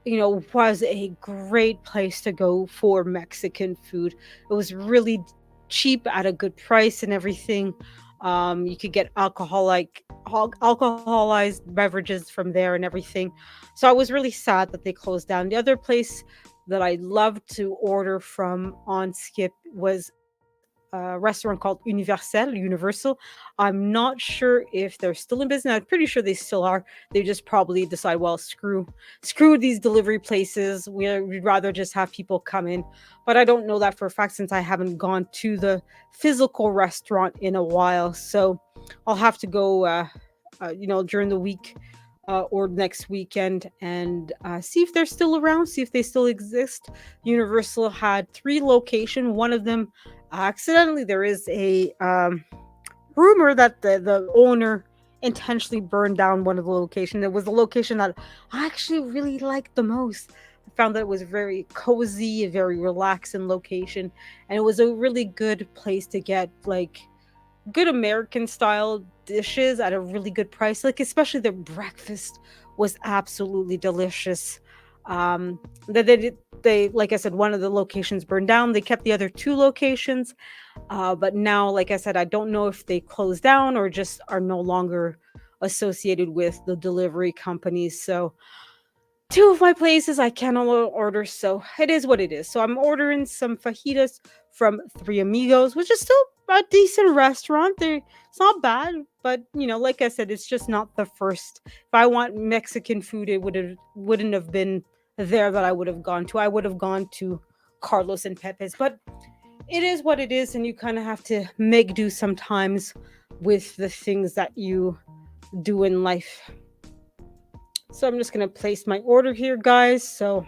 was a great place to go for Mexican food. It was really cheap at a good price and everything. You could get alcoholized beverages from there and everything. So I was really sad that they closed down. The other place that I loved to order from on Skip was a restaurant called Universal. I'm not sure if they're still in business. I'm pretty sure they still are. They just probably decide, well, screw these delivery places. We'd rather just have people come in. But I don't know that for a fact since I haven't gone to the physical restaurant in a while. So I'll have to go, during the week or next weekend and see if they're still around, see if they still exist. Universal had three locations. One of them, accidentally, there is a rumor that the owner intentionally burned down one of the locations. It was the location that I actually really liked the most. I found that it was very cozy, a very relaxing location, and it was a really good place to get like good American style dishes at a really good price. Like especially their breakfast was absolutely delicious. Um, they did they, like I said, one of the locations burned down. They kept the other two locations. But now, like I said, I don't know if they closed down or just are no longer associated with the delivery companies. So two of my places I can order, so it is what it is. So I'm ordering some fajitas from Three Amigos, which is still a decent restaurant. It's not bad, but like I said, it's just not the first. If I want Mexican food, it wouldn't have been there that I would have gone to. I would have gone to Carlos and Pepe's, but it is what it is, and you kind of have to make do sometimes with the things that you do in life. So I'm just gonna place my order here, guys. So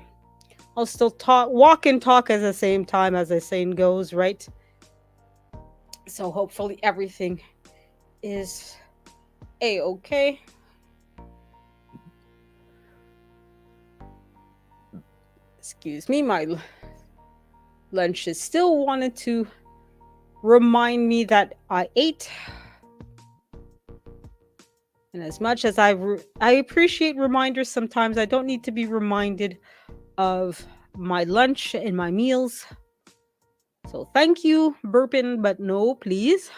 I'll still walk and talk at the same time, as the saying goes, right? So hopefully everything is a-okay. Excuse me, my lunch is still wanted to remind me that I ate. And as much as I appreciate reminders, sometimes I don't need to be reminded of my lunch and my meals. So thank you, burping, but no, please.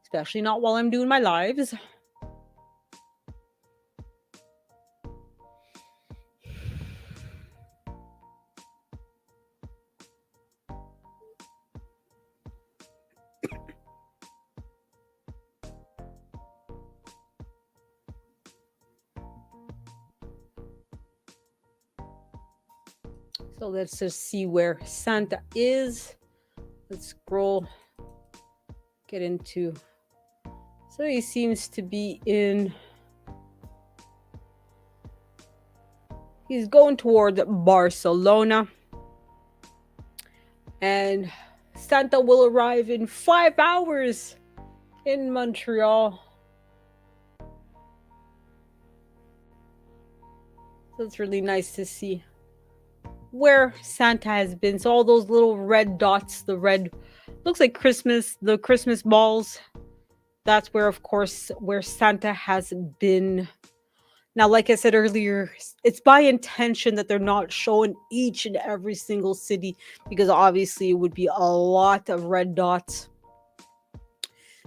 Especially not while I'm doing my lives. So let's just see where Santa is. Let's scroll, get into. So he seems to be he's going toward Barcelona. And Santa will arrive in 5 hours in Montreal. So it's really nice to see where Santa has been. So all those little red dots, the red, looks like Christmas, the Christmas balls. That's where, of course, where Santa has been. Now, like I said earlier, it's by intention that they're not showing each and every single city, because obviously it would be a lot of red dots.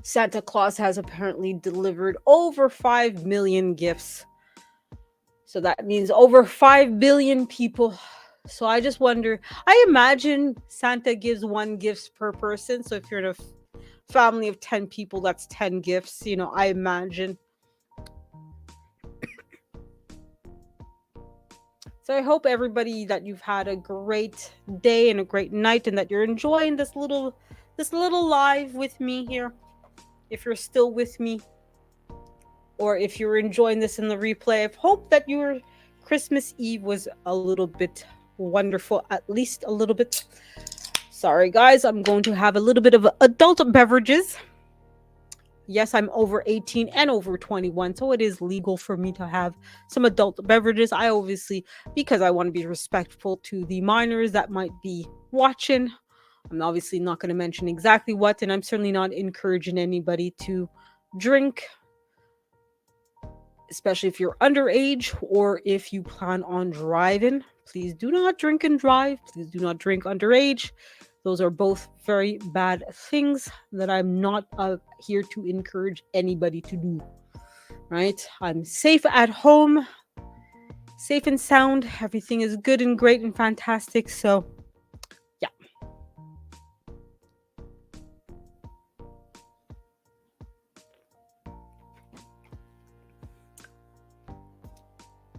Santa Claus has apparently delivered over 5 million gifts. So that means over 5 billion people. So I just wonder, I imagine Santa gives 1 gift per person. So if you're in a family of 10 people, that's 10 gifts, I imagine. So I hope everybody that you've had a great day and a great night, and that you're enjoying this little live with me here. If you're still with me, or if you're enjoying this in the replay, I hope that your Christmas Eve was a little bit wonderful, at least a little bit. Sorry guys, I'm going to have a little bit of adult beverages. Yes, I'm over 18 and over 21, so it is legal for me to have some adult beverages. I obviously, because I want to be respectful to the minors that might be watching, I'm obviously not going to mention exactly what, and I'm certainly not encouraging anybody to drink, especially if you're underage or if you plan on driving. Please do not drink and drive. Please do not drink underage. Those are both very bad things that I'm not here to encourage anybody to do. Right? I'm safe at home, safe and sound. Everything is good and great and fantastic. So, yeah.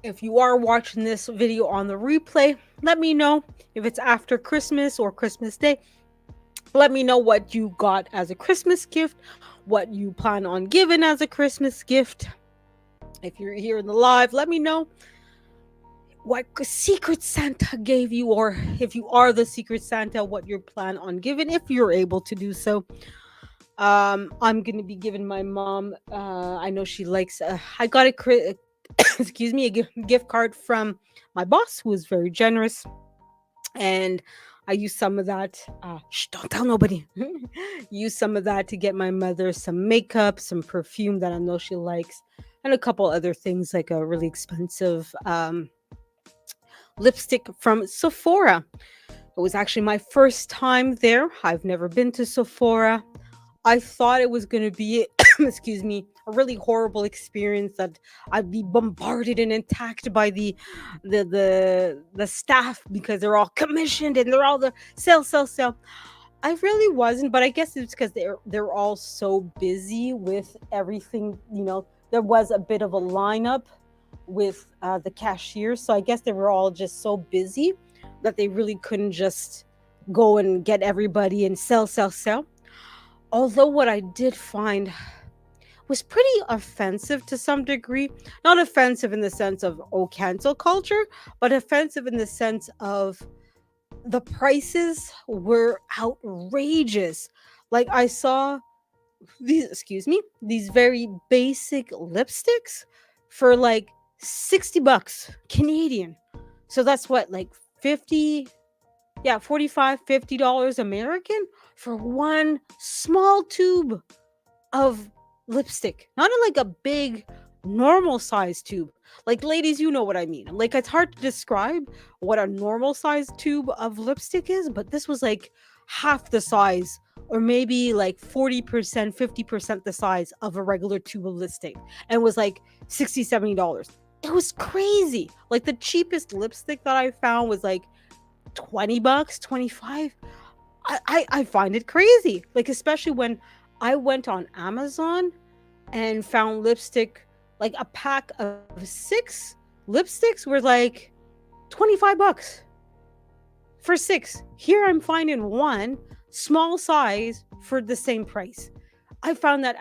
If you are watching this video on the replay, let me know if it's after Christmas or Christmas Day. Let me know what you got as a Christmas gift, what you plan on giving as a Christmas gift. If you're here in the live, let me know what secret Santa gave you, or if you are the secret Santa, what you plan on giving, if you're able to do so. I'm gonna be giving my mom, I know she likes, I got a excuse me, a gift card from my boss, who is very generous, and I use some of that. Don't tell nobody. Use some of that to get my mother some makeup, some perfume that I know she likes, and a couple other things, like a really expensive lipstick from Sephora. It was actually my first time there. I've never been to Sephora. I thought it was going to be, excuse me, a really horrible experience, that I'd be bombarded and attacked by the staff, because they're all commissioned and they're all the sell, sell, sell. I really wasn't, but I guess it's because they're all so busy with everything. There was a bit of a lineup with the cashiers, so I guess they were all just so busy that they really couldn't just go and get everybody and sell, sell, sell. Although what I did find was pretty offensive to some degree. Not offensive in the sense of, oh, cancel culture, but offensive in the sense of the prices were outrageous. Like, I saw these very basic lipsticks for like 60 bucks Canadian. So that's what, like 50, yeah, 45, $50 American for one small tube of lipstick. Not in like a big normal size tube. Like, ladies, you know what I mean. Like, it's hard to describe what a normal size tube of lipstick is, but this was like half the size, or maybe like 40%, 50% the size of a regular tube of lipstick, and was like $60, $70. It was crazy. Like, the cheapest lipstick that I found was like 20 bucks, 25. I find it crazy. Like, especially when I went on Amazon and found lipstick, like a pack of 6 lipsticks were like 25 bucks for 6. Here I'm finding one small size for the same price. I found that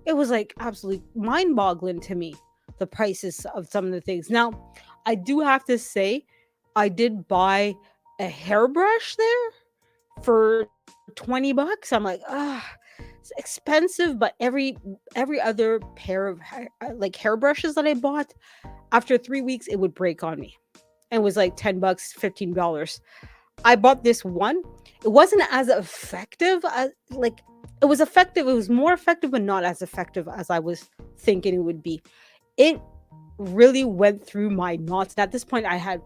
it was like absolutely mind-boggling to me, the prices of some of the things. Now, I do have to say, I did buy a hairbrush there for 20 bucks. I'm like, it's expensive, but every other pair of like hairbrushes that I bought, after 3 weeks it would break on me. And it was like 10 bucks, $15. I bought this one. It wasn't as effective as, like, it was effective. It was more effective, but not as effective as I was thinking it would be. It really went through my knots. And at this point, I had,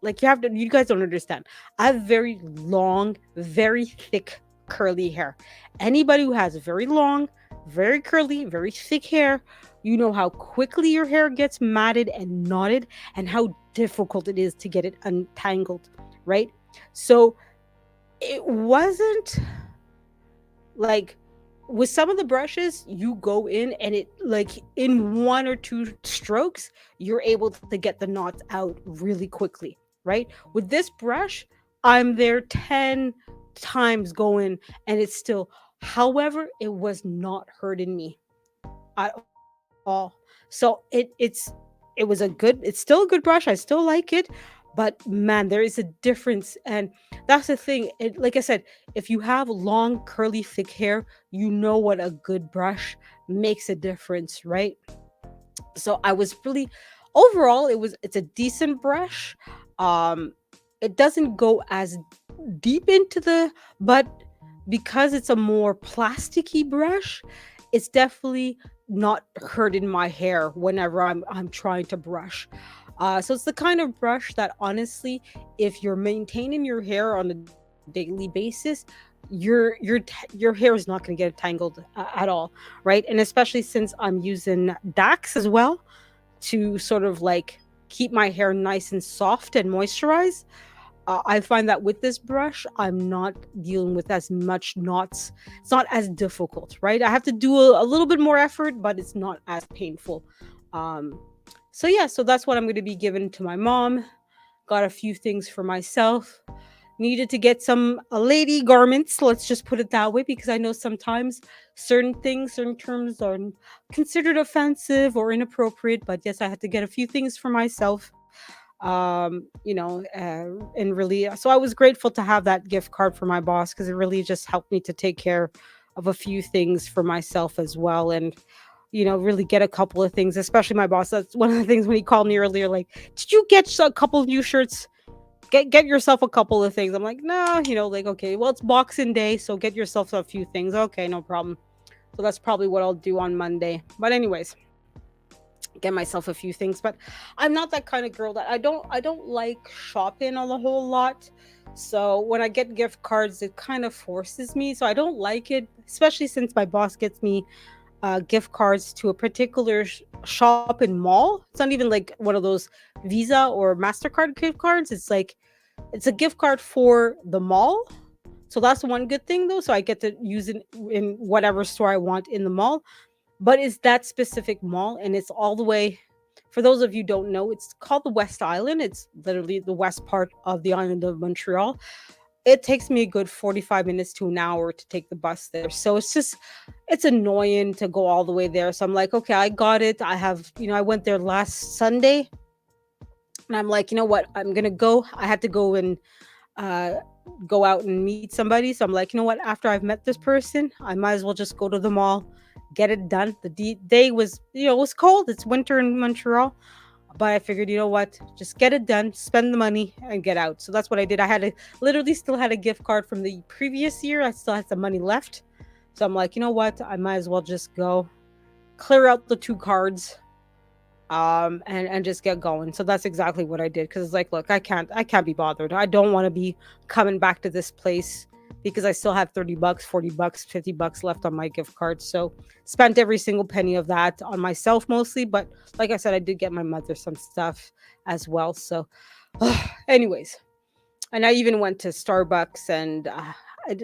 like, you guys don't understand. I have very long, very thick, curly hair. Anybody who has very long, very curly, very thick hair, you know how quickly your hair gets matted and knotted, and how difficult it is to get it untangled, right? So it wasn't like, with some of the brushes, you go in and it, like, in 1 or 2 strokes, you're able to get the knots out really quickly, right? With this brush, I'm there 10 times going, and it's still, however, it was not hurting me at all. So it's still a good brush. I still like it, but man, there is a difference. And that's the thing. Like I said, if you have long, curly, thick hair, you know what a good brush makes a difference, right? So I was really, overall, it's a decent brush. Um, it doesn't go as deep into but because it's a more plasticky brush, it's definitely not hurting my hair whenever I'm trying to brush. So it's the kind of brush that, honestly, if you're maintaining your hair on a daily basis, your hair is not going to get tangled at all, right? And especially since I'm using Dax as well to sort of like keep my hair nice and soft and moisturized. I find that with this brush, I'm not dealing with as much knots. It's not as difficult, right? I have to do a little bit more effort, but it's not as painful. Um, so yeah, so that's what I'm going to be giving to my mom. Got a few things for myself. Needed to get some lady garments, let's just put it that way, because I know sometimes certain things, certain terms are considered offensive or inappropriate. But yes, I had to get a few things for myself. And really, so I was grateful to have that gift card for my boss, because it really just helped me to take care of a few things for myself as well. And really get a couple of things, especially my boss. That's one of the things when he called me earlier, like, did you get a couple of new shirts? Get yourself a couple of things. I'm like, no, like, okay, well, it's Boxing Day, so get yourself a few things. Okay, no problem. So that's probably what I'll do on Monday. But anyways, get myself a few things. But I'm not that kind of girl that I don't like shopping a whole lot. So when I get gift cards, it kind of forces me. So I don't like it, especially since my boss gets me gift cards to a particular shopping mall. It's not even like one of those Visa or Mastercard gift cards. It's like it's a gift card for the mall. So that's one good thing though. So I get to use it in whatever store I want in the mall. But it's that specific mall, and it's all the way. For those of you who don't know, it's called the West Island. It's literally the west part of the island of Montreal. It takes me a good 45 minutes to an hour to take the bus there. So it's annoying to go all the way there. So I'm like, okay, I got it. I went there last Sunday, and I'm like, you know what? I'm going to go. I had to go and uh, go out and meet somebody. So I'm like, you know what? After I've met this person, I might as well just go to the mall, get it done. The day was, it was cold. It's winter in Montreal. But I figured, you know what? Just get it done, spend the money, and get out. So that's what I did. I had a literally still had a gift card from the previous year. I still had some money left. So I'm like, you know what? I might as well just go clear out the two cards, and just get going. So that's exactly what I did, because it's like, look, I can't be bothered. I don't want to be coming back to this place because I still have 30 bucks, 40 bucks, 50 bucks left on my gift card. So spent every single penny of that on myself mostly, but like I said, I did get my mother some stuff as well. So anyways, and I even went to Starbucks, and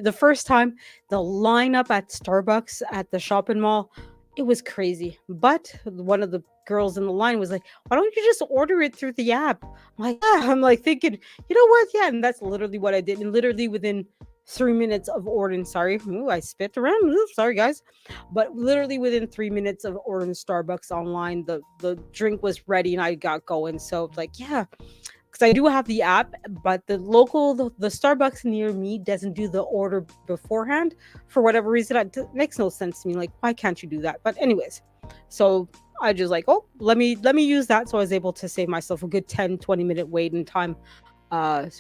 the first time, the lineup at Starbucks at the shopping mall, it was crazy. But one of the girls in the line was like, "Why don't you just order it through the app?" I'm like, yeah. I'm like thinking, you know what? Yeah, and that's literally what I did. And literally within 3 minutes of ordering, sorry, ooh, I spit around. Ooh, sorry, guys. But literally within 3 minutes of ordering Starbucks online, the drink was ready and I got going. So like, yeah, because I do have the app, but the Starbucks near me doesn't do the order beforehand for whatever reason. It makes no sense to me. Like, why can't you do that? But anyways, so I just like, oh, let me use that. So I was able to save myself a good 10-20 minute waiting time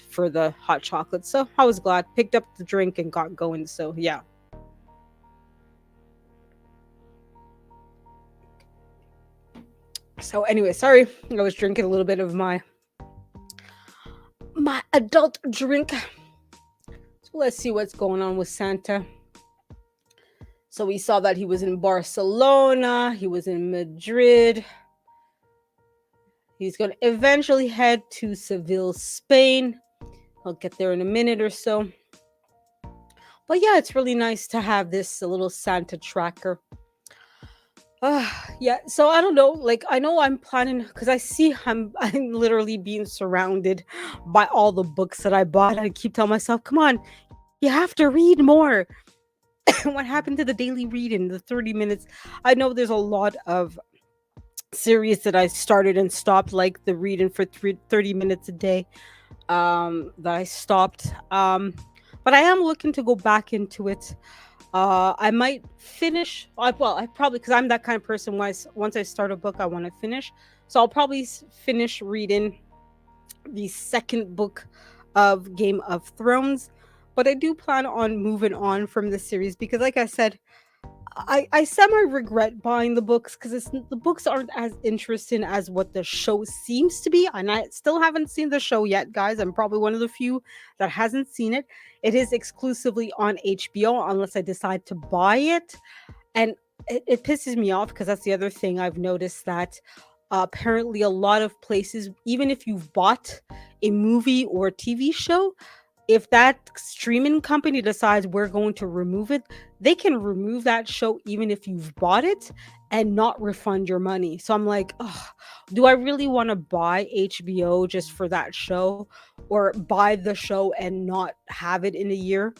for the hot chocolate. So I was glad. Picked up the drink and got going. So yeah. So anyway, sorry, I was drinking a little bit of my adult drink. So let's see what's going on with Santa. So we saw that he was in Barcelona, he was in Madrid. He's going to eventually head to Seville, Spain. I'll get there in a minute or so. But yeah, it's really nice to have this little Santa tracker. Yeah, so I don't know. Like, I know I'm planning because I see I'm literally being surrounded by all the books that I bought. I keep telling myself, come on, you have to read more. What happened to the daily reading, the 30 minutes? I know there's a lot of series that I started and stopped, like the reading for 30 minutes a day, that I stopped. But I am looking to go back into it. I might finish. I probably, because I'm that kind of person. Once I start a book, I want to finish. So I'll probably finish reading the second book of Game of Thrones. But I do plan on moving on from the series because, like I said, I semi regret buying the books because the books aren't as interesting as what the show seems to be, and I still haven't seen the show yet, guys. I'm probably one of the few that hasn't seen it. It is exclusively on HBO unless I decide to buy it, and it pisses me off because that's the other thing I've noticed that apparently a lot of places, even if you've bought a movie or a TV show, if that streaming company decides we're going to remove it, they can remove that show even if you've bought it and not refund your money. So I'm like, oh, do I really want to buy HBO just for that show, or buy the show and not have it in a year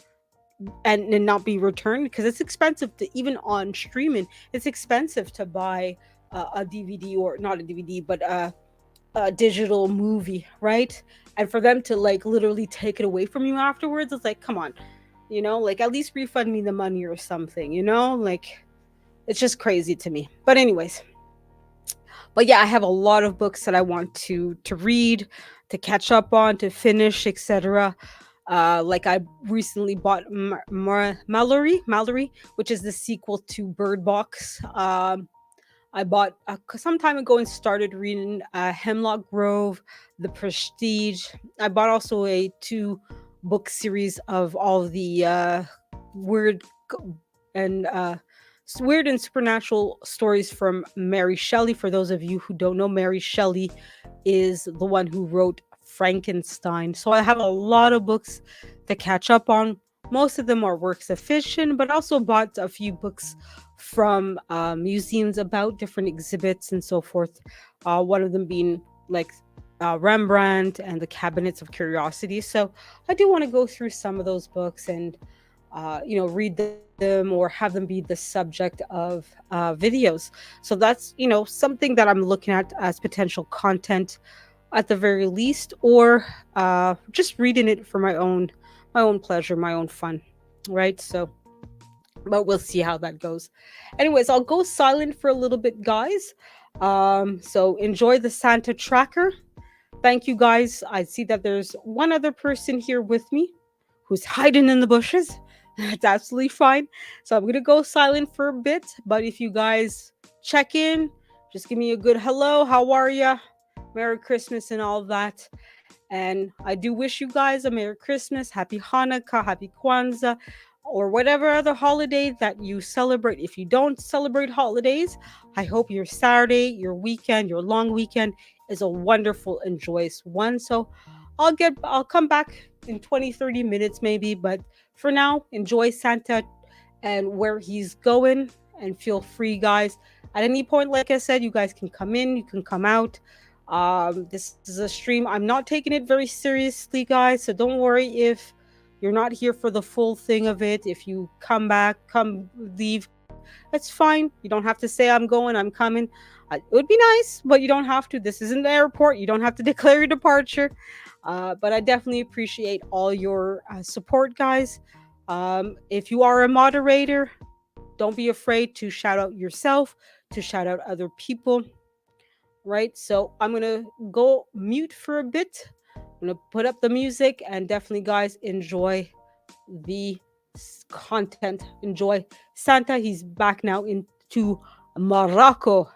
and not be returned? Because it's expensive to, even on streaming, it's expensive to buy a DVD, or not a DVD, but a digital movie, right? And for them to like literally take it away from you afterwards, it's like, come on, like at least refund me the money or something, like it's just crazy to me. But anyways, but yeah, I have a lot of books that I want to read, to catch up on, to finish, etc. Like I recently bought Mallory, which is the sequel to Bird Box. I bought some time ago and started reading Hemlock Grove, The Prestige. I bought also a two book series of all the weird and weird and supernatural stories from Mary Shelley. For those of you who don't know, Mary Shelley is the one who wrote Frankenstein. So I have a lot of books to catch up on. Most of them are works of fiction, but also bought a few books from museums about different exhibits and so forth. One of them being like Rembrandt and the Cabinets of Curiosity. So I do want to go through some of those books and read them or have them be the subject of videos. So that's something that I'm looking at as potential content at the very least, or just reading it for my own pleasure, my own fun, right? So but we'll see how that goes. Anyways, I'll go silent for a little bit, guys. So enjoy the Santa tracker. Thank you, guys. I see that there's one other person here with me who's hiding in the bushes. That's absolutely fine. So I'm gonna go silent for a bit. But if you guys check in, just give me a good hello. How are ya? Merry Christmas and all that. And I do wish you guys a Merry Christmas, Happy Hanukkah, Happy Kwanzaa, or whatever other holiday that you celebrate. If you don't celebrate holidays, I hope your Saturday, your weekend, your long weekend is a wonderful and joyous one. So I'll come back in 20, 30 minutes maybe, but for now, enjoy Santa and where he's going, and feel free, guys. At any point, like I said, you guys can come in, you can come out. This is a stream. I'm not taking it very seriously, guys, so don't worry if you're not here for the full thing of it. If you come back, come leave, it's fine. You don't have to say I'm going, I'm coming. It would be nice, but you don't have to. This isn't the airport. You don't have to declare your departure. But I definitely appreciate all your support, guys. If you are a moderator, don't be afraid to shout out yourself, to shout out other people, right? So I'm going to go mute for a bit. I'm going to put up the music, and definitely, guys, enjoy the content. Enjoy Santa. He's back now into Morocco.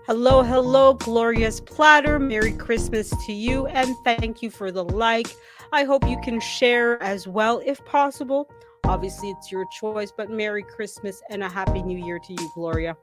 Hello, hello, glorious platter. Merry Christmas to you, and thank you for the like. I hope you can share as well if possible. Obviously, it's your choice, but Merry Christmas and a Happy New Year to you, Gloria.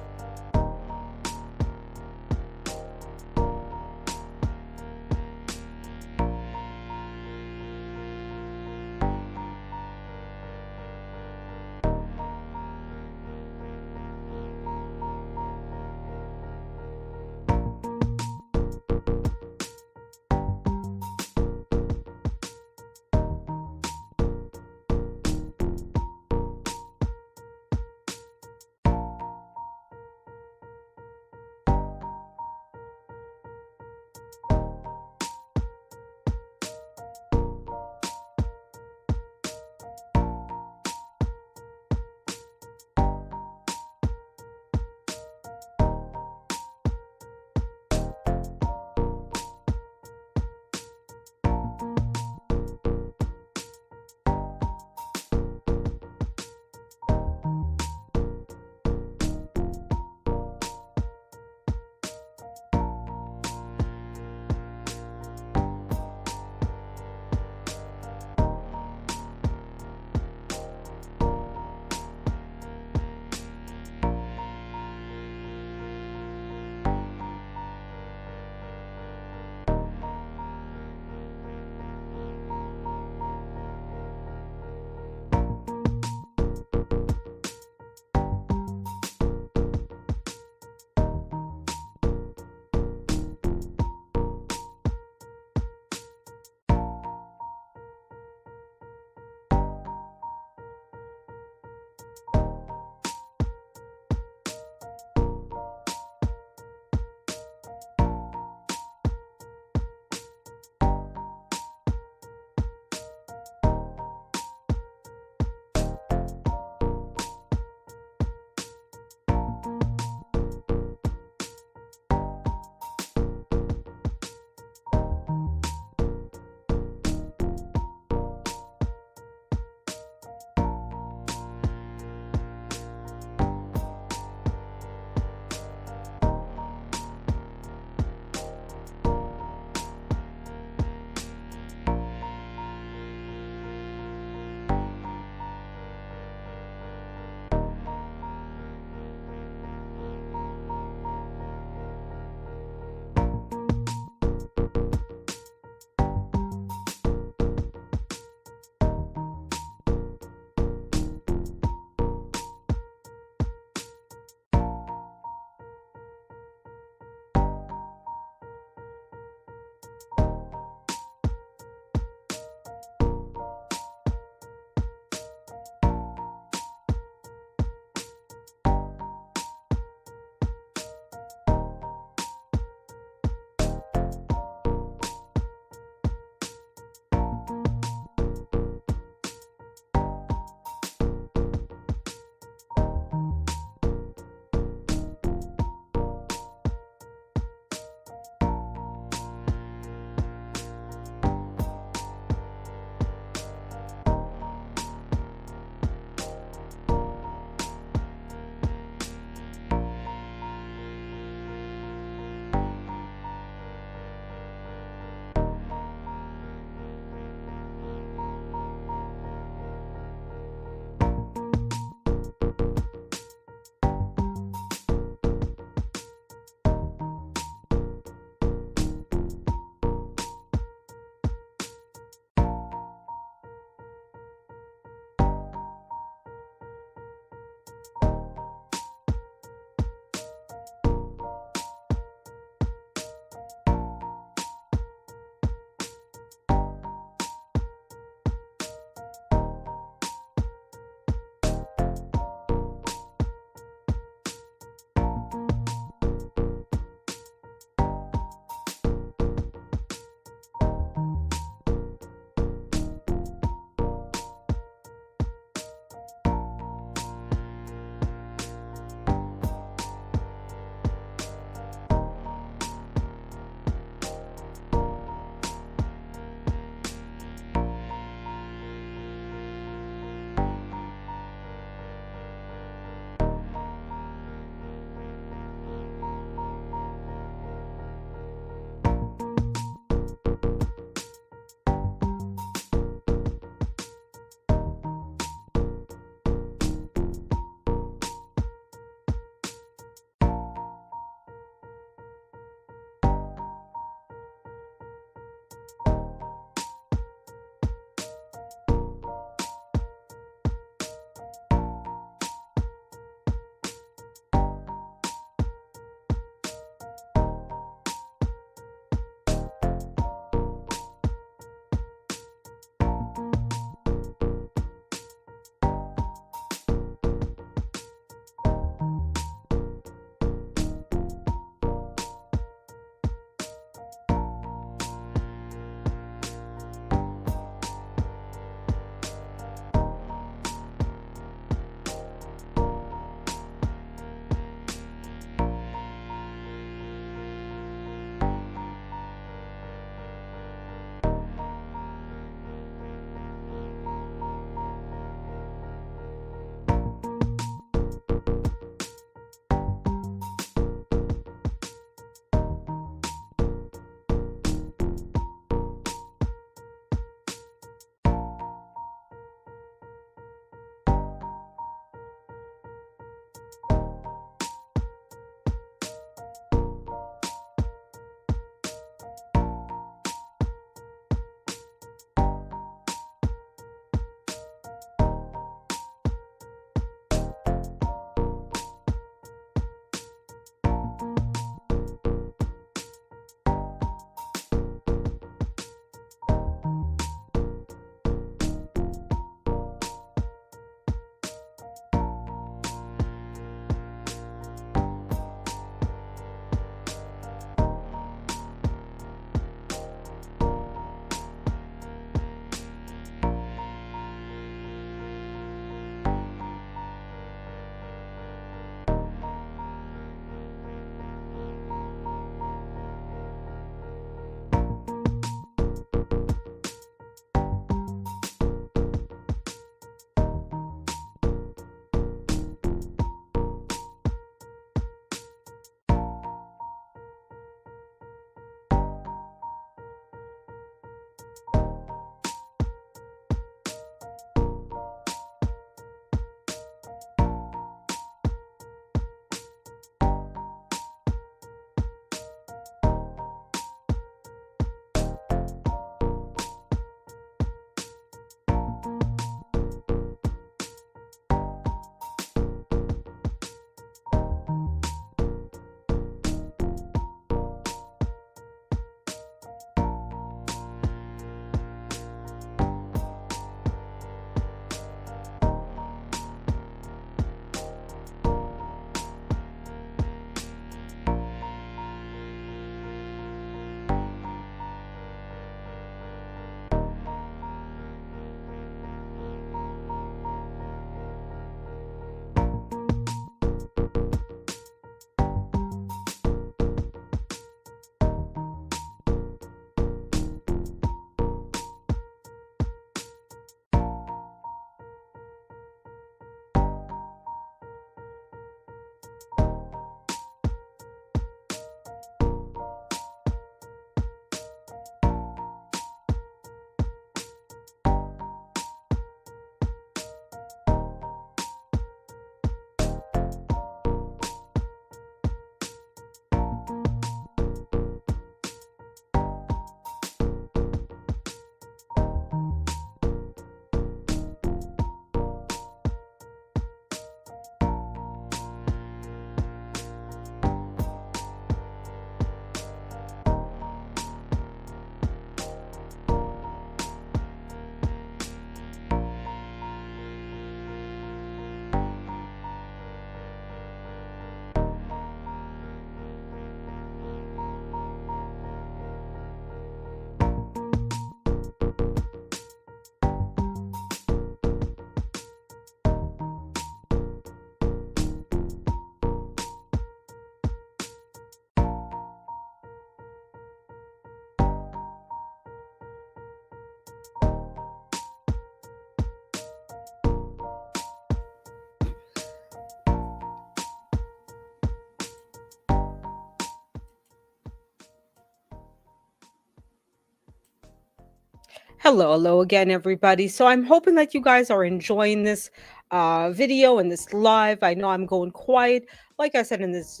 Hello again, everybody. So I'm hoping that you guys are enjoying this video and this live. I know I'm going quiet. Like I said in this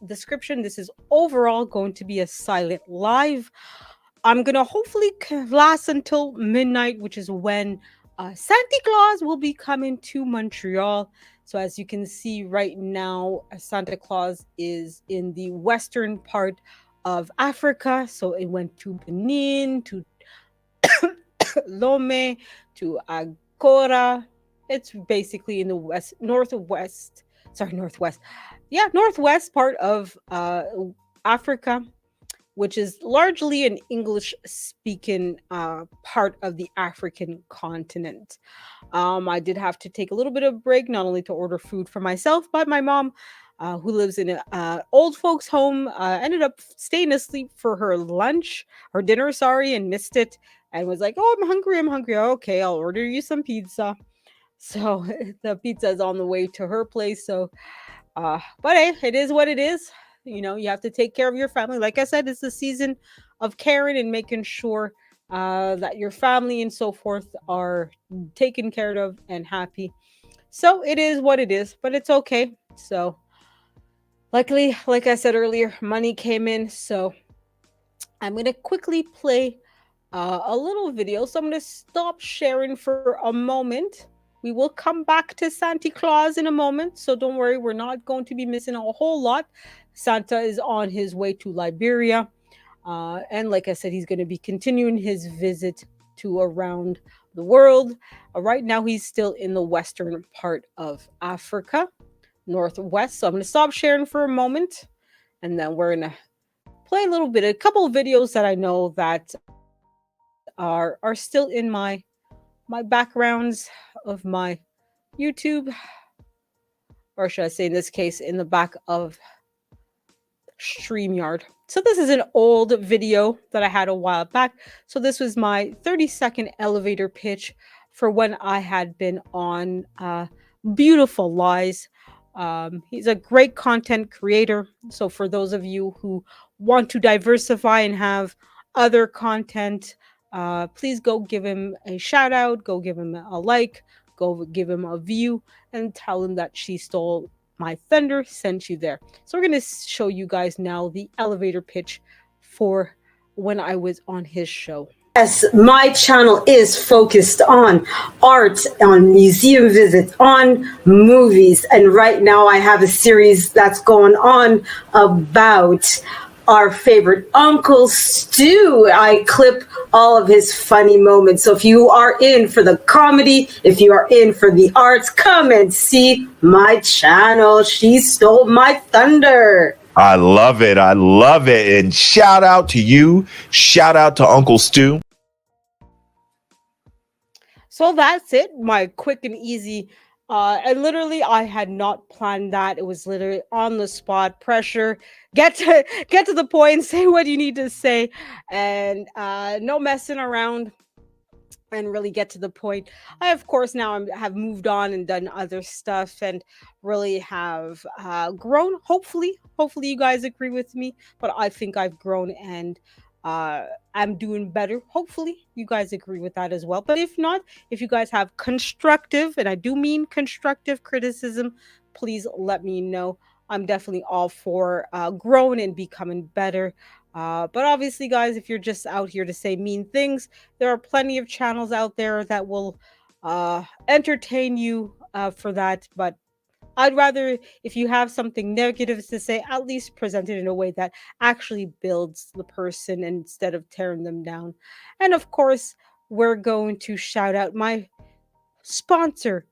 description, this is overall going to be a silent live. I'm gonna hopefully last until midnight, which is when Santa Claus will be coming to Montreal. So as you can see right now, Santa Claus is in the western part of Africa. So it went to Benin, to Lome, to Agora. It's basically in the northwest part of Africa, which is largely an English speaking part of the African continent. I did have to take a little bit of break, not only to order food for myself, but my mom, who lives in an old folks home, ended up staying asleep for her dinner, and missed it, and was like, "Oh, I'm hungry. I'm hungry. Okay, I'll order you some pizza." So the pizza is on the way to her place. So, but hey, it is what it is. You have to take care of your family. Like I said, it's the season of caring and making sure that your family and so forth are taken care of and happy. So it is what it is, but it's okay. So luckily, like I said earlier, money came in. So I'm going to quickly play a little video. So I'm going to stop sharing for a moment. We will come back to Santa Claus in a moment. So don't worry, we're not going to be missing a whole lot. Santa is on his way to Liberia. And like I said, he's going to be continuing his visit to around the world. Right now, he's still in the western part of Africa, northwest. So I'm going to stop sharing for a moment. And then we're going to play a couple of videos that I know that are still in my backgrounds of my YouTube, or should I say in this case, in the back of StreamYard. So this is an old video that I had a while back. So this was my 30-second elevator pitch for when I had been on Beautiful Lies. He's a great content creator. So for those of you who want to diversify and have other content, please go give him a shout out, go give him a like, go give him a view, and tell him that She Stole My Thunder sent you there. So we're going to show you guys now the elevator pitch for when I was on his show. Yes, my channel is focused on art, on museum visits, on movies. And right now I have a series that's going on about our favorite Uncle Stu. I clip all of his funny moments. So if you are in for the comedy, if you are in for the arts, come and see my channel. She Stole My Thunder. I love it. I love it. And shout out to you. Shout out to Uncle Stu. So that's it. My quick and easy. And literally, I had not planned that. It was literally on the spot, pressure. Get to the point, say what you need to say, and no messing around, and really get to the point. I, of course, now have moved on and done other stuff, and really have grown. Hopefully you guys agree with me, but I think I've grown and I'm doing better. Hopefully you guys agree with that as well. But if not, if you guys have constructive, and I do mean constructive criticism, please let me know. I'm definitely all for growing and becoming better. But obviously, guys, if you're just out here to say mean things, there are plenty of channels out there that will entertain you for that. But I'd rather, if you have something negative to say, at least present it in a way that actually builds the person instead of tearing them down. And of course, we're going to shout out my sponsor,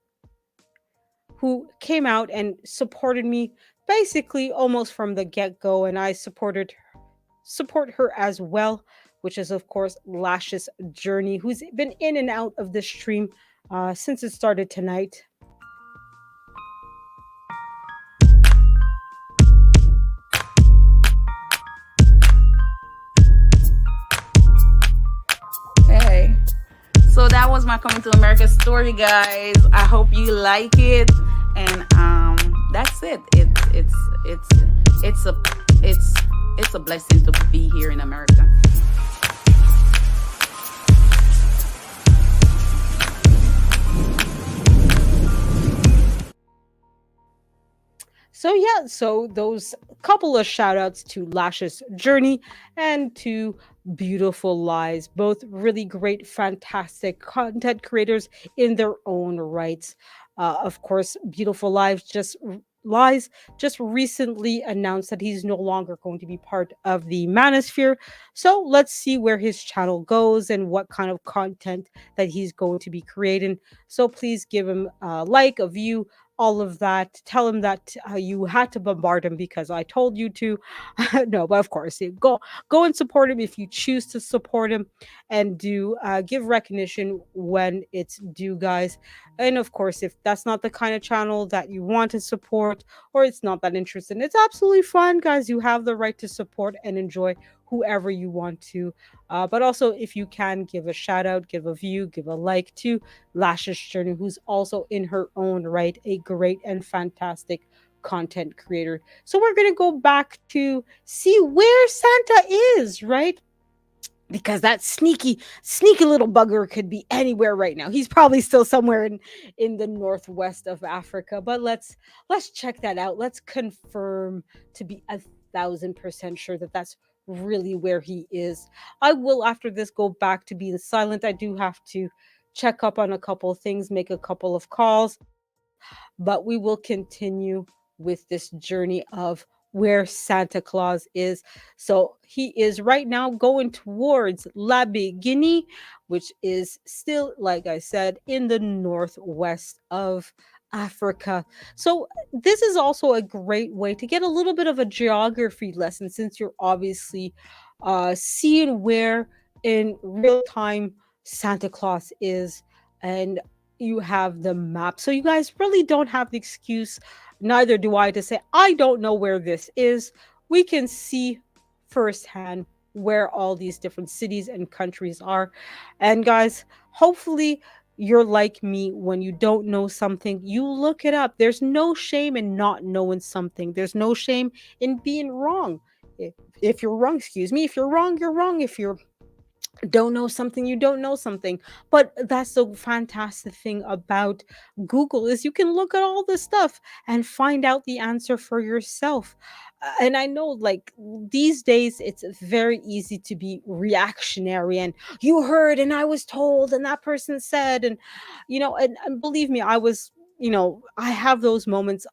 who came out and supported me basically almost from the get-go, and I support her as well, which is of course Lashes Journey, who's been in and out of the stream since it started tonight. Hey, so that was my Coming to America story, guys. I hope you like it, and that's it. It's a blessing to be here in America. So yeah, so those couple of shout outs to Lashes Journey and to Beautiful Lies, both really great, fantastic content creators in their own rights. Of course, Beautiful Lies just recently announced that he's no longer going to be part of the Manosphere. So let's see where his channel goes and what kind of content that he's going to be creating. So please give him a like, a view, all of that. Tell him that you had to bombard him because I told you to. No, but of course, go and support him if you choose to support him, and do give recognition when it's due, guys. And of course, if that's not the kind of channel that you want to support or it's not that interesting, it's absolutely fine, guys. You have the right to support and enjoy whoever you want to. But also, if you can, give a shout out, give a view, give a like to Lashes Journey, who's also in her own right a great and fantastic content creator. So we're gonna go back to see where Santa is, right? Because that sneaky little bugger could be anywhere right now. He's probably still somewhere in the northwest of Africa, but let's check that out. Let's confirm to be 1,000% sure that that's really where he is. I will, after this, go back to being silent. I do have to check up on a couple of things, make a couple of calls, but we will continue with this journey of where Santa Claus is. So he is right now going towards La Guinea, which is still, like I said, in the northwest of Africa. So this is also a great way to get a little bit of a geography lesson, since you're obviously seeing where in real time Santa Claus is, and you have the map. So you guys really don't have the excuse, neither do I, to say, I don't know where this is. We can see firsthand where all these different cities and countries are. And guys, hopefully you're like me. When you don't know something, you look it up. There's no shame in not knowing something. There's no shame in being wrong. If you're wrong, excuse me, if you're wrong, you're wrong. If you're don't know something, you don't know something. But that's the fantastic thing about Google, is you can look at all this stuff and find out the answer for yourself. And I know, like, these days it's very easy to be reactionary, and you heard and I was told and that person said, and and believe me, I was, I have those moments.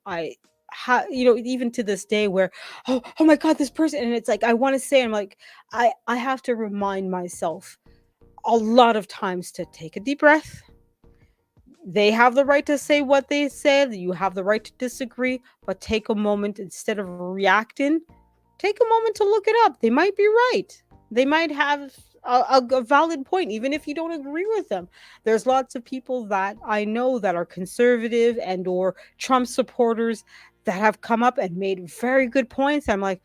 Even to this day, where, oh my god, this person, and it's like I want to say, I'm like, I have to remind myself a lot of times to take a deep breath. They have the right to say what they said. You have the right to disagree, but take a moment, instead of reacting. Take a moment to look it up. They might be right. They might have a valid point, even if you don't agree with them. There's lots of people that I know that are conservative and or Trump supporters that have come up and made very good points. I'm like,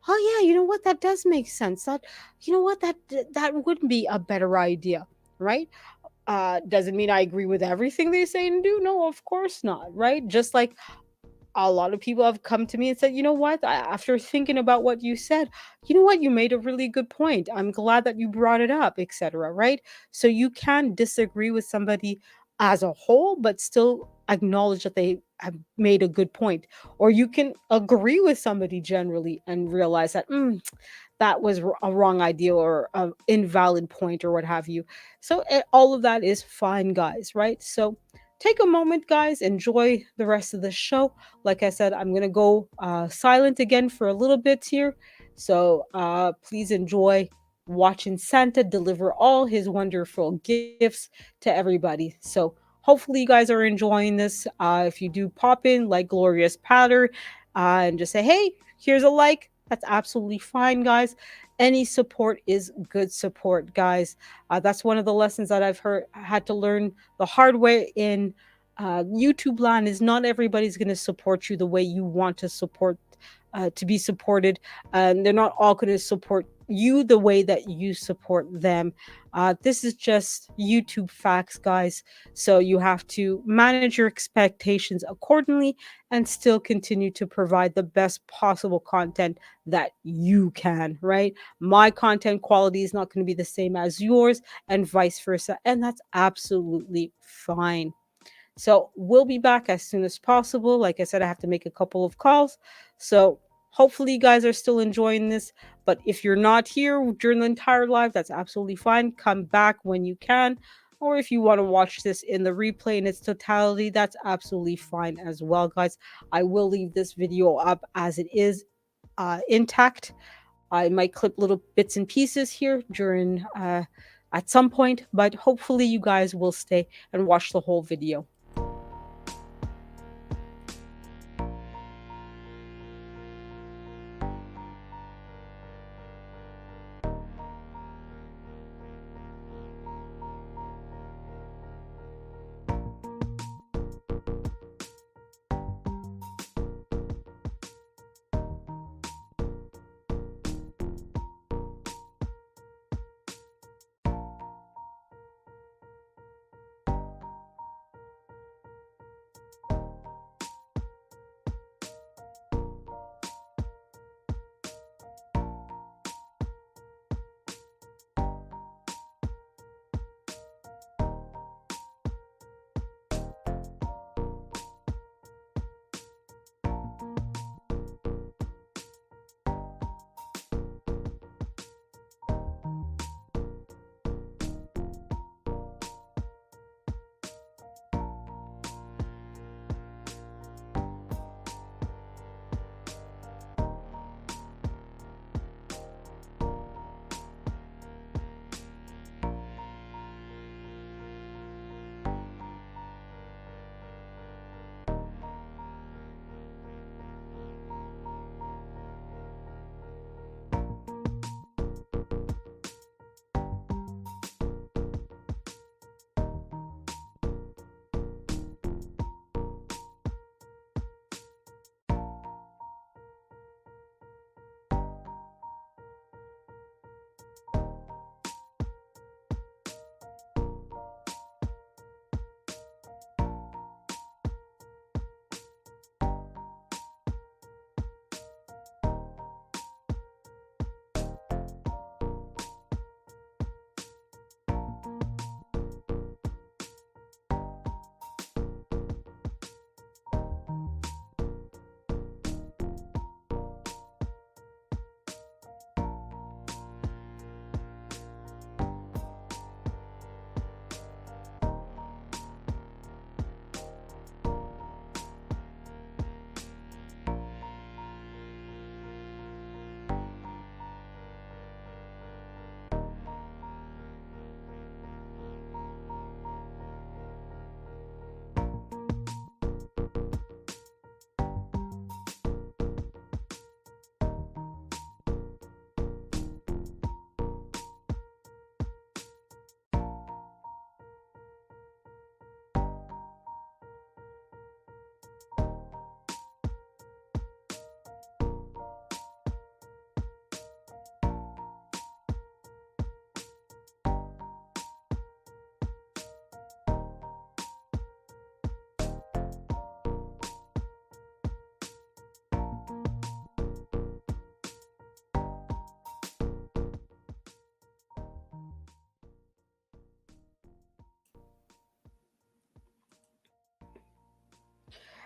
oh yeah, you know what? That does make sense. That, you know what? That would be a better idea, right? Doesn't mean I agree with everything they say and do. No, of course not, right? Just like a lot of people have come to me and said, you know what, after thinking about what you said, you know what, you made a really good point. I'm glad that you brought it up, etc. Right? So you can disagree with somebody as a whole, but still acknowledge that they have made a good point. Or you can agree with somebody generally and realize that that was a wrong idea or an invalid point or what have you. So all of that is fine, guys, right? So take a moment, guys, enjoy the rest of the show. Like I said, I'm gonna go silent again for a little bit here, so please enjoy watching Santa deliver all his wonderful gifts to everybody. So hopefully you guys are enjoying this. If you do, pop in like Glorious Patter and just say, hey, here's a like. That's absolutely fine, guys. Any support is good support, guys. That's one of the lessons that I've had to learn the hard way in YouTube land. Is not everybody's going to support you the way you want to be supported, and they're not all going to support you the way that you support them. This is just YouTube facts, guys. So you have to manage your expectations accordingly and still continue to provide the best possible content that you can, right? My content quality is not going to be the same as yours, and vice versa. And that's absolutely fine. So we'll be back as soon as possible. Like I said, I have to make a couple of calls. So hopefully you guys are still enjoying this. But if you're not here during the entire live, that's absolutely fine. Come back when you can. Or if you want to watch this in the replay in its totality, that's absolutely fine as well, guys. I will leave this video up as it is intact. I might clip little bits and pieces here during at some point, but hopefully you guys will stay and watch the whole video.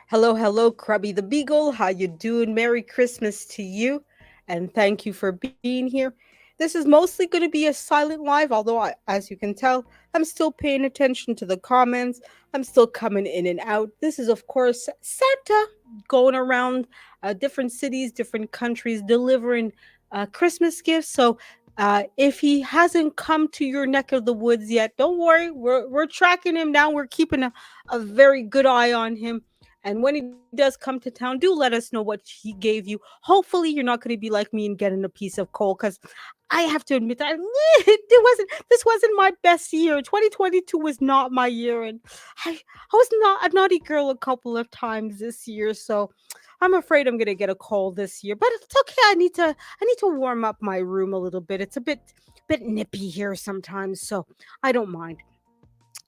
Hello, hello, Krubby the Beagle. How you doing? Merry Christmas to you, and thank you for being here. This is mostly going to be a silent live, although as you can tell, I'm still paying attention to the comments. I'm still coming in and out. This is, of course, Santa going around different cities, different countries, delivering Christmas gifts. So if he hasn't come to your neck of the woods yet, don't worry. We're tracking him down. We're keeping a very good eye on him. And when he does come to town, do let us know what he gave you. Hopefully, you're not going to be like me and getting a piece of coal, because I have to admit that this wasn't my best year. 2022 was not my year, and I was not a naughty girl a couple of times this year. So I'm afraid I'm gonna get a cold this year. But it's okay. I need to warm up my room a little bit. It's a bit nippy here sometimes, so I don't mind.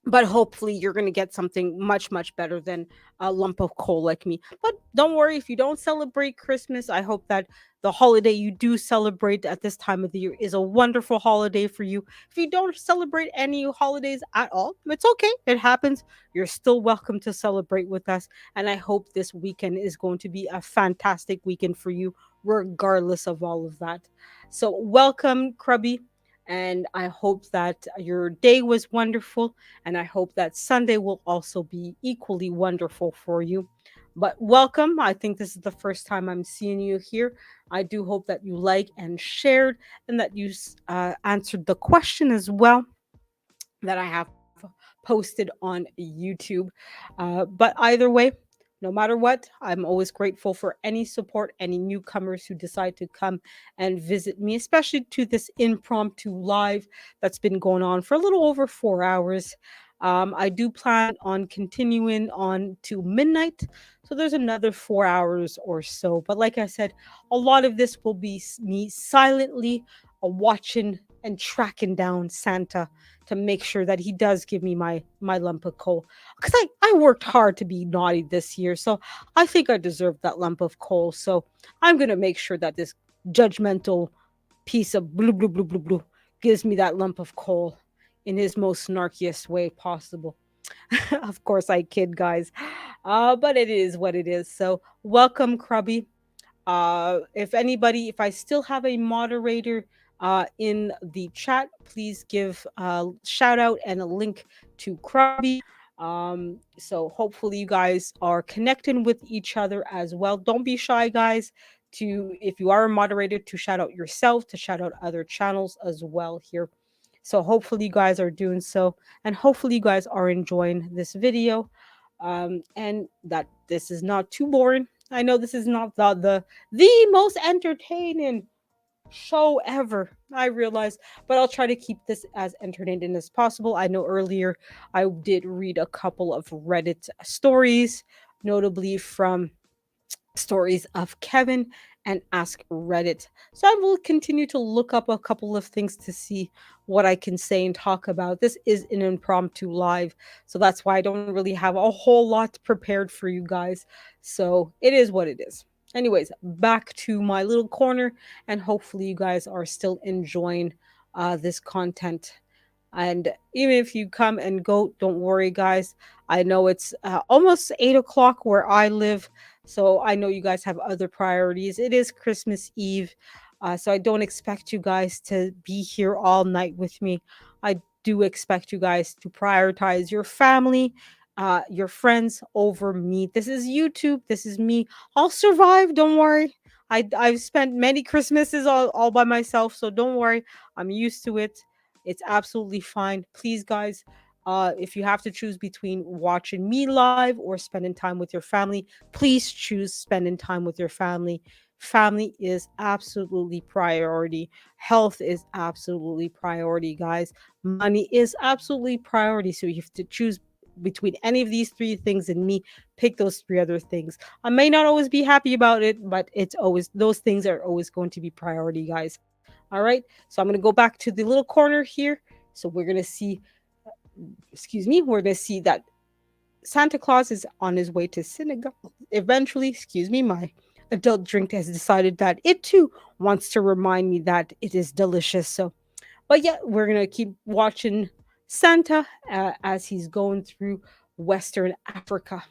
but hopefully you're going to get something much much better than a lump of coal like me. But don't worry, if you don't celebrate Christmas, I hope that the holiday you do celebrate at this time of the year is a wonderful holiday for you. If you don't celebrate any holidays at all, it's okay, it happens. You're still welcome to celebrate with us, and I hope this weekend is going to be a fantastic weekend for you regardless of all of that. So welcome, Krubby, and I hope that your day was wonderful, and I hope that Sunday will also be equally wonderful for you. But welcome. I think this is the first time I'm seeing you here. I do hope that you like and shared, and that you answered the question as well that I have posted on YouTube. But either way, no matter what, I'm always grateful for any support, any newcomers who decide to come and visit me, especially to this impromptu live that's been going on for a little over 4 hours. I do plan on continuing on to midnight, so there's another 4 hours or so. But like I said, a lot of this will be me silently watching and tracking down Santa to make sure that he does give me my lump of coal, because I worked hard to be naughty this year, so I think I deserve that lump of coal. So I'm gonna make sure that this judgmental piece of blue blue blue blue blue gives me that lump of coal in his most snarkiest way possible. Of course I kid, guys, but it is what it is. So welcome, Krubby. If I still have a moderator in the chat, please give a shout out and a link to Krubby. So hopefully you guys are connecting with each other as well. Don't be shy, guys. To If you are a moderator, to shout out yourself, to shout out other channels as well here. So hopefully you guys are doing so, and hopefully you guys are enjoying this video, and that this is not too boring. I know this is not the most entertaining show ever, I realize, but I'll try to keep this as entertaining as possible. I know earlier I did read a couple of Reddit stories, notably from Stories of Kevin and Ask Reddit. So I will continue to look up a couple of things to see what I can say and talk about. This is an impromptu live, so that's why I don't really have a whole lot prepared for you guys. So it is what it is. Anyways, back to my little corner, and hopefully you guys are still enjoying this content. And even if you come and go, don't worry, guys. I know it's almost 8 o'clock where I live, so I know you guys have other priorities. It is Christmas Eve, so I don't expect you guys to be here all night with me. I do expect you guys to prioritize your family, your friends over me. This is YouTube. This is me. I'll survive. Don't worry. I've spent many Christmases all by myself, so don't worry. I'm used to it. It's absolutely fine. Please, guys, if you have to choose between watching me live or spending time with your family, please choose spending time with your family. Family is absolutely priority. Health is absolutely priority, guys. Money is absolutely priority. So you have to choose between any of these three things, and me, pick those three other things. I may not always be happy about it, but it's always, those things are always going to be priority, guys. All right, so I'm going to go back to the little corner here. So we're going to see, we're going to see that Santa Claus is on his way to synagogue. Eventually, my adult drink has decided that it too wants to remind me that it is delicious. So, but yeah, we're going to keep watching Santa as he's going through Western Africa.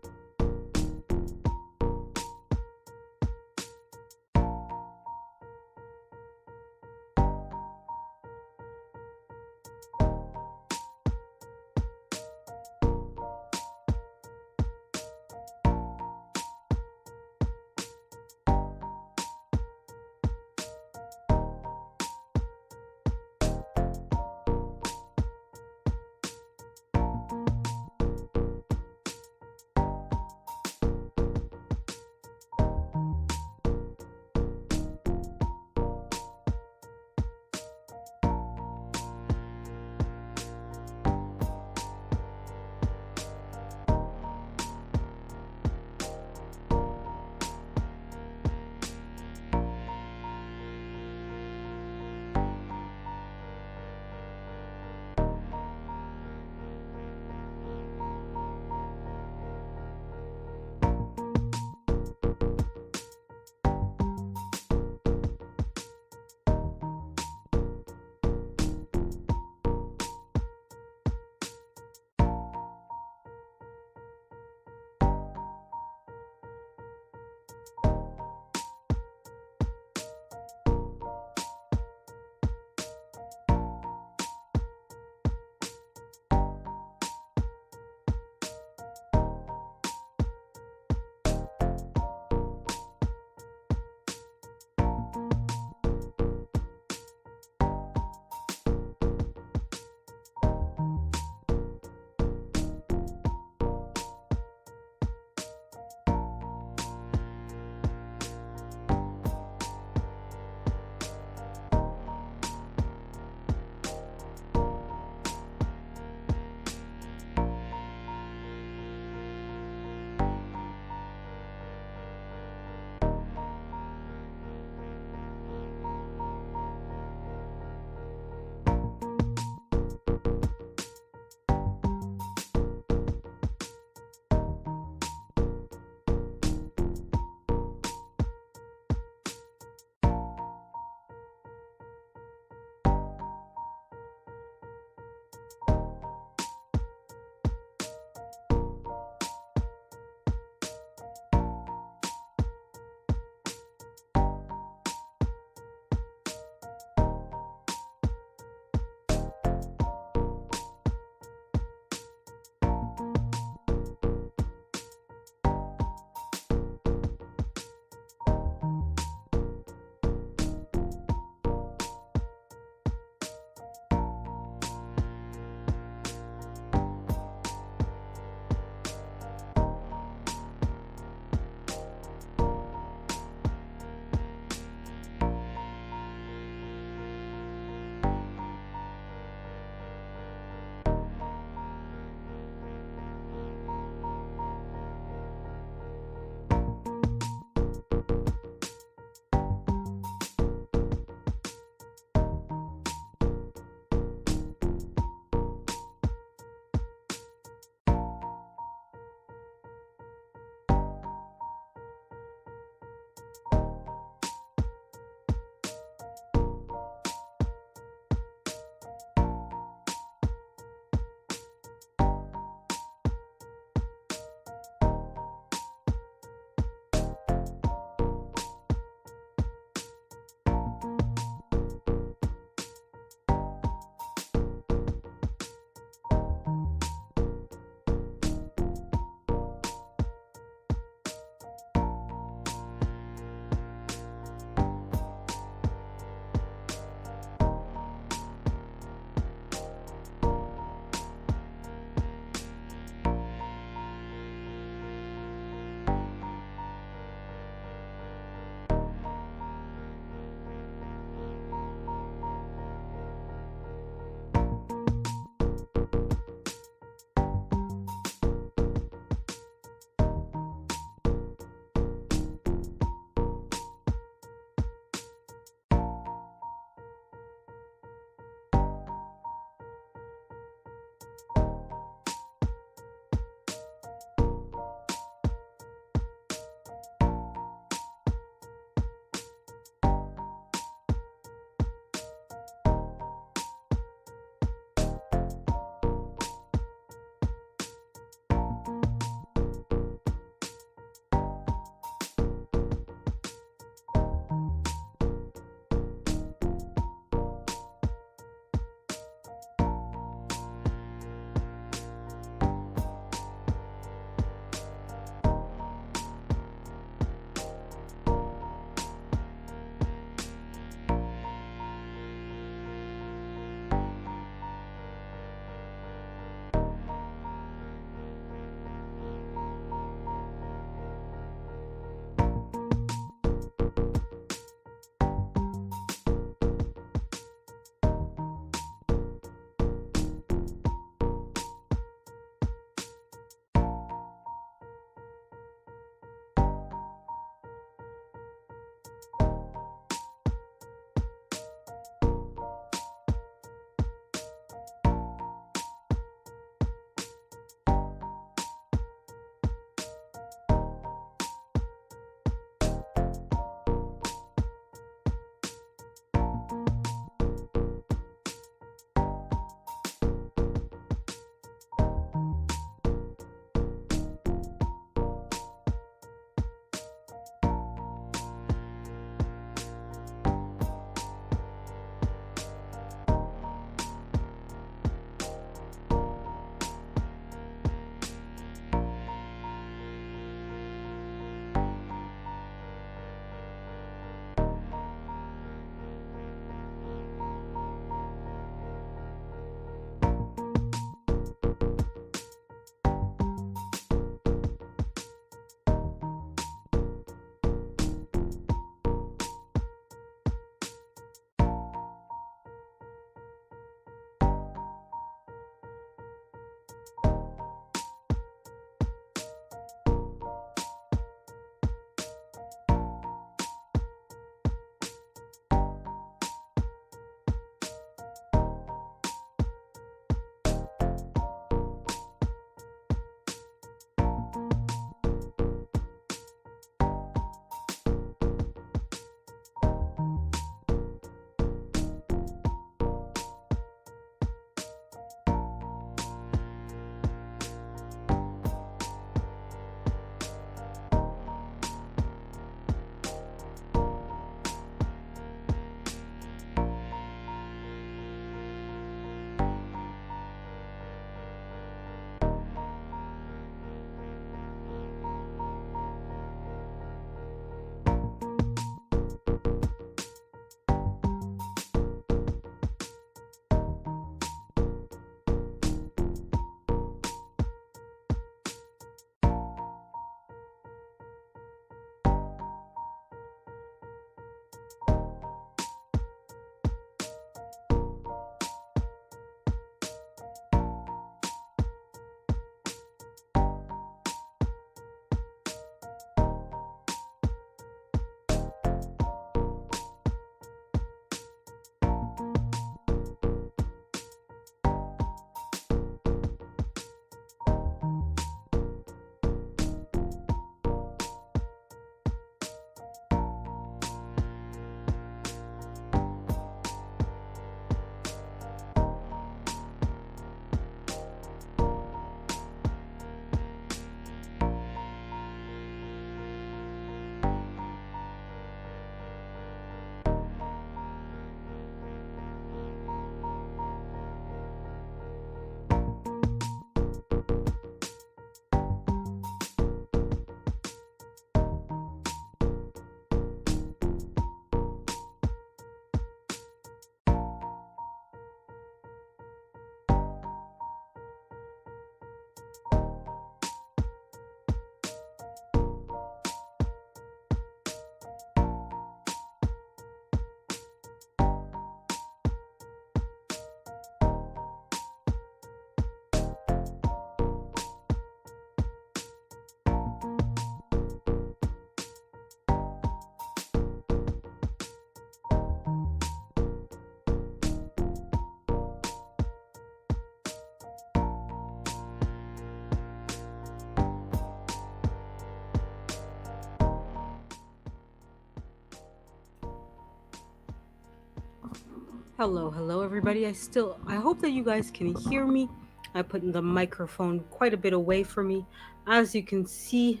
Hello, everybody. I hope that you guys can hear me. I put the microphone quite a bit away from me. As you can see,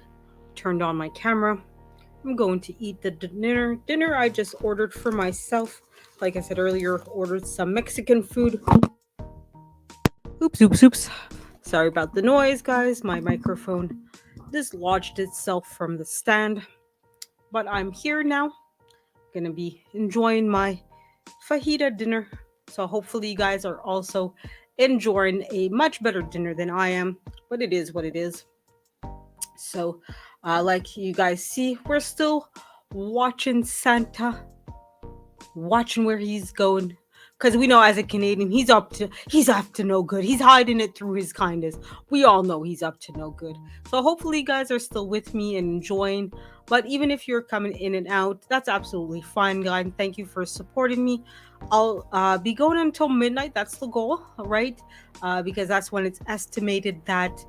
turned on my camera. I'm going to eat the dinner. Dinner I just ordered for myself. Like I said earlier, ordered some Mexican food. Oops. Sorry about the noise, guys. My microphone dislodged itself from the stand. But I'm here now. Gonna be enjoying my fajita dinner. So hopefully you guys are also enjoying a much better dinner than I am. But it is what it is. So, like you guys see, we're still watching Santa, watching where he's going. Because we know as a Canadian, he's up to no good. He's hiding it through his kindness. We all know he's up to no good. So hopefully you guys are still with me and enjoying. But even if you're coming in and out, that's absolutely fine, guys. Thank you for supporting me. I'll be going until midnight. That's the goal, right? Because that's when it's estimated that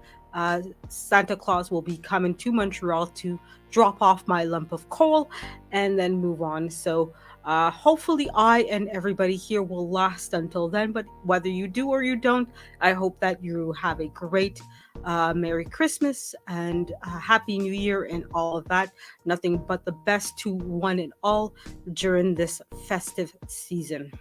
Santa Claus will be coming to Montreal to drop off my lump of coal and then move on. So hopefully, I and everybody here will last until then. But whether you do or you don't, I hope that you have a great Merry Christmas and Happy New Year and all of that. Nothing but the best to one and all during this festive season.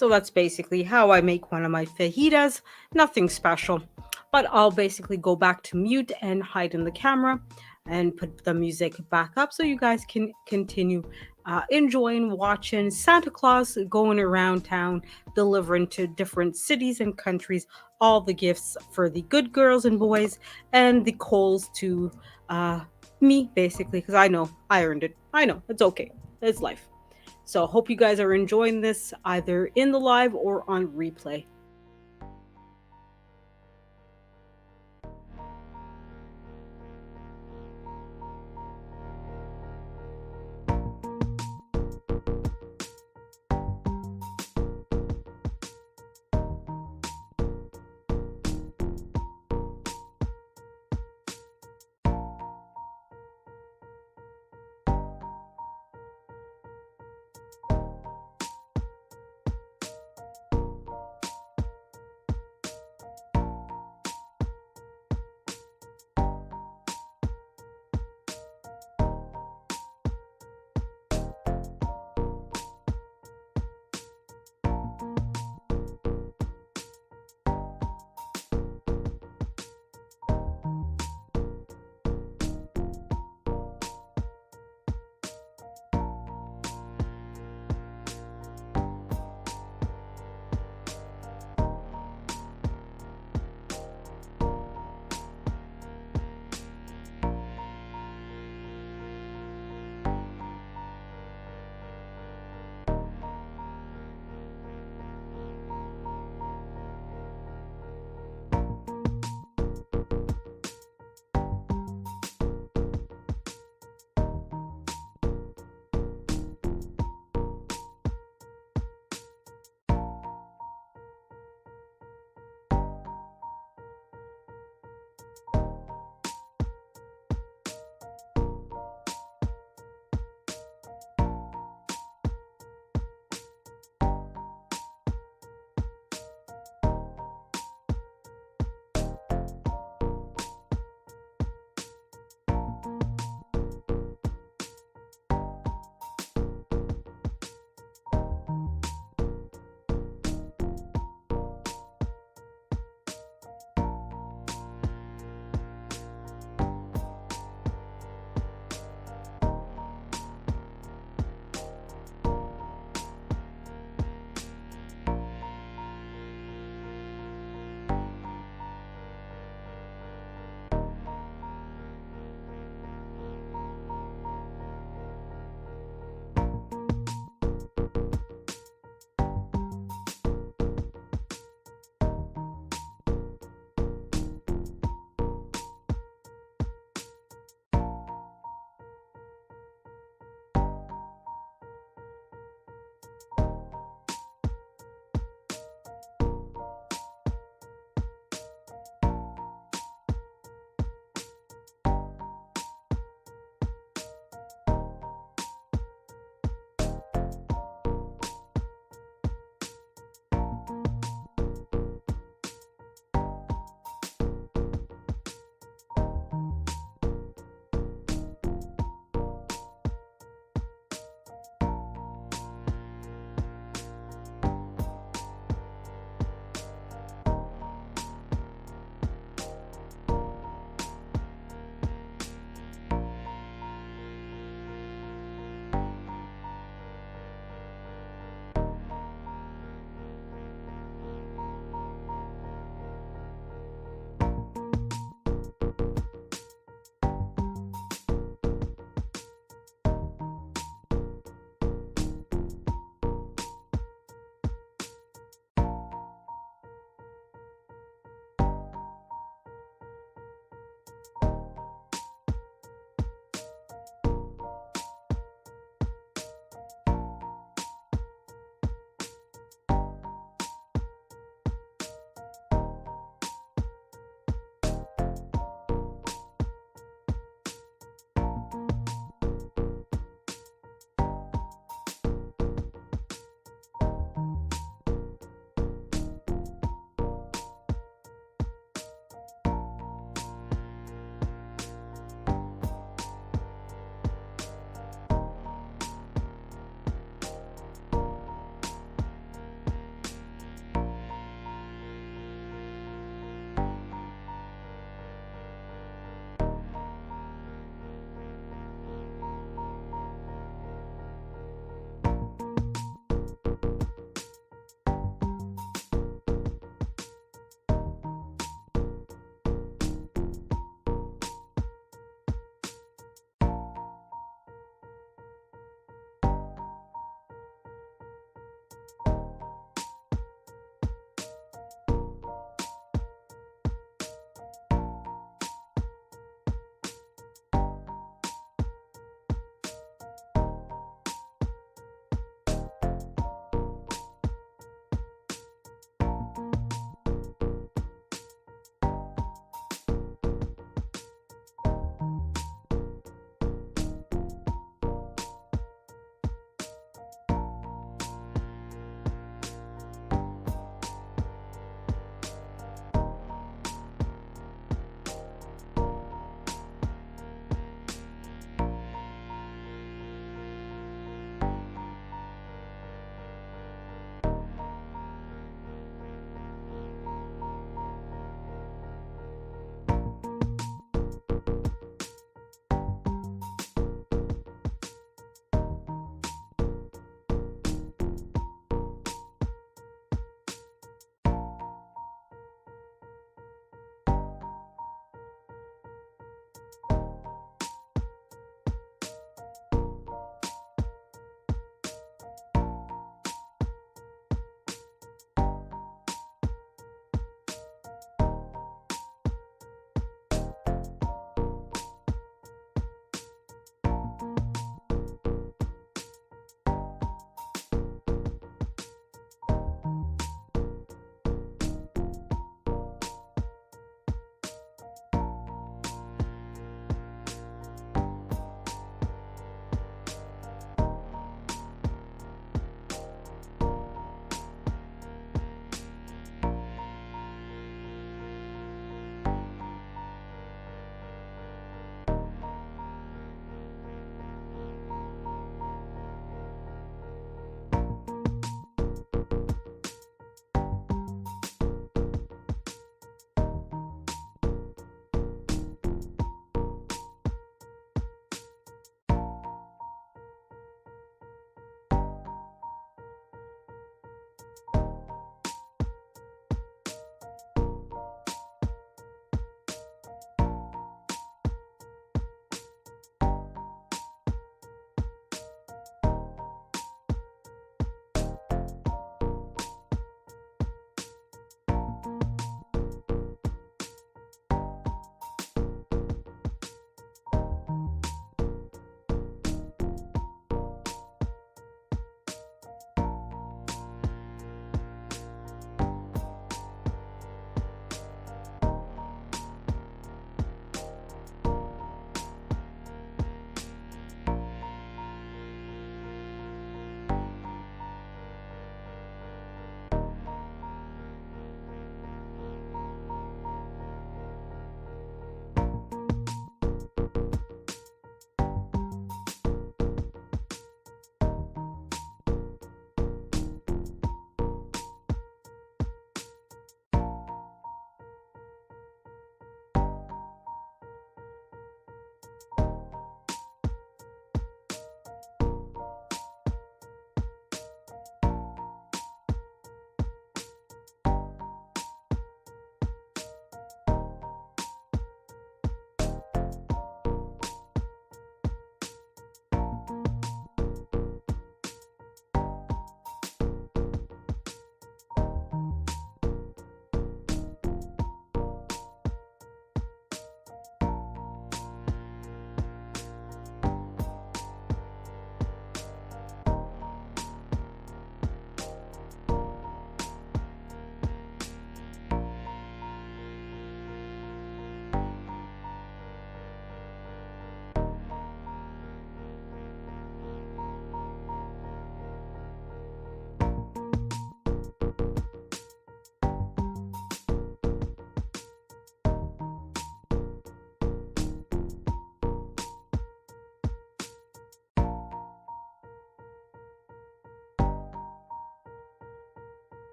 So that's basically how I make one of my fajitas. Nothing special. But I'll basically go back to mute and hide in the camera and put the music back up so you guys can continue enjoying watching Santa Claus going around town delivering to different cities and countries all the gifts for the good girls and boys and the coals to me, basically, because I know I earned it. I know it's okay. It's life. So hope you guys are enjoying this either in the live or on replay.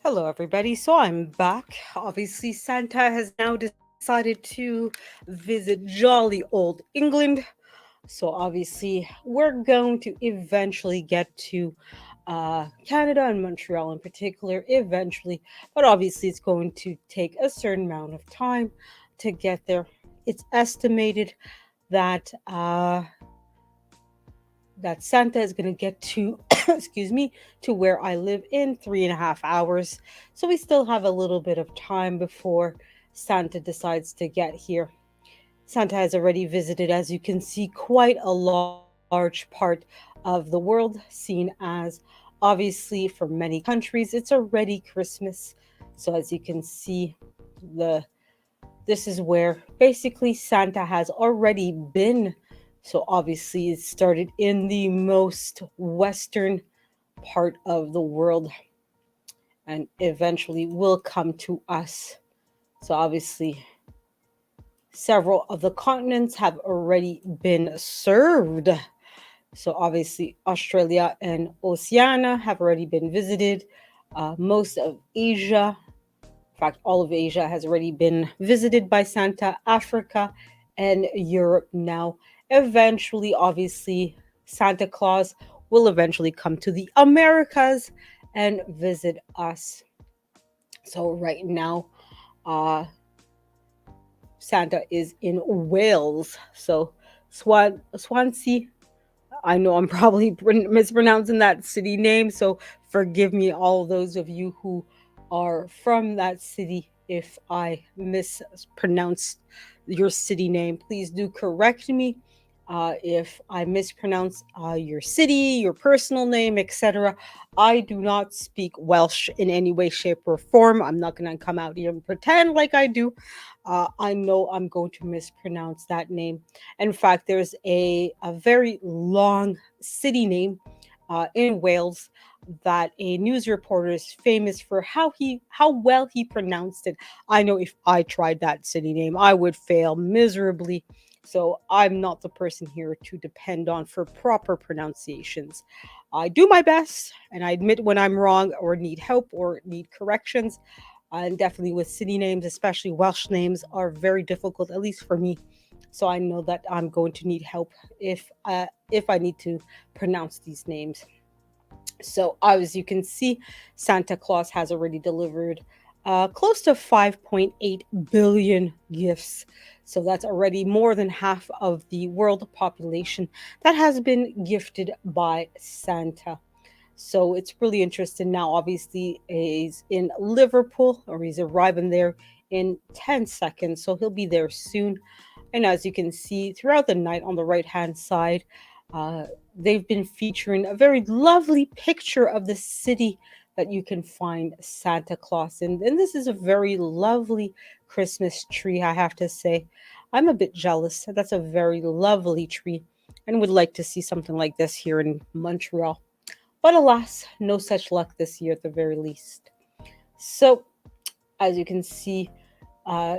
Hello, everybody. So I'm back. Obviously, Santa has now decided to visit jolly old England. So obviously, we're going to eventually get to Canada and Montreal in particular, eventually. But obviously, it's going to take a certain amount of time to get there. It's estimated that that Santa is going to get to, excuse me, to where I live in 3.5 hours. So we still have a little bit of time before Santa decides to get here. Santa has already visited, as you can see, quite a large part of the world, seen as obviously for many countries, it's already Christmas. So as you can see, the this is where basically Santa has already been. So obviously it started in the most western part of the world and eventually will come to us. So obviously several of the continents have already been served. So obviously Australia and Oceania have already been visited. Most of Asia, in fact, all of Asia has already been visited by Santa. Africa and Europe now. Eventually, obviously, Santa Claus will eventually come to the Americas and visit us. So right now, uh, Santa is in Wales. So Swansea. I know I'm probably mispronouncing that city name, so forgive me, all those of you who are from that city. If I mispronounced your city name, please do correct me. If I mispronounce your city, your personal name, etc., I do not speak Welsh in any way, shape, or form. I'm not going to come out here and pretend like I do. I know I'm going to mispronounce that name. In fact, there's a very long city name in Wales that a news reporter is famous for how well he pronounced it. I know if I tried that city name, I would fail miserably. So I'm not the person here to depend on for proper pronunciations. I do my best and I admit when I'm wrong or need help or need corrections. And definitely with city names, especially Welsh names, are very difficult, at least for me. So I know that I'm going to need help if I need to pronounce these names. So as you can see, Santa Claus has already delivered close to 5.8 billion gifts. So that's already more than half of the world population that has been gifted by Santa. So it's really interesting now. Obviously, he's in Liverpool, or he's arriving there in 10 seconds. So he'll be there soon. And as you can see throughout the night on the right hand side, uh, they've been featuring a very lovely picture of the city that you can find Santa Claus in. And this is a very lovely Christmas tree, I have to say. I'm a bit jealous. That's a very lovely tree and would like to see something like this here in Montreal. But alas, no such luck this year at the very least. So, as you can see, uh,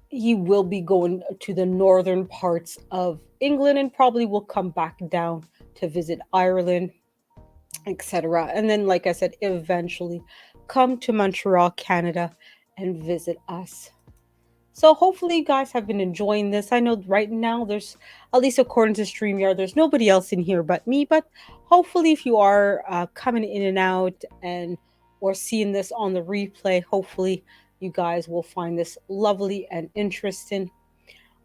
he will be going to the northern parts of England and probably will come back down to visit Ireland, etc. And then, like I said, eventually come to Montreal, Canada, and visit us. So hopefully you guys have been enjoying this. I know right now there's, at least according to StreamYard, there's nobody else in here but me. But hopefully if you are coming in and out and or seeing this on the replay, hopefully you guys will find this lovely and interesting.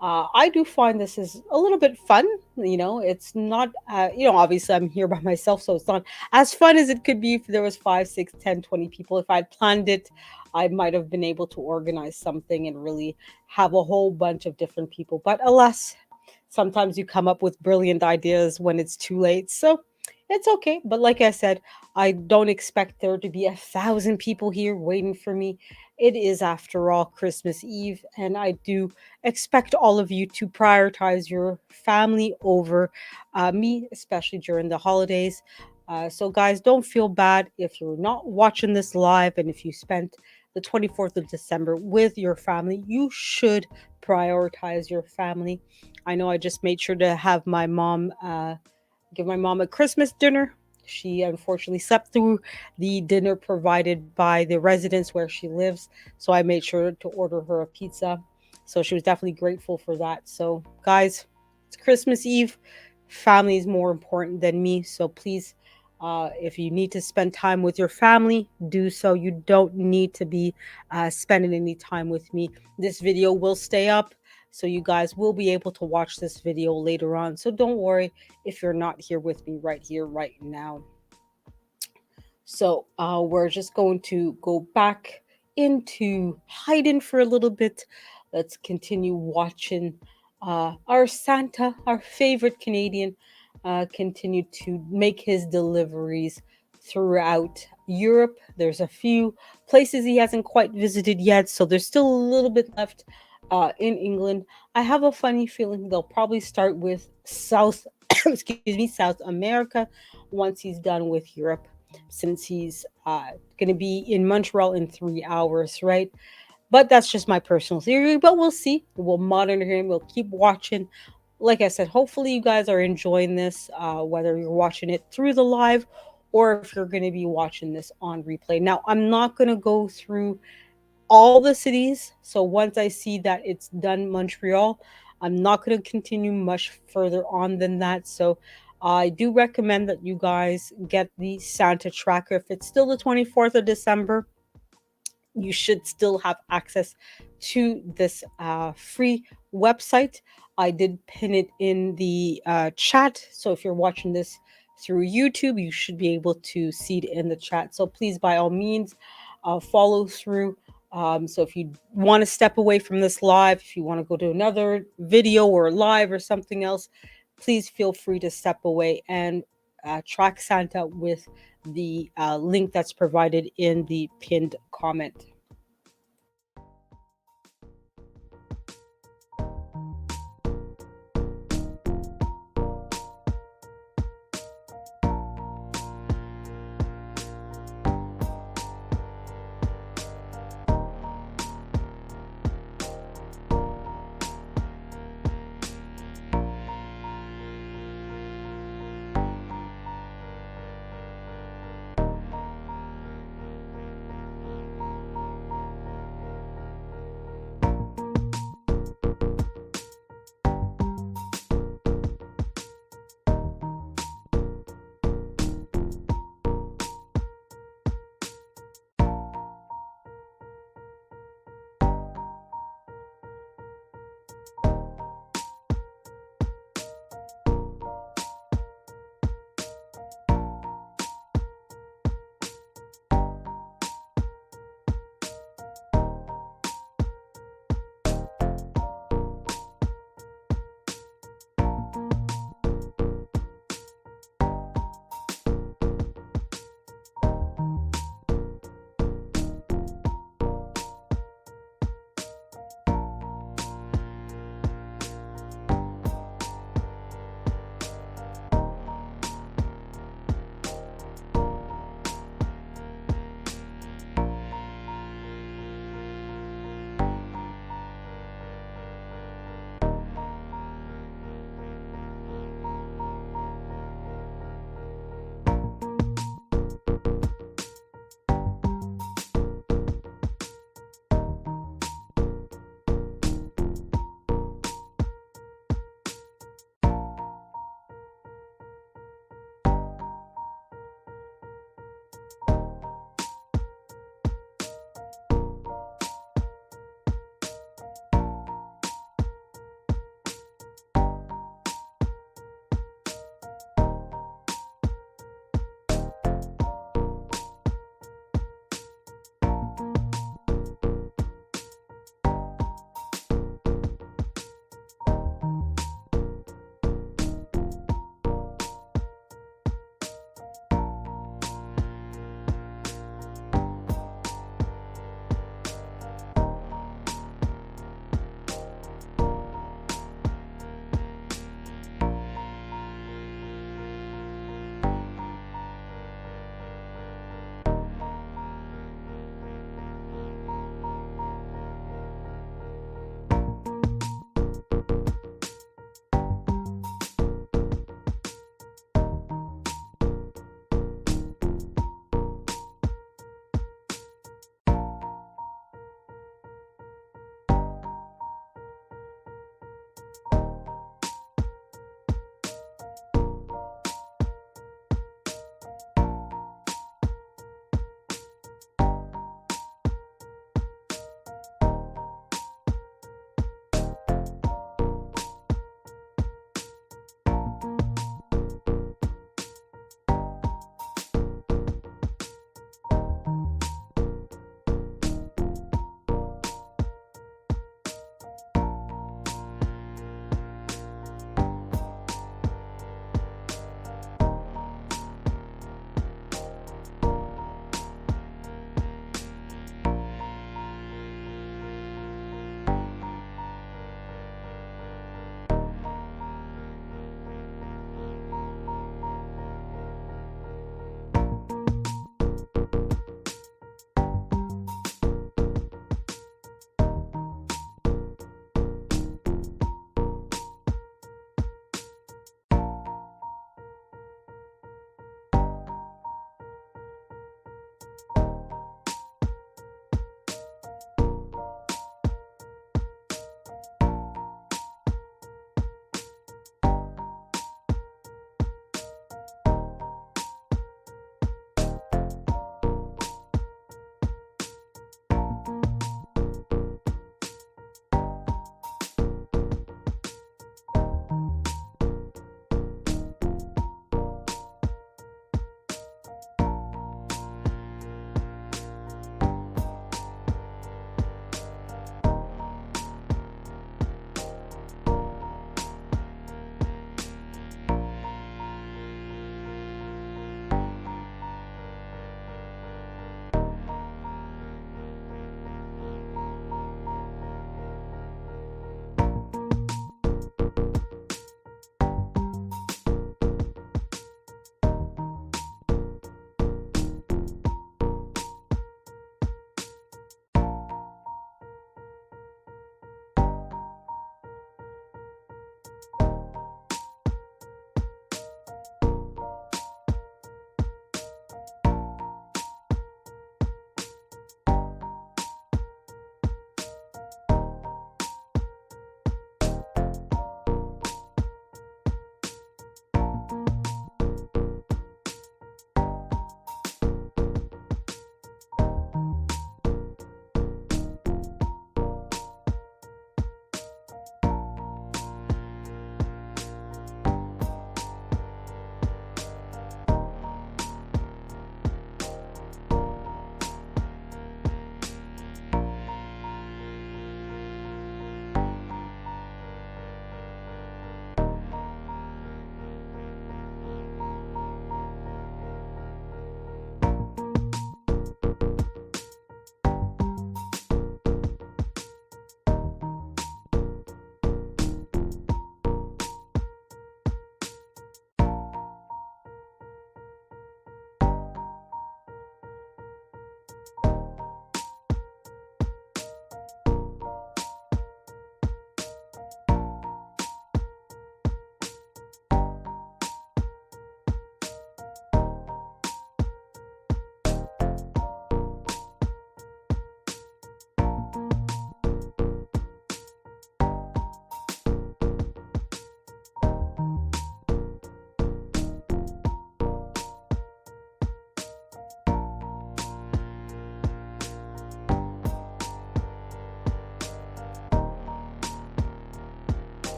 I do find this is a little bit fun. It's not, obviously I'm here by myself, so it's not as fun as it could be if there was 5, 6, 10, 20 people. If I'd planned it, I might have been able to organize something and really have a whole bunch of different people. But alas, sometimes you come up with brilliant ideas when it's too late. So it's okay. But like I said, I don't expect there to be 1,000 people here waiting for me. It is, after all, Christmas Eve, and I do expect all of you to prioritize your family over me, especially during the holidays. So, guys, don't feel bad if you're not watching this live and if you spent the 24th of December with your family. You should prioritize your family. I know I just made sure to have my mom give my mom a Christmas dinner. She unfortunately slept through the dinner provided by the residence where she lives. So I made sure to order her a pizza. So she was definitely grateful for that. So, guys, it's Christmas Eve. Family is more important than me. So please, if you need to spend time with your family, do so. You don't need to be spending any time with me. This video will stay up, so you guys will be able to watch this video later on. So don't worry if you're not here with me right here, right now. So we're just going to go back into hiding for a little bit. Let's continue watching our Santa, our favorite Canadian, continue to make his deliveries throughout Europe. There's a few places he hasn't quite visited yet, so there's still a little bit left in England. I have a funny feeling they'll probably start with South, excuse me, South America once he's done with Europe, since he's going to be in Montreal in 3 hours, right? But that's just my personal theory. But we'll see. We'll monitor him. We'll keep watching. Like I said, hopefully you guys are enjoying this, whether you're watching it through the live or if you're going to be watching this on replay. Now, I'm not going to go through all the cities. So once I see that it's done Montreal, I'm not going to continue much further on than that. So I do recommend that you guys get the Santa tracker. If it's still the 24th of December, you should still have access to this free website. I did pin it in the chat. So if you're watching this through YouTube, you should be able to see it in the chat. So please, by all means, follow through. So if you want to step away from this live, if you want to go to another video or live or something else, please feel free to step away and track Santa with the link that's provided in the pinned comment.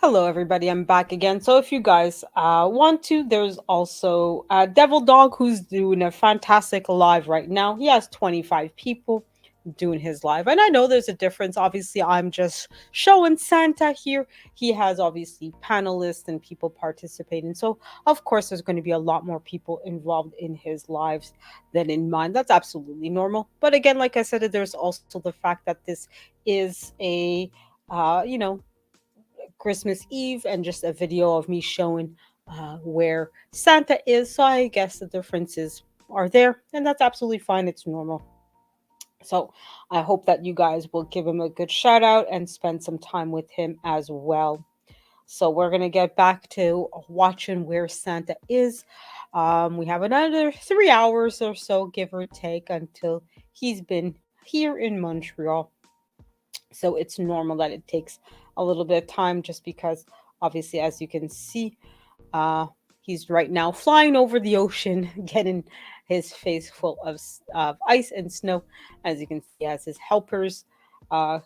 Hello, everybody. I'm back again. So, if you guys want to, there's also Devil Dog who's doing a fantastic live right now. He has 25 people doing his live. And I know there's a difference. Obviously, I'm just showing Santa here. He has obviously panelists and people participating. So, of course, there's going to be a lot more people involved in his lives than in mine. That's absolutely normal. But again, like I said, there's also the fact that this is a, you know, Christmas Eve and just a video of me showing where Santa is. So I guess the differences are there, and that's absolutely fine. It's normal. So I hope that you guys will give him a good shout out and spend some time with him as well. So we're gonna get back to watching where Santa is. We have another 3 hours or so, give or take, until he's been here in Montreal. So it's normal that it takes a little bit of time just because obviously, as you can see, uh he's right now flying over the ocean getting his face full of ice and snow. As you can see, he has his helpers uh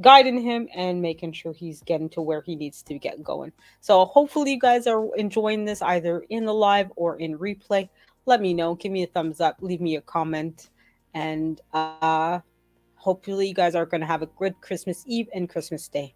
guiding him and making sure he's getting to where he needs to get going. So hopefully you guys are enjoying this either in the live or in replay. Let me know, give me a thumbs up, leave me a comment, and hopefully you guys are going to have a good Christmas Eve and Christmas Day.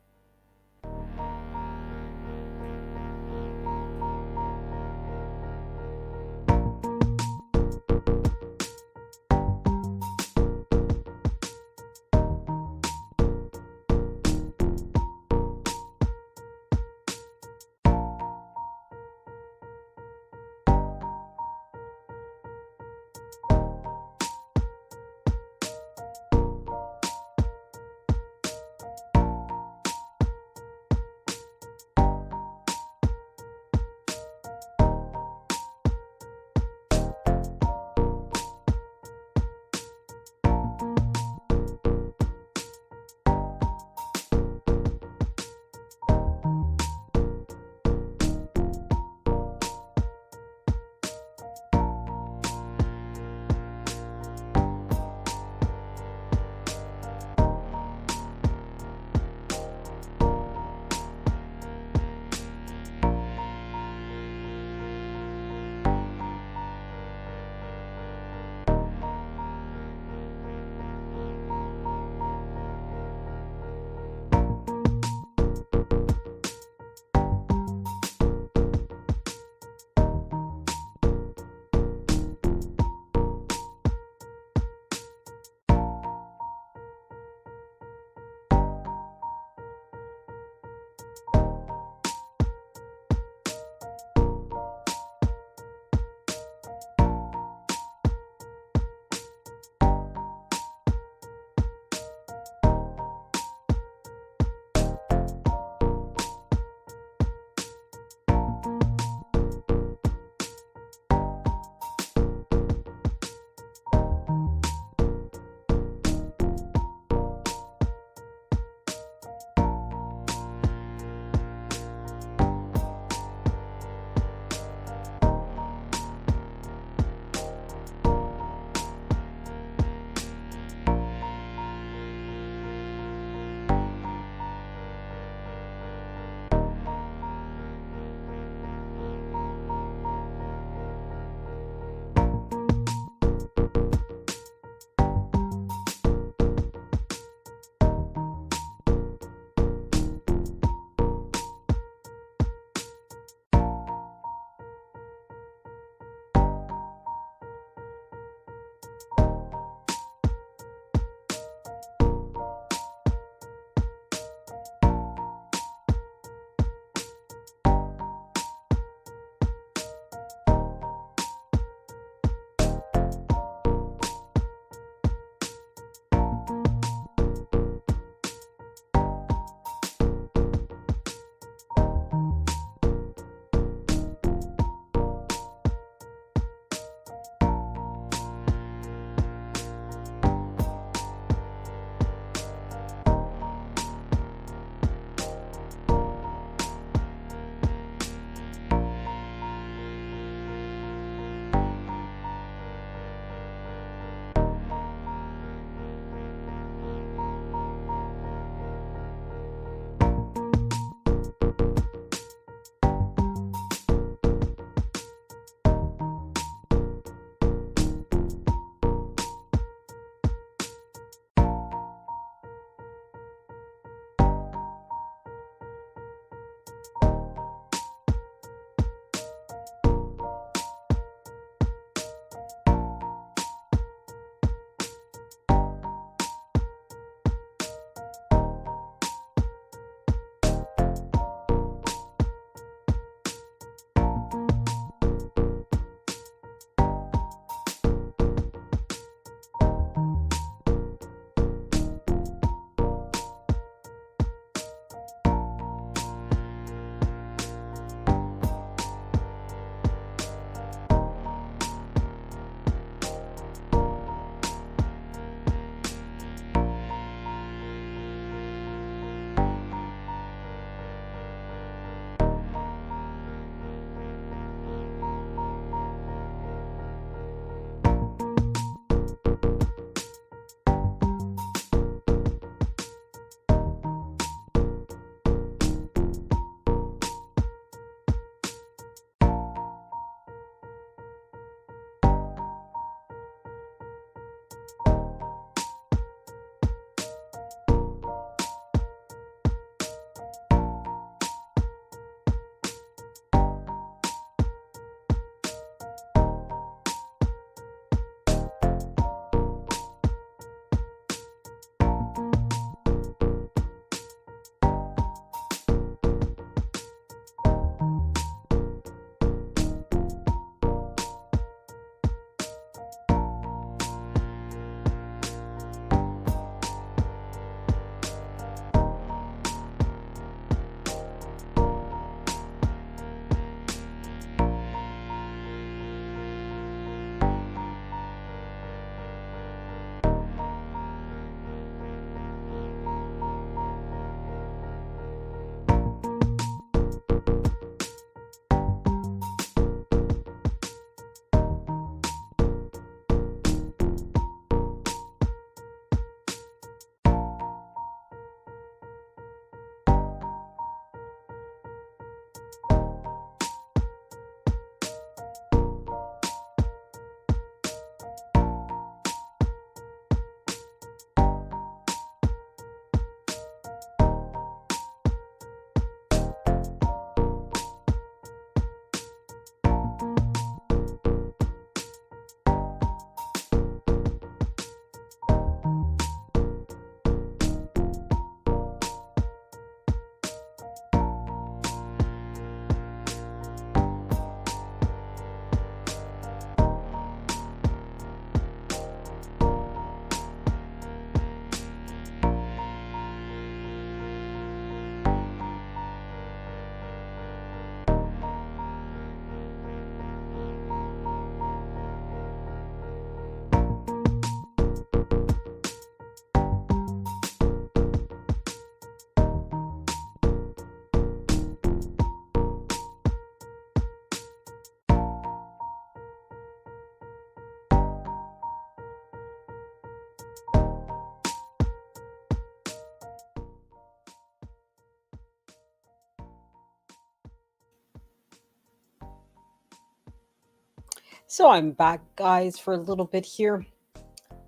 So I'm back, guys, for a little bit here.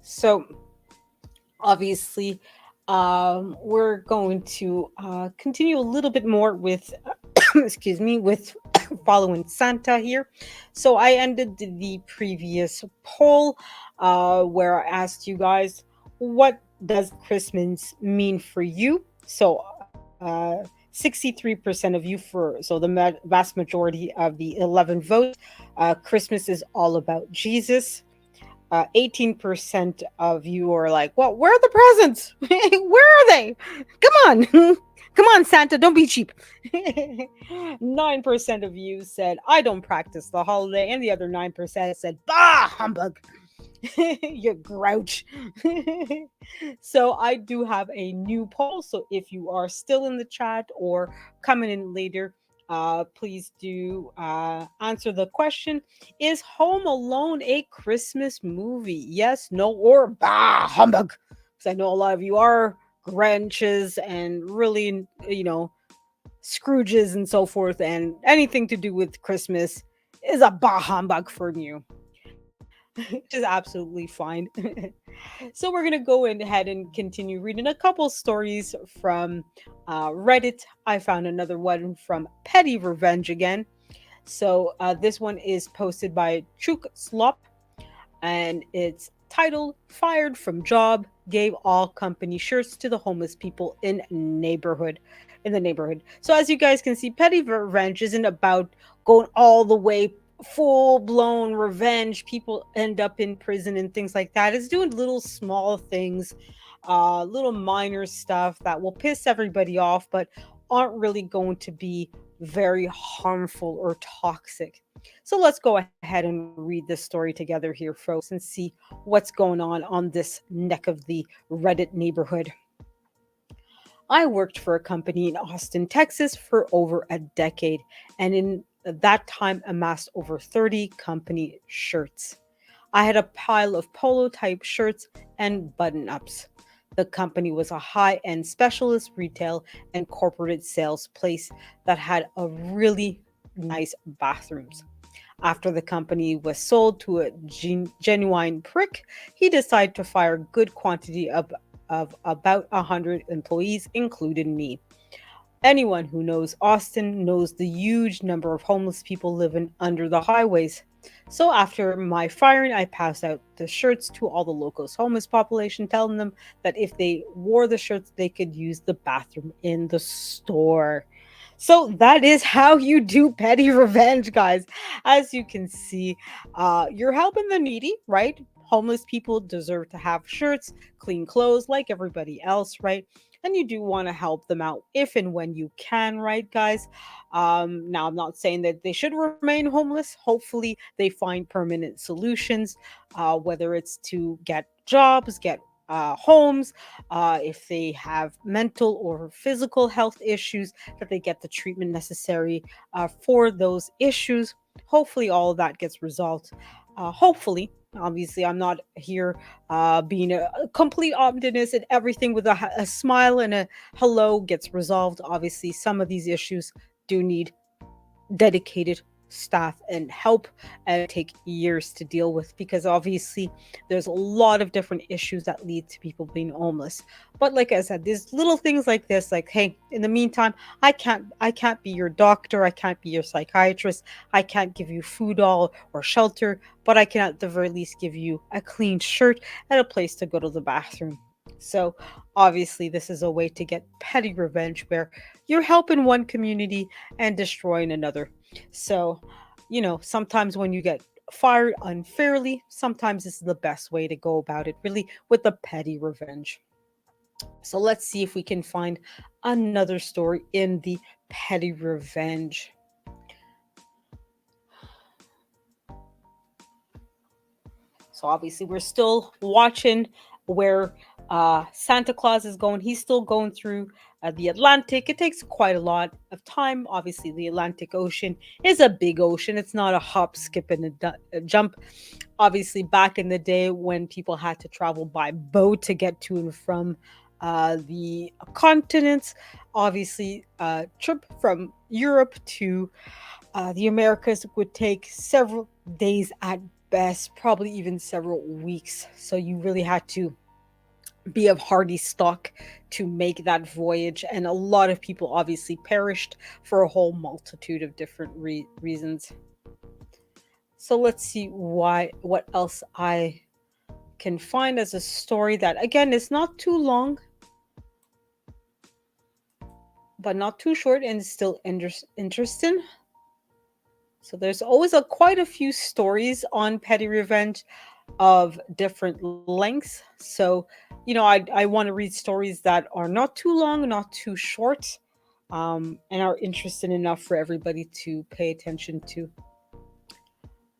So obviously, we're going to continue a little bit more with, excuse me, with following Santa here. So I ended the previous poll where I asked you guys, what does Christmas mean for you? So 63% of you, for so the vast majority of the 11 votes, Christmas is all about Jesus. 18% of you are like, well, where are the presents? Where are they? Come on. Come on, Santa, don't be cheap. 9% of you said, I don't practice the holiday. And the other 9% said, bah, humbug. You grouch. So I do have a new poll. So if you are still in the chat or coming in later, please do answer the question: is Home Alone a Christmas movie? Yes, no, or bah humbug? Because I know a lot of you are Grinches and really, Scrooges and so forth, and anything to do with Christmas is a bah humbug from you. Which is absolutely fine. So we're gonna go ahead and continue reading a couple stories from Reddit. I found another one from Petty Revenge again. So this one is posted by Chuk Slop, and it's titled "Fired from Job, Gave All Company Shirts to the Homeless People in the neighborhood." So as you guys can see, Petty Revenge isn't about going all the way full blown revenge. People end up in prison and things like that. It's doing little small things, little minor stuff that will piss everybody off, but aren't really going to be very harmful or toxic. So let's go ahead and read this story together here, folks, and see what's going on this neck of the Reddit neighborhood. I worked for a company in Austin, Texas for over a decade, and in that time amassed over 30 company shirts. I had a pile of polo type shirts and button ups. The company was a high end specialist retail and corporate sales place that had a really nice bathrooms. After the company was sold to a genuine prick, he decided to fire a good quantity of about 100 employees, including me. Anyone who knows Austin knows the huge number of homeless people living under the highways. So after my firing, I passed out the shirts to all the locals' homeless population, telling them that if they wore the shirts, they could use the bathroom in the store. So that is how you do petty revenge, guys. As you can see, you're helping the needy, right? Homeless people deserve to have shirts, clean clothes like everybody else, right? And you do want to help them out if and when you can, right, guys? Now, I'm not saying that they should remain homeless. Hopefully, they find permanent solutions, whether it's to get jobs, get homes, if they have mental or physical health issues, that they get the treatment necessary for those issues. Hopefully, all of that gets resolved. Hopefully, obviously, I'm not here being a complete optimist, and everything with a smile and a hello gets resolved. Obviously, some of these issues do need dedicated staff and help and take years to deal with, because obviously there's a lot of different issues that lead to people being homeless. But like I said, there's little things like this, like, hey, in the meantime, I can't be your doctor, I can't be your psychiatrist, I can't give you food or shelter, but I can at the very least give you a clean shirt and a place to go to the bathroom. So obviously this is a way to get petty revenge, where you're helping one community and destroying another. So, sometimes when you get fired unfairly, sometimes this is the best way to go about it, really, with the petty revenge. So let's see if we can find another story in the petty revenge. So obviously we're still watching where Santa Claus is going. He's still going through the Atlantic. It takes quite a lot of time. Obviously, the Atlantic Ocean is a big ocean. It's not a hop, skip, and a jump. Obviously, back in the day when people had to travel by boat to get to and from the continents, obviously, a trip from Europe to the Americas would take several days at best, probably even several weeks. So you really had to be of hardy stock to make that voyage. And a lot of people obviously perished for a whole multitude of different reasons. So let's see what else I can find as a story that, again, is not too long, but not too short, and still interesting. So there's always quite a few stories on petty revenge of different lengths. So, I want to read stories that are not too long, not too short, and are interesting enough for everybody to pay attention to.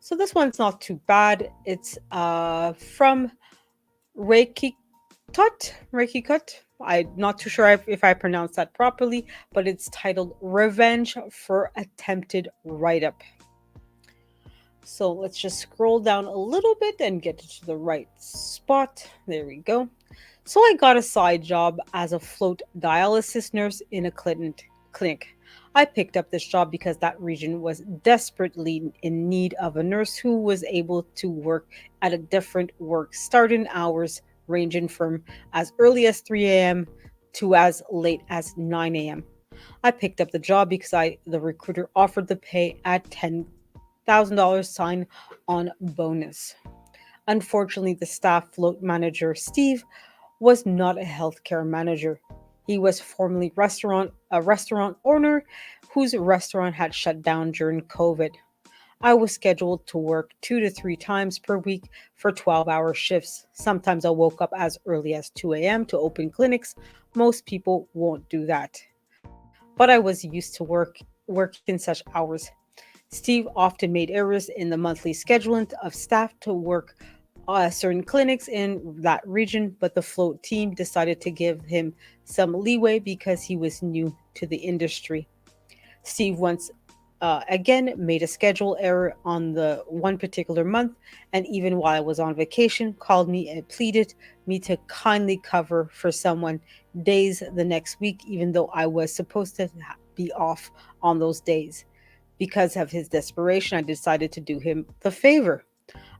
So this one's not too bad. It's from Reiki Kut. I'm not too sure if I pronounced that properly, but it's titled Revenge for Attempted Write-Up. So let's just scroll down a little bit and get to the right spot. There we go. So I got a side job as a float dialysis nurse in a clinic. I picked up this job because that region was desperately in need of a nurse who was able to work at a different work starting hours ranging from as early as 3 a.m. to as late as 9 a.m. I picked up the job because the recruiter offered the pay at $10,000 sign on bonus. Unfortunately, the staff float manager, Steve, was not a healthcare manager. He was formerly a restaurant owner whose restaurant had shut down during COVID. I was scheduled to work 2 to 3 times per week for 12-hour shifts. Sometimes I woke up as early as 2 a.m. to open clinics. Most people won't do that. But I was used to working such hours. Steve often made errors in the monthly scheduling of staff to work certain clinics in that region, but the float team decided to give him some leeway because he was new to the industry. Steve once again made a schedule error on the one particular month, and even while I was on vacation, called me and pleaded me to kindly cover for someone days the next week, even though I was supposed to be off on those days. Because of his desperation, I decided to do him the favor.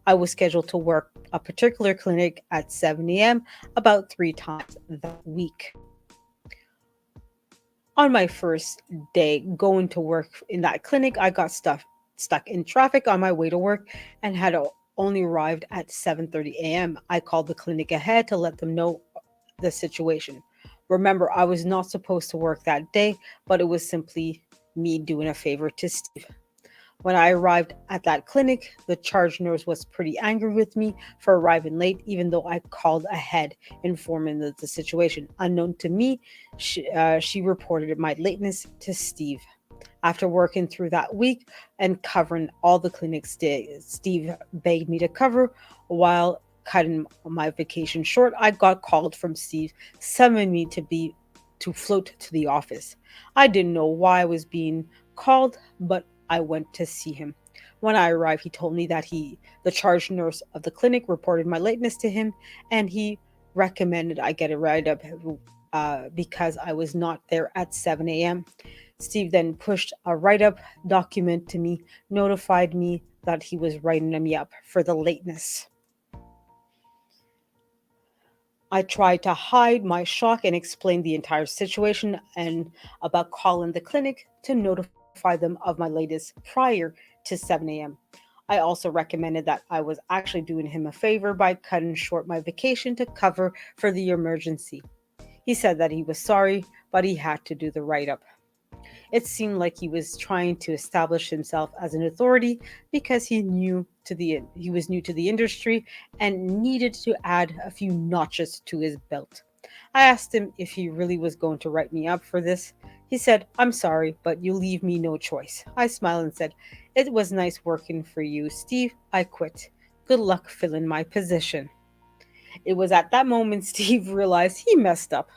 I was scheduled to work a particular clinic at 7 a.m. about 3 times that week. On my first day going to work in that clinic, I got stuck in traffic on my way to work and had only arrived at 7:30 a.m. I called the clinic ahead to let them know the situation. Remember, I was not supposed to work that day, but it was simply me doing a favor to Steve. When I arrived at that clinic, the charge nurse was pretty angry with me for arriving late, even though I called ahead, informing the situation. Unknown to me, she reported my lateness to Steve. After working through that week and covering all the clinics Steve begged me to cover while cutting my vacation short, I got called from Steve, summoning me to float to the office. I didn't know why I was being called, but I went to see him. When I arrived, he told me that the charge nurse of the clinic, reported my lateness to him, and he recommended I get a write-up because I was not there at 7 a.m. Steve then pushed a write-up document to me, notified me that he was writing me up for the lateness. I tried to hide my shock and explain the entire situation and about calling the clinic to notify them of my latest prior to 7 a.m. I also recommended that I was actually doing him a favor by cutting short my vacation to cover for the emergency. He said that he was sorry, but he had to do the write-up. It seemed like he was trying to establish himself as an authority because he was new to the industry and needed to add a few notches to his belt. I asked him if he really was going to write me up for this. He said, "I'm sorry, but you leave me no choice." I smiled and said, "It was nice working for you, Steve. I quit. Good luck filling my position." It was at that moment Steve realized he messed up.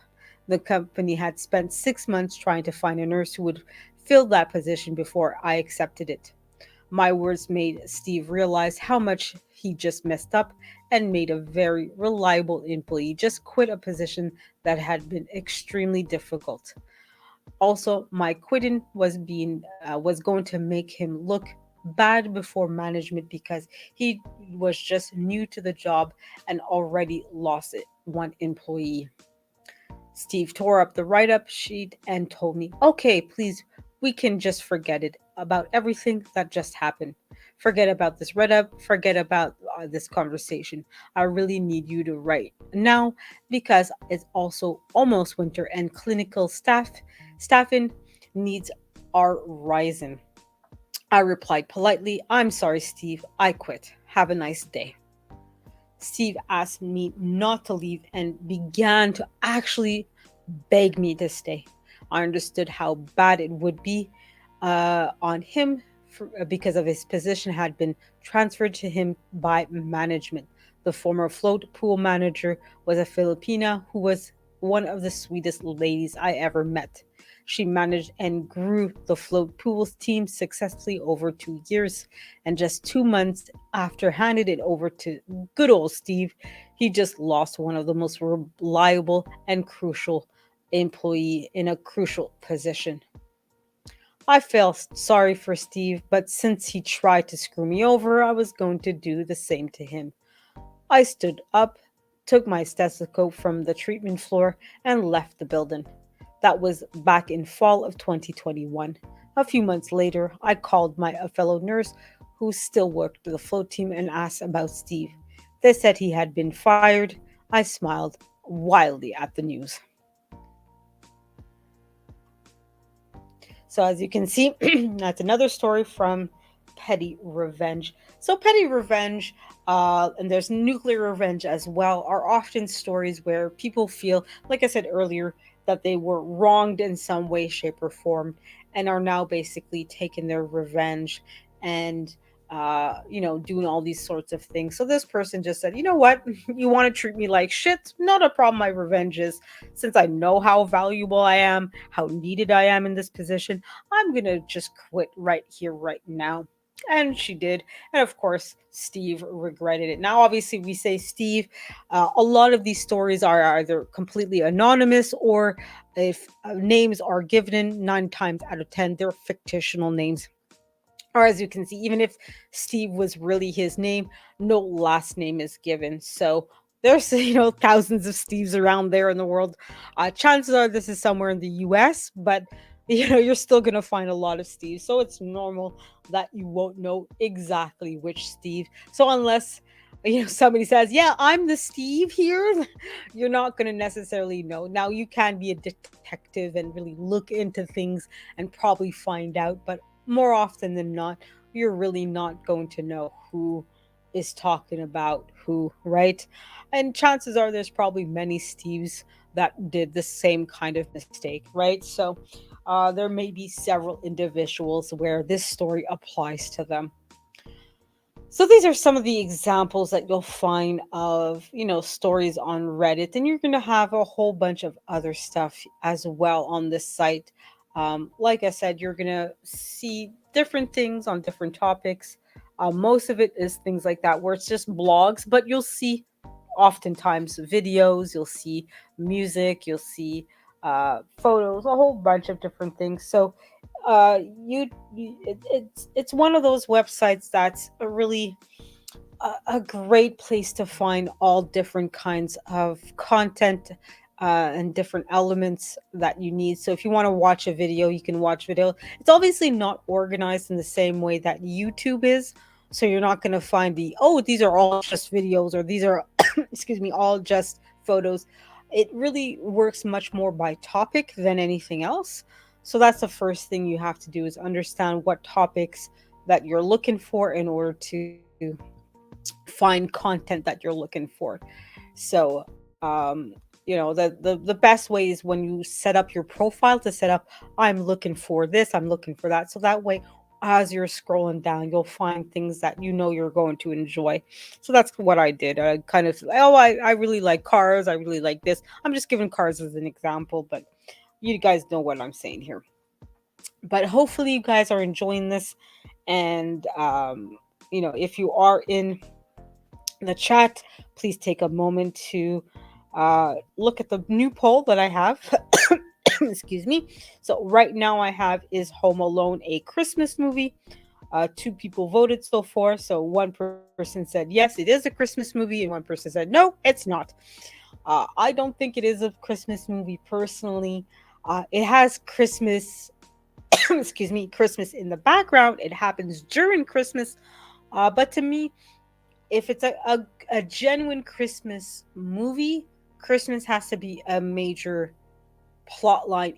The company had spent 6 months trying to find a nurse who would fill that position before I accepted it. My words made Steve realize how much he just messed up and made a very reliable employee just quit a position that had been extremely difficult. Also, my quitting was going to make him look bad before management because he was just new to the job and already lost it one employee. Steve tore up the write up sheet and told me, okay, please, we can just forget it about everything that just happened. Forget about this write up, forget about this conversation. I really need you to write now because it's also almost winter and clinical staffing needs are rising. I replied politely, I'm sorry, Steve, I quit. Have a nice day. Steve asked me not to leave and began to actually beg me to stay. I understood how bad it would be on him because of his position had been transferred to him by management. The former float pool manager was a Filipina who was one of the sweetest ladies I ever met. She managed and grew the float pools team successfully over 2 years. And just 2 months after handed it over to good old Steve, he just lost one of the most reliable and crucial employee in a crucial position. I felt sorry for Steve, but since he tried to screw me over, I was going to do the same to him. I stood up, took my stethoscope from the treatment floor, and left the building. That was back in fall of 2021. A few months later, I called my fellow nurse who still worked the float team and asked about Steve. They said he had been fired. I smiled wildly at the news. So, as you can see, that's another story from Petty Revenge. So, Petty Revenge, and there's nuclear revenge as well, are often stories where people feel, like I said earlier, that they were wronged in some way, shape, or form, and are now basically taking their revenge and doing all these sorts of things. So this person just said, you know what, you want to treat me like shit, not a problem. My revenge is, since I know how valuable I am, how needed I am in this position, I'm gonna just quit right here, right now. And she did. And of course, Steve regretted it. Now, obviously, we say Steve. A lot of these stories are either completely anonymous or if names are given, 9 times out of 10, they're fictional names. Or as you can see, even if Steve was really his name, no last name is given. So there's thousands of Steves around there in the world. Chances are this is somewhere in the U.S., but you're still gonna find a lot of Steves. So it's normal that you won't know exactly which Steve. So unless somebody says, "Yeah, I'm the Steve here," you're not gonna necessarily know. Now you can be a detective and really look into things and probably find out, but more often than not, you're really not going to know who is talking about who, right? And chances are there's probably many Steves that did the same kind of mistake, right? So there may be several individuals where this story applies to them. So these are some of the examples that you'll find of, stories on Reddit, and you're going to have a whole bunch of other stuff as well on this site. Like I said, you're going to see different things on different topics. Most of it is things like that where it's just blogs, but you'll see oftentimes videos, you'll see music, you'll see photos, a whole bunch of different things. So it's one of those websites that's a really a great place to find all different kinds of content and different elements that you need. So if you want to watch a video, you can watch video. It's obviously not organized in the same way that YouTube is. So you're not going to find these are all just videos or these are, excuse me, all just photos. It really works much more by topic than anything else. So that's the first thing you have to do is understand what topics that you're looking for in order to find content that you're looking for. So, the best way is when you set up your profile to set up, I'm looking for this, I'm looking for that. So that way, as you're scrolling down, you'll find things that you're going to enjoy. So that's what I did. I kind of, I really like cars. I really like this. I'm just giving cars as an example, but you guys know what I'm saying here. But hopefully you guys are enjoying this. And, if you are in the chat, please take a moment to look at the new poll that I have. Excuse me. So right now I have, is Home Alone a Christmas movie? Two people voted so far. So one person said yes, it is a Christmas movie, and one person said no, it's not. I don't think it is a Christmas movie personally. It has Christmas, excuse me, Christmas in the background. It happens during Christmas. But to me, if it's a genuine Christmas movie, Christmas has to be a major plot line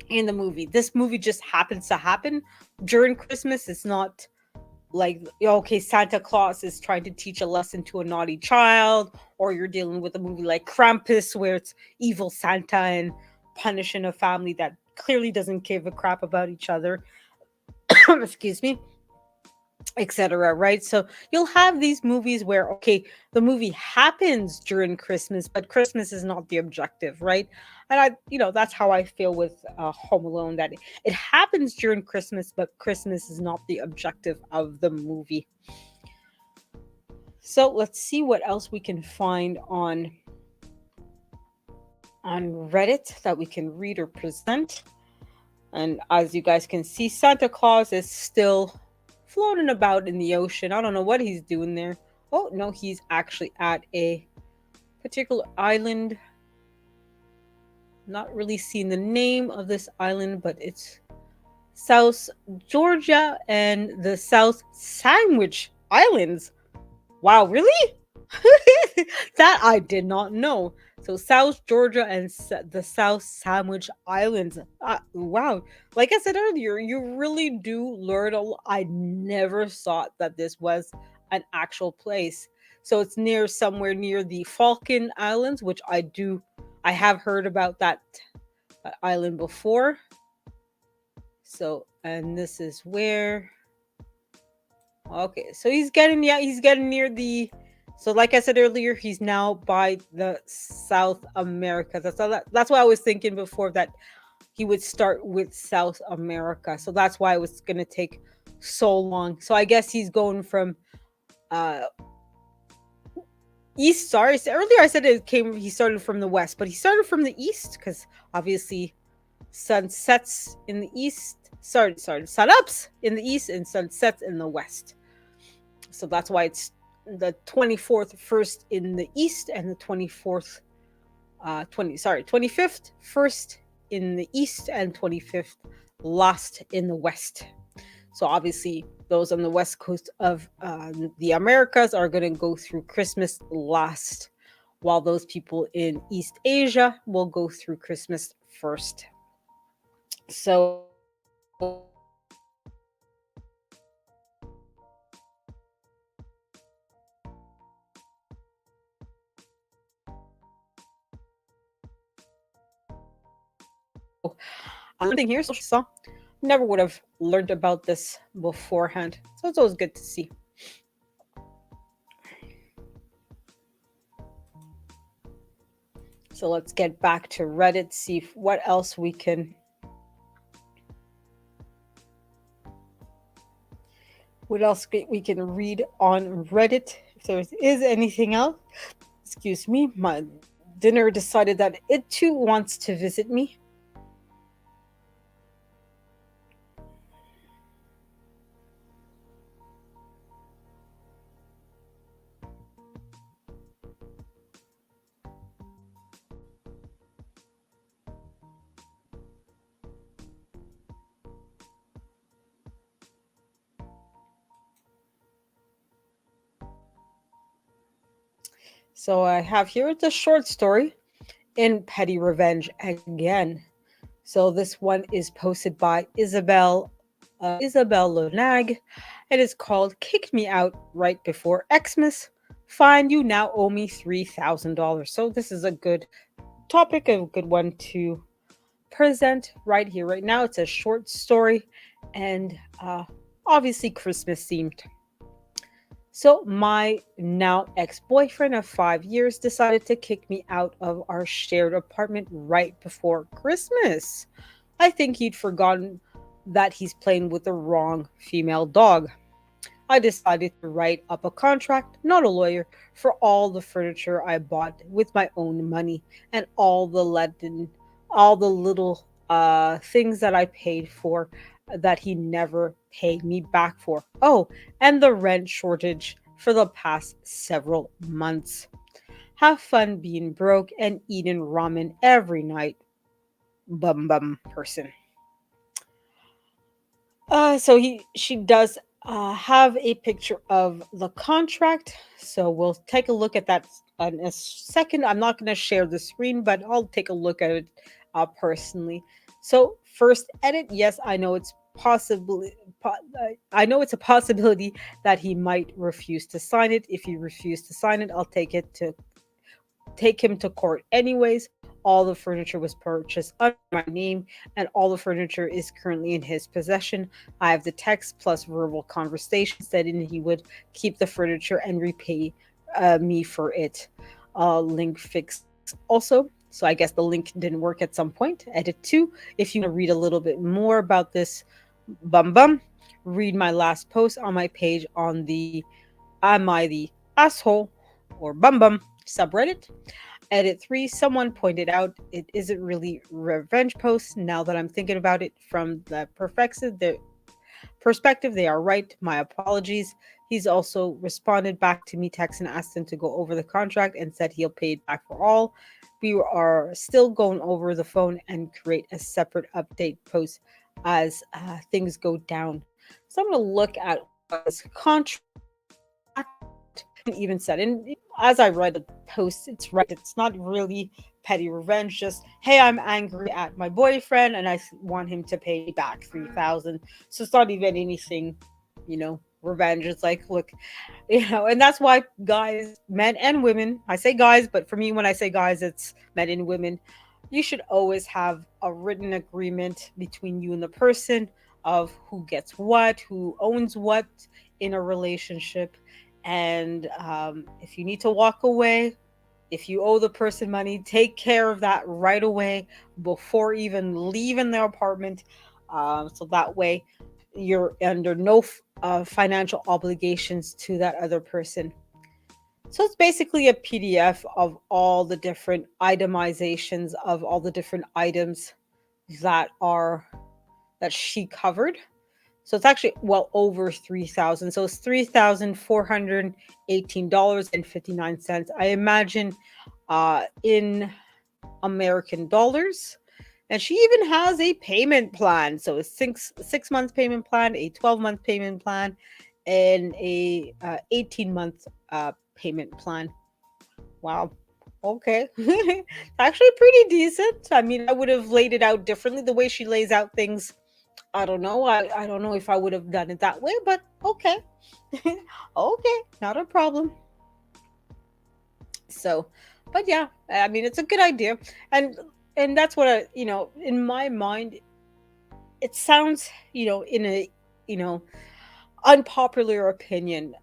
in the movie. This movie just happens to happen during Christmas. It's not like, okay, Santa Claus is trying to teach a lesson to a naughty child, or you're dealing with a movie like Krampus where it's evil Santa and punishing a family that clearly doesn't give a crap about each other. Excuse me, etc. Right? So you'll have these movies where, okay, the movie happens during Christmas, but Christmas is not the objective, right? And that's how I feel with Home Alone, that it happens during Christmas, but Christmas is not the objective of the movie. So let's see what else we can find on Reddit that we can read or present. And as you guys can see, Santa Claus is still floating about in the ocean. I don't know what he's doing there. Oh, no, he's actually at a particular island. Not really seeing the name of this island, but it's South Georgia and the South Sandwich Islands. Wow, really? That I did not know. So South Georgia and the South Sandwich Islands. Wow. Like I said earlier, you really do learn a lot. I never thought that this was an actual place. So it's somewhere near the Falkland Islands, which I have heard about that island before. So, and this is where, okay, so he's getting near the, so like I said earlier, he's now by the South America. That's why I was thinking before that he would start with South America. So that's why it was going to take so long. So I guess he's going from east. Sorry, so earlier I said he started from the west, but he started from the east because obviously sun sets in the east. Sun ups in the east and sun sets in the west. So that's why it's the 24th first in the east and the 25th first in the east and 25th last in the west. So obviously those on the west coast of the Americas are going to go through Christmas last, while those people in East Asia will go through Christmas first. So something here, so never would have learned about this beforehand. So it's always good to see. So let's get back to Reddit, see what else we can read on Reddit. If there is anything else. Excuse me, my dinner decided that it too wants to visit me. So I have here, it's a short story in Petty Revenge again. So this one is posted by Isabel Lonag. It is called "Kicked Me Out Right Before Xmas. Fine, you now owe me $3,000." So this is a good topic, a good one to present right here, right now. It's a short story and obviously Christmas themed. So my now ex-boyfriend of 5 years decided to kick me out of our shared apartment right before Christmas. I think he'd forgotten that he's playing with the wrong female dog. I decided to write up a contract, not a lawyer, for all the furniture I bought with my own money and all the little things that I paid for that he never paid me back for. Oh, and the rent shortage for the past several months. Have fun being broke and eating ramen every night. Bum bum person. So she does have a picture of the contract. So we'll take a look at that in a second. I'm not going to share the screen, but I'll take a look at it personally. So first edit. Yes, I know it's I know it's a possibility that he might refuse to sign it. If he refuses to sign it, I'll take him to court anyways. All the furniture was purchased under my name, and all the furniture is currently in his possession. I have the text plus verbal conversation stating he would keep the furniture and repay me for it. Link fixed also. So I guess the link didn't work at some point. Edit 2. If you want to read a little bit more about this bum bum, read my last post on my page on the Am I the Asshole or Bum Bum subreddit. Edit 3. Someone pointed out it isn't really revenge posts. Now that I'm thinking about it from the perspective, they are right. My apologies. He's also responded back to me, text, and asked him to go over the contract and said he'll pay it back for all. We are still going over the phone and create a separate update post as things go down. So I'm going to look at this contract even said, and as I read the post, it's right. It's not really petty revenge. Just, hey, I'm angry at my boyfriend and I want him to pay back 3,000. So it's not even anything, revenge. It's like, look, and that's why guys, men and women, I say guys, but for me, when I say guys, it's men and women. You should always have a written agreement between you and the person of who gets what, who owns what in a relationship. And if you need to walk away, if you owe the person money, take care of that right away before even leaving their apartment. So that way you're under no financial obligations to that other person. So it's basically a PDF of all the different itemizations of all the different items that she covered. So it's actually well over 3,000. So it's $3,418.59. I imagine in American dollars. And she even has a payment plan. So a six month payment plan, a 12-month payment plan, and a 18-month payment plan. Wow. Okay. Actually pretty decent. I mean, I would have laid it out differently. The way she lays out things, I don't know. I don't know if I would have done it that way, but okay. Okay, not a problem. So, but yeah, I mean, it's a good idea. And that's what in my mind, it sounds, in a, unpopular opinion,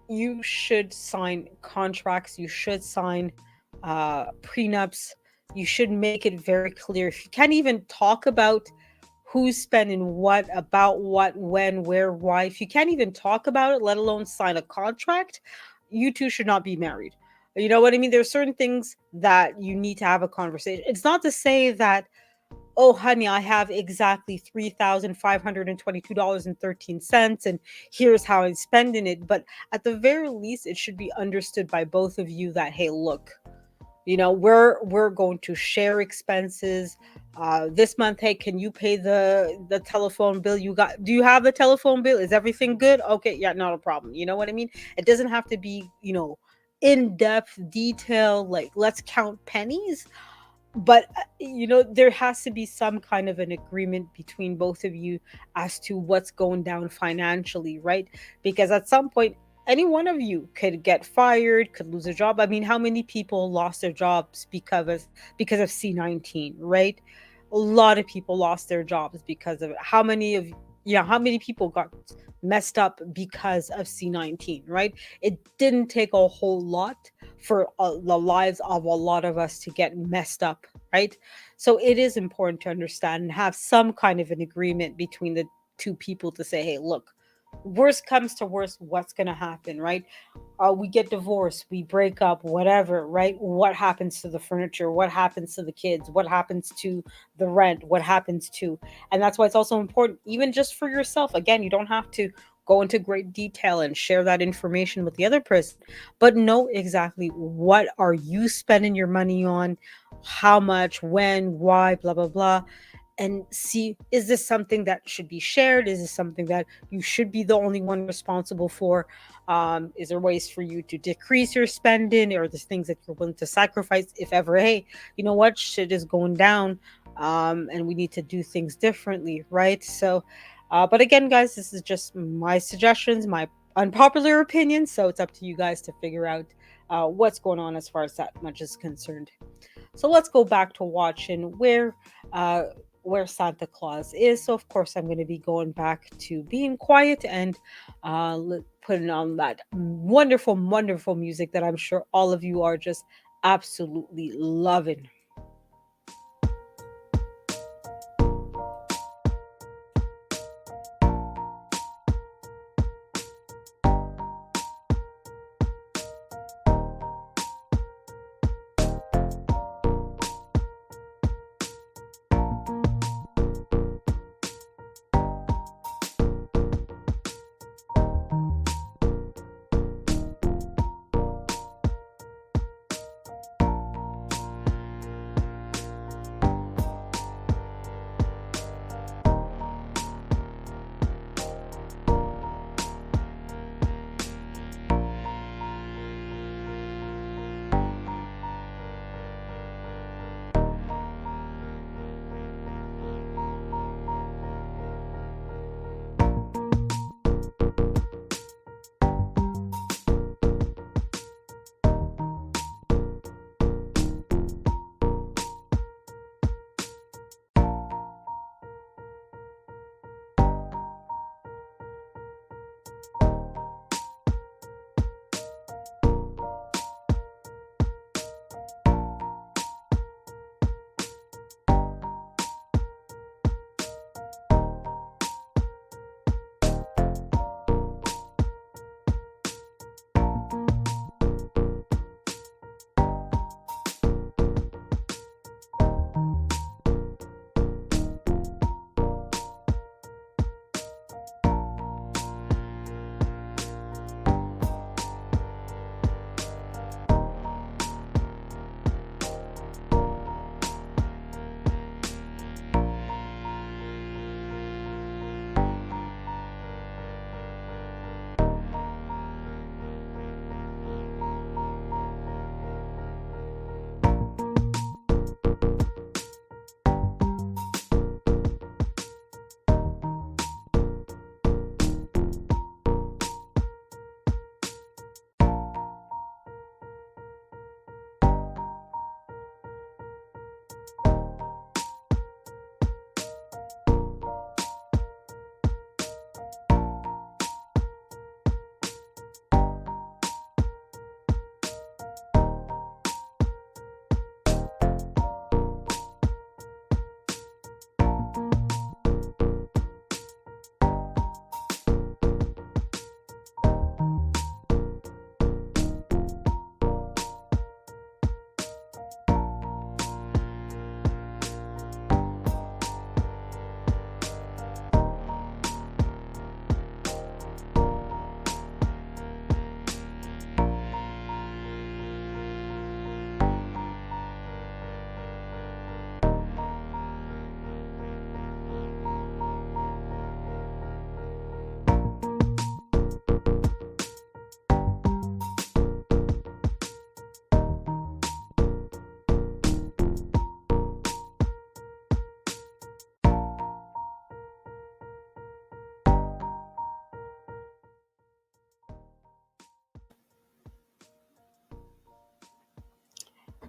you should sign contracts, you should sign prenups, you should make it very clear. If you can't even talk about who's spending what, about what, when, where, why, if you can't even talk about it, let alone sign a contract, you two should not be married. You know what I mean? There's certain things that you need to have a conversation. It's not to say that, oh, honey, I have exactly $3,522.13, and here's how I'm spending it. But at the very least, it should be understood by both of you that, hey, look, we're going to share expenses. This month, hey, can you pay the telephone bill? Do you have the telephone bill? Is everything good? Okay, yeah, not a problem. You know what I mean? It doesn't have to be, in-depth detail, like let's count pennies. But there has to be some kind of an agreement between both of you as to what's going down financially, right? Because at some point, any one of you could get fired, could lose a job. I mean, how many people lost their jobs because of C-19, right? A lot of people lost their jobs because of it. How many people got messed up because of C-19, right? It didn't take a whole lot for the lives of a lot of us to get messed up, right? So it is important to understand and have some kind of an agreement between the two people to say, hey, look, Worst comes to worst, what's going to happen, right? We get divorced, we break up, whatever, right? What happens to the furniture? What happens to the kids? What happens to the rent? What happens to, and that's why it's also important, even just for yourself. Again, you don't have to go into great detail and share that information with the other person, but know exactly what are you spending your money on, how much, when, why, blah, blah, blah, and see, is this something that should be shared, is this something that you should be the only one responsible for, is there ways for you to decrease your spending, or there's things that you're willing to sacrifice if ever, hey, you know what, shit is going down, and we need to do things differently, right? So but again, guys, this is just my suggestions, my unpopular opinions, so it's up to you guys to figure out what's going on as far as that much is concerned. So let's go back to watching uh, where Santa Claus is. So of course I'm going to be going back to being quiet and putting on that wonderful, wonderful music that I'm sure all of you are just absolutely loving.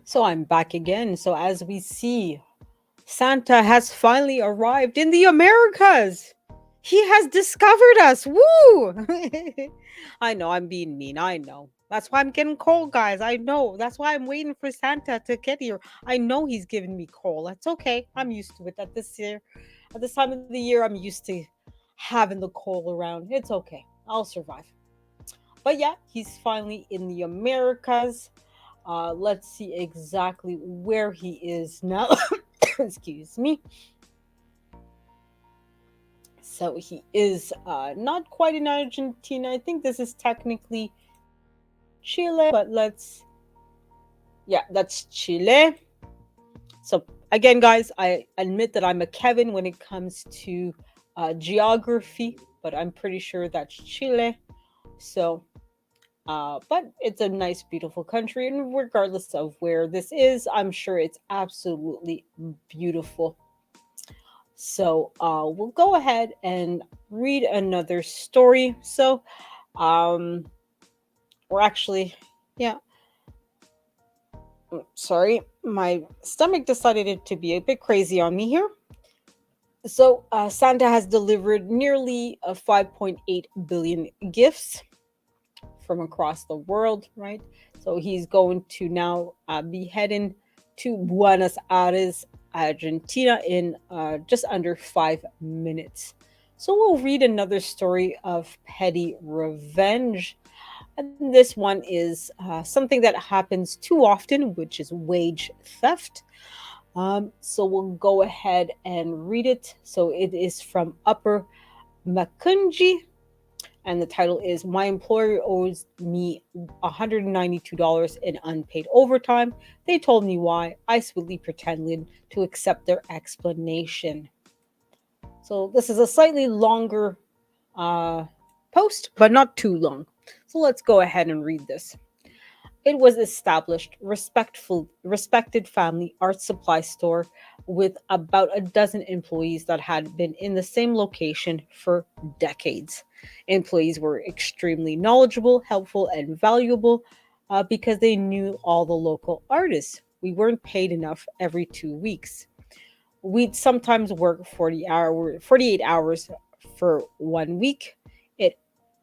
So I'm back again. So as we see, Santa has finally arrived in the Americas. He has discovered us. Woo! I know I'm being mean. I know. That's why I'm getting cold, guys. I know. That's why I'm waiting for Santa to get here. I know he's giving me coal. That's okay. I'm used to it. At this time of the year, I'm used to having the coal around. It's okay. I'll survive. But yeah, he's finally in the Americas. Let's see exactly where he is now. Excuse me. So he is not quite in Argentina. I think this is technically Chile, but yeah, that's Chile. So again, guys, I admit that I'm a Kevin when it comes to geography, but I'm pretty sure that's Chile. So, but it's a nice, beautiful country, and regardless of where this is, I'm sure it's absolutely beautiful. So, we'll go ahead and read another story. So, um, we're actually, yeah, sorry, my stomach decided it to be a bit crazy on me here. So, Santa has delivered nearly 5.8 billion gifts from across the world, right? So, he's going to now be heading to Buenos Aires, Argentina, in just under 5 minutes. So, we'll read another story of petty revenge. And this one is something that happens too often, which is wage theft. So we'll go ahead and read it. So it is from Upper Makunji, and the title is My Employer Owes Me $192 in unpaid overtime. They told me why. I sweetly pretended to accept their explanation. So this is a slightly longer uh, post, but not too long. So let's go ahead and read this. It was established, respected family art supply store with about a dozen employees that had been in the same location for decades. Employees were extremely knowledgeable, helpful, and valuable because they knew all the local artists. We weren't paid enough every 2 weeks. We'd sometimes work 48 hours for 1 week. It,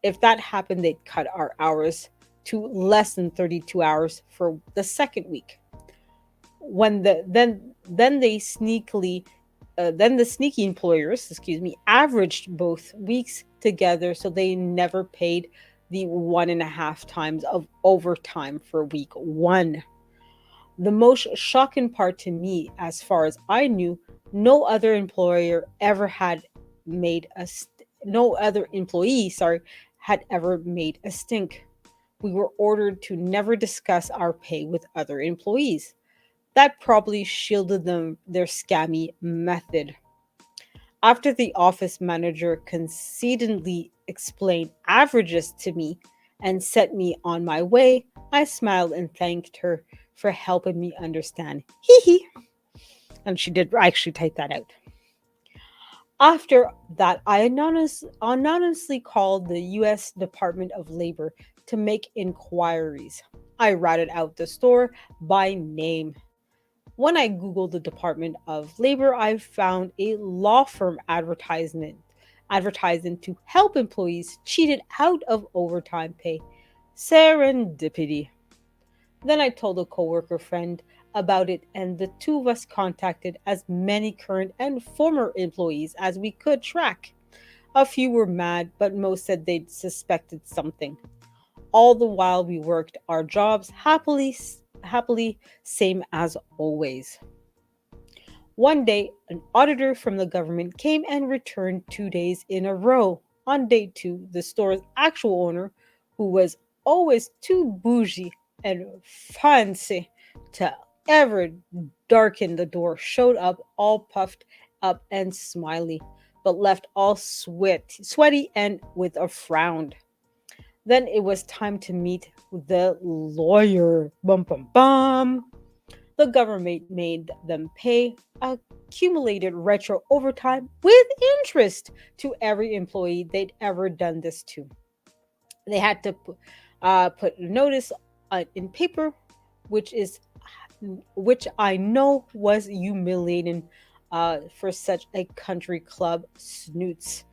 if that happened, they'd cut our hours to less than 32 hours for the second week. When then they sneakily then the sneaky employers, excuse me, averaged both weeks together, so they never paid the 1.5 times of overtime for week one. The most shocking part to me, as far as I knew, no other employer ever had made a no other employee, sorry, had ever made a stink. We were ordered to never discuss our pay with other employees. That probably shielded them their scammy method. After the office manager conceitedly explained averages to me and sent me on my way, I smiled and thanked her for helping me understand. Hee hee. And she did actually type that out. After that, I anonymously called the US Department of Labor to make inquiries. I routed out the store by name. When I Googled the Department of Labor, I found a law firm advertising to help employees cheated out of overtime pay. Serendipity. Then I told a coworker friend about it, and the two of us contacted as many current and former employees as we could track. A few were mad, but most said they'd suspected something. All the while we worked our jobs happily, same as always. One day, an auditor from the government came and returned 2 days in a row. On day two, the store's actual owner, who was always too bougie and fancy to ever darken the door, showed up all puffed up and smiley, but left all sweaty and with a frown. Then it was time to meet the lawyer. Bum bum bum. The government made them pay accumulated retro overtime with interest to every employee they'd ever done this to. They had to put notice in paper, which I know was humiliating for such a country club snoots.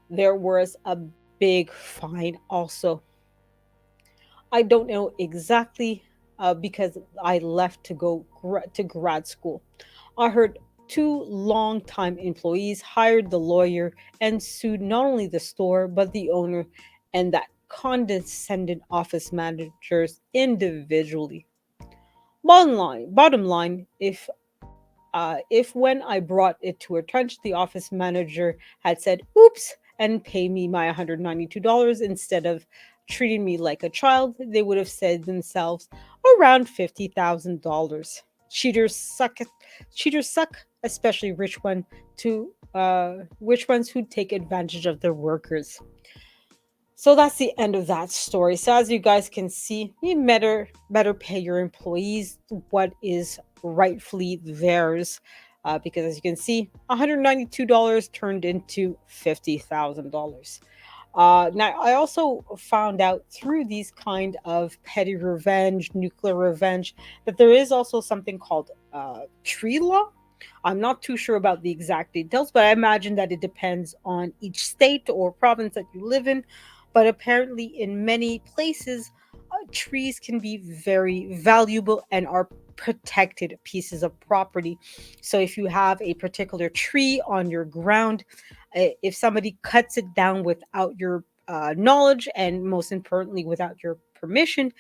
There was a big fine also. I don't know exactly because I left to go to grad school. I heard two longtime employees hired the lawyer and sued not only the store but the owner and that condescending office managers individually. Bottom line, if when I brought it to her attention, the office manager had said, oops, and pay me my $192 instead of treating me like a child, they would have saved themselves around $50,000. Cheaters suck. Cheaters suck, especially rich ones who take advantage of their workers. So that's the end of that story. So as you guys can see, you better pay your employees what is rightfully theirs. Because as you can see, $192 turned into $50,000. Now, I also found out through these kind of petty revenge, nuclear revenge, that there is also something called tree law. I'm not too sure about the exact details, but I imagine that it depends on each state or province that you live in. But apparently, in many places, trees can be very valuable and are protected pieces of property. So if you have a particular tree on your ground, if somebody cuts it down without your knowledge and most importantly without your permission,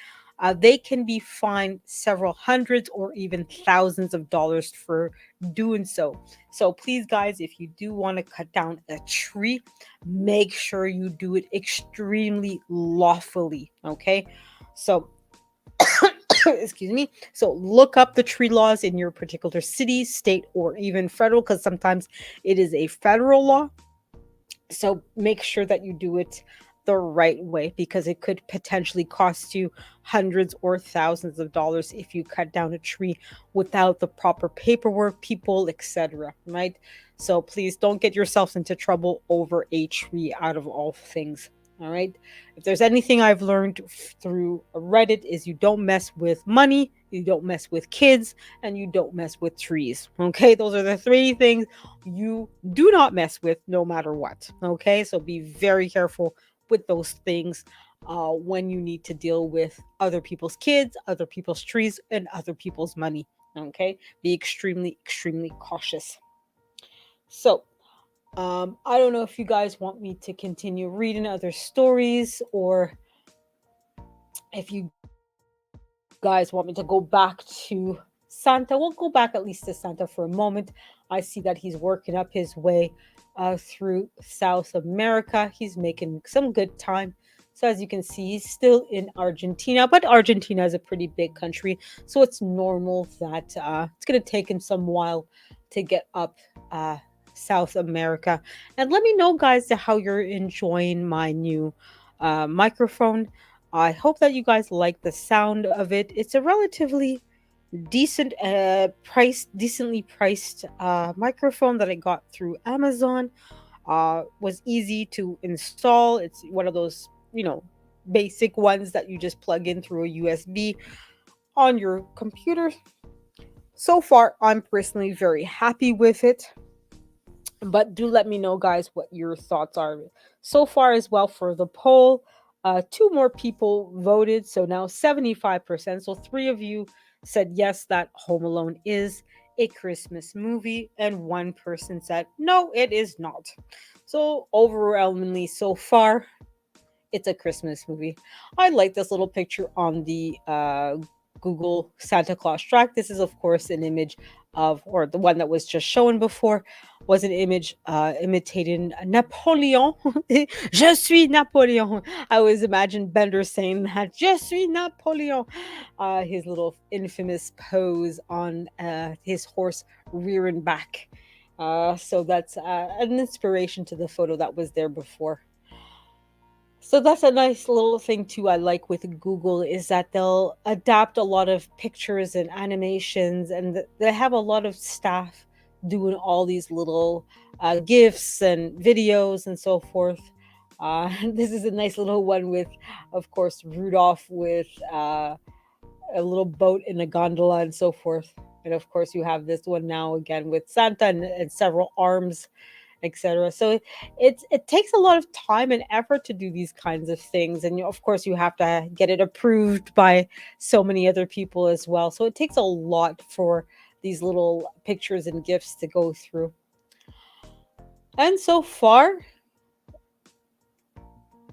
they can be fined several hundreds or even thousands of dollars for doing so. So please, guys, if you do want to cut down a tree, make sure you do it extremely lawfully. Okay, so excuse me. So look up the tree laws in your particular city, state, or even federal, because sometimes it is a federal law. So make sure that you do it the right way because it could potentially cost you hundreds or thousands of dollars if you cut down a tree without the proper paperwork, people, etc. Right? So please don't get yourselves into trouble over a tree out of all things. All right. If there's anything I've learned through Reddit is you don't mess with money, you don't mess with kids, and you don't mess with trees. Okay. Those are the three things you do not mess with no matter what. Okay. So be very careful with those things when you need to deal with other people's kids, other people's trees, and other people's money. Okay. Be extremely, extremely cautious. So, I don't know if you guys want me to continue reading other stories or if you guys want me to go back to Santa. We'll go back at least to Santa for a moment. I see that he's working up his way through South America. He's making some good time. So as you can see, he's still in Argentina, but Argentina is a pretty big country. So it's normal that it's going to take him some while to get up South America. And let me know, guys, how you're enjoying my new microphone. I hope that you guys like the sound of it. It's a relatively decently priced microphone that I got through Amazon. Was easy to install. It's one of those, basic ones that you just plug in through a USB on your computer. So far, I'm personally very happy with it. But do let me know, guys, what your thoughts are so far as well for the poll. Two more people voted, so now 75%. So three of you said yes, that Home Alone is a Christmas movie, and one person said no, it is not. So overwhelmingly so far, it's a Christmas movie. I like this little picture on the Google Santa Claus track. This is, of course, an image of, or the one that was just shown before, was an image imitating Napoleon. Je suis Napoleon. I always imagine Bender saying that, Je suis Napoleon. His little infamous pose on his horse rearing back. So that's an inspiration to the photo that was there before. So that's a nice little thing too I like with Google is that they'll adapt a lot of pictures and animations, and they have a lot of staff doing all these little GIFs and videos and so forth. This is a nice little one with, of course, Rudolph with a little boat in a gondola and so forth. And of course, you have this one now again with Santa and several arms, etc. So it takes a lot of time and effort to do these kinds of things, and of course you have to get it approved by so many other people as well. So it takes a lot for these little pictures and gifts to go through. And so far,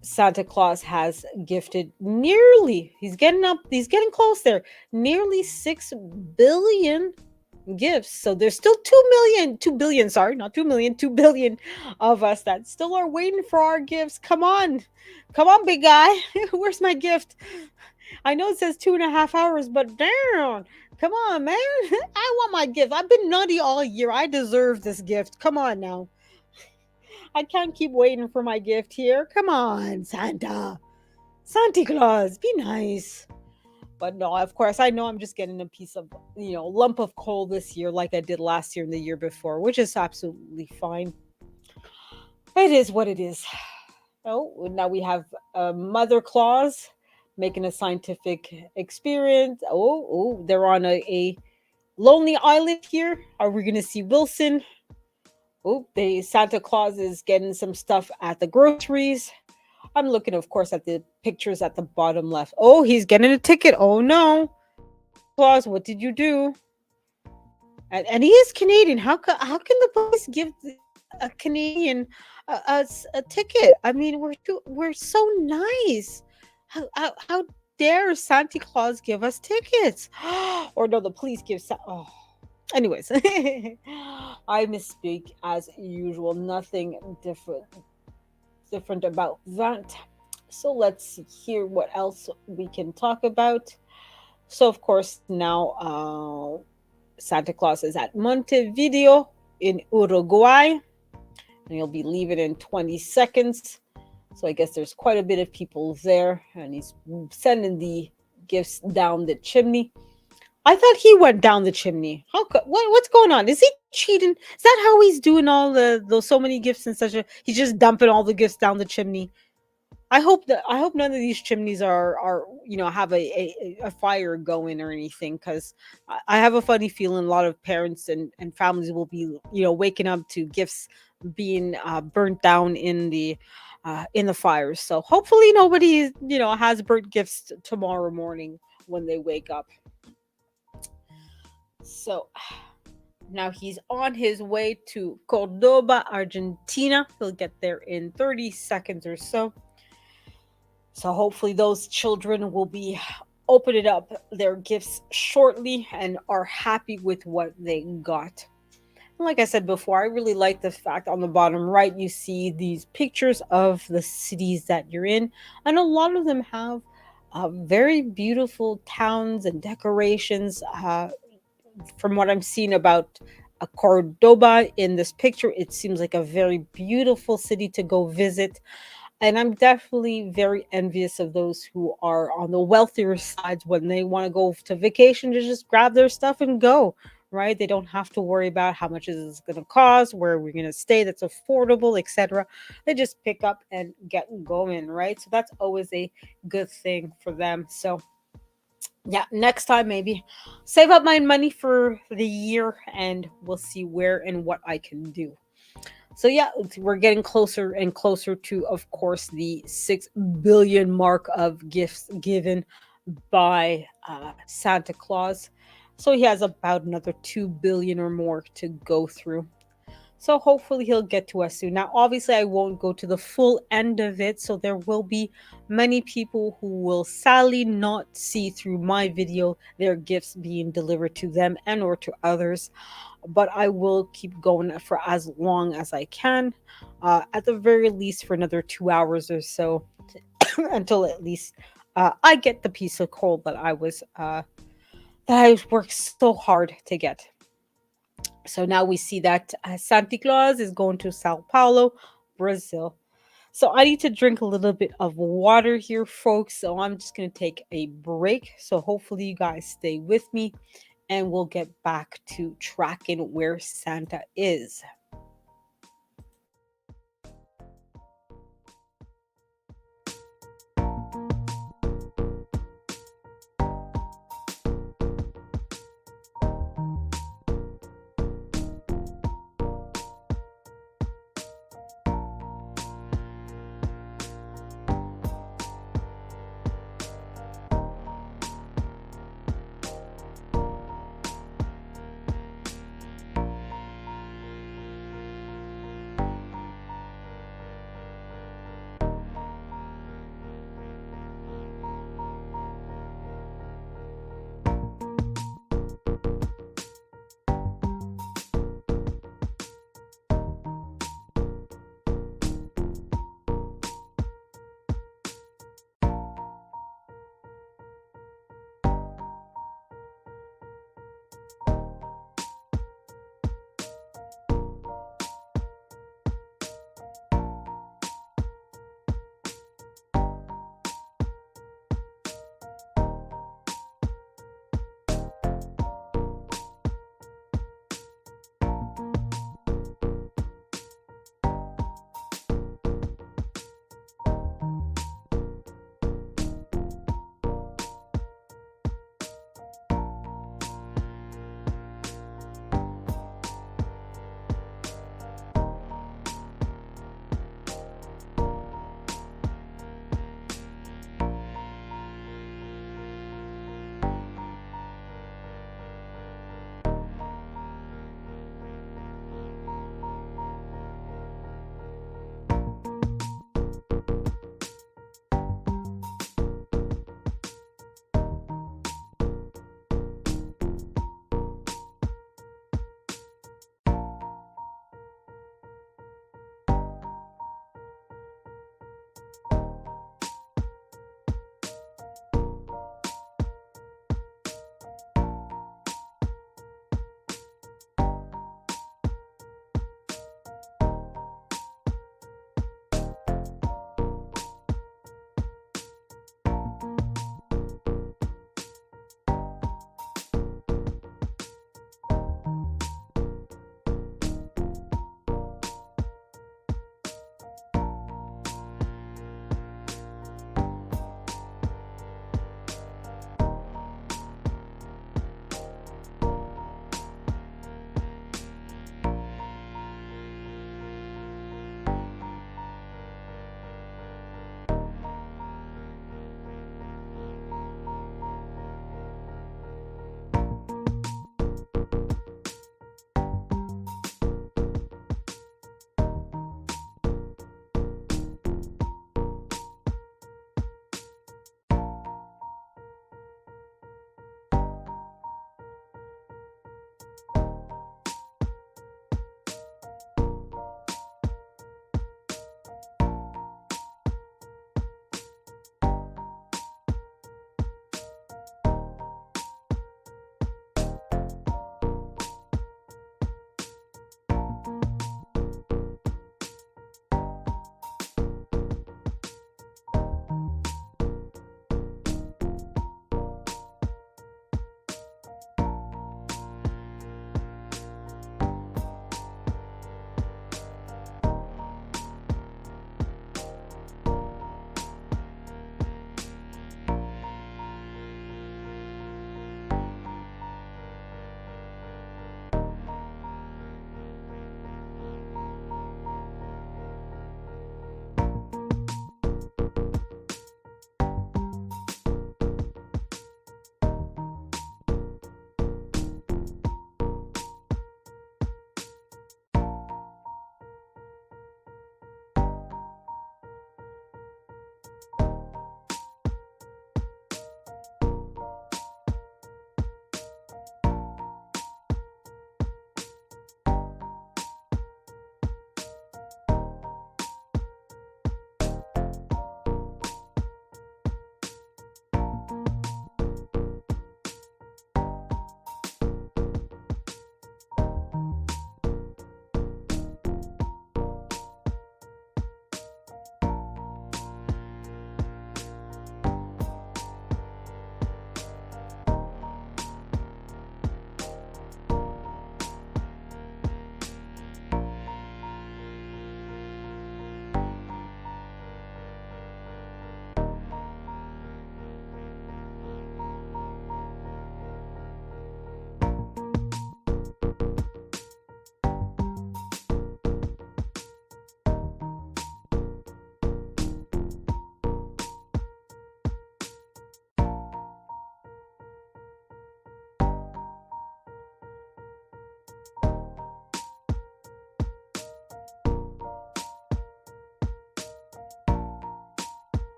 Santa Claus has gifted he's getting close there, nearly 6 billion gifts. So there's still 2 billion, sorry, not 2 million, 2 billion of us that still are waiting for our gifts. Come on, big guy. Where's my gift? I know it says 2.5 hours, but damn, come on, man. I want my gift. I've been naughty all year. I deserve this gift. Come on now. I can't keep waiting for my gift here. Come on, Santa Claus, be nice. But no, of course, I know I'm just getting a piece of, lump of coal this year like I did last year and the year before, which is absolutely fine. It is what it is. Oh, now we have Mother Claus making a scientific experiment. Oh, they're on a lonely island here. Are we going to see Wilson? Oh, the Santa Claus is getting some stuff at the groceries. I'm looking, of course, at the pictures at the bottom left. Oh, he's getting a ticket. Oh, no. Claus, what did you do? And he is Canadian. How can the police give a Canadian a ticket? I mean, we're so nice. How dare Santa Claus give us tickets? Or no, the police give... Anyways, I misspeak as usual. Nothing different about that. So let's see here what else we can talk about. So of course now Santa Claus is at Montevideo in Uruguay, and he'll be leaving in 20 seconds. So I guess there's quite a bit of people there, and he's sending the gifts down the chimney. I thought he went down the chimney. What's going on? Is he cheating? Is that how he's doing all those so many gifts and such a? He's just dumping all the gifts down the chimney. I hope none of these chimneys are have a fire going or anything, because I have a funny feeling a lot of parents and families will be waking up to gifts being burnt down in the fires. So hopefully nobody has burnt gifts tomorrow morning when they wake up. So now he's on his way to Cordoba, Argentina. He'll get there in 30 seconds or so. So hopefully those children will be opening up their gifts shortly and are happy with what they got. And like I said before, I really like the fact on the bottom right, you see these pictures of the cities that you're in. And a lot of them have very beautiful towns and decorations. From what I'm seeing about Cordoba in this picture, it seems like a very beautiful city to go visit. And I'm definitely very envious of those who are on the wealthier sides when they want to go to vacation to just grab their stuff and go, right? They don't have to worry about how much is this going to cost, where we're going to stay that's affordable, etc. They just pick up and get going, right? So that's always a good thing for them. So yeah, next time maybe save up my money for the year and we'll see where and what I can do. So yeah, we're getting closer and closer to, of course, the 6 billion mark of gifts given by Santa Claus. So he has about another 2 billion or more to go through. So hopefully he'll get to us soon. Now, obviously, I won't go to the full end of it. So there will be many people who will sadly not see through my video their gifts being delivered to them and or to others. But I will keep going for as long as I can, at the very least for another 2 hours or so, until at least I get the piece of coal that I worked so hard to get. So now we see that Santa Claus is going to Sao Paulo, Brazil. So I need to drink a little bit of water here, folks. So I'm just going to take a break. So hopefully you guys stay with me and we'll get back to tracking where Santa is.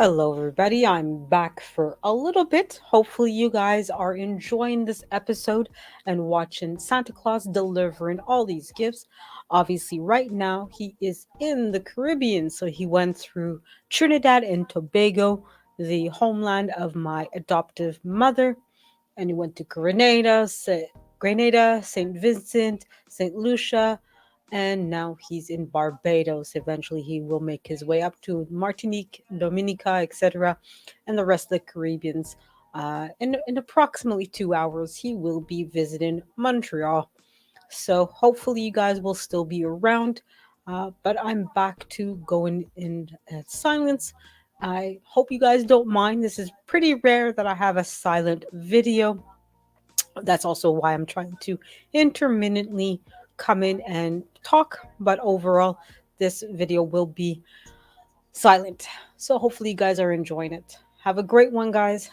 Hello, everybody. I'm back for a little bit. Hopefully, you guys are enjoying this episode and watching Santa Claus delivering all these gifts. Obviously, right now, he is in the Caribbean. So, he went through Trinidad and Tobago, the homeland of my adoptive mother, and he went to Grenada, St. Vincent, St. Lucia, and now he's in Barbados. Eventually, he will make his way up to Martinique, Dominica, etc., and the rest of the Caribbeans. In approximately 2 hours, he will be visiting Montreal. So hopefully, you guys will still be around. But I'm back to going in silence. I hope you guys don't mind. This is pretty rare that I have a silent video. That's also why I'm trying to intermittently come in and talk, but overall, this video will be silent. So hopefully, you guys are enjoying it. Have a great one, guys.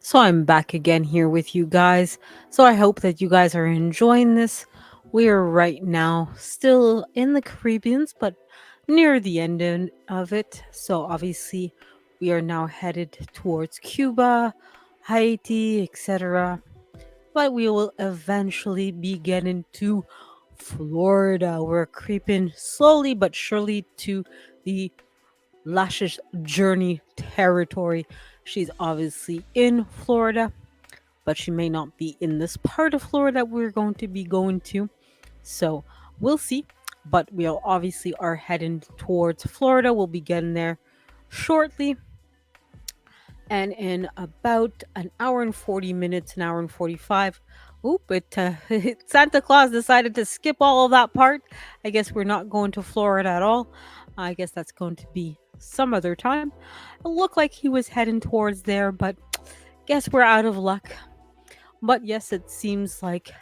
So I'm back again here with you guys. So I hope that you guys are enjoying this. We are right now still in the Caribbeans, but near the of it. So obviously, we are now headed towards Cuba, Haiti, etc. But we will eventually be getting to Florida. We're creeping slowly but surely to the Lashes Journey territory. She's obviously in Florida, but she may not be in this part of Florida that we're going to be going to. So we'll see. But we obviously are heading towards Florida. We'll be getting there shortly. And in about an hour and 40 minutes, an hour and 45. Santa Claus decided to skip all of that part. I guess we're not going to Florida at all. I guess that's going to be some other time. It looked like he was heading towards there, but guess we're out of luck. But yes, it seems like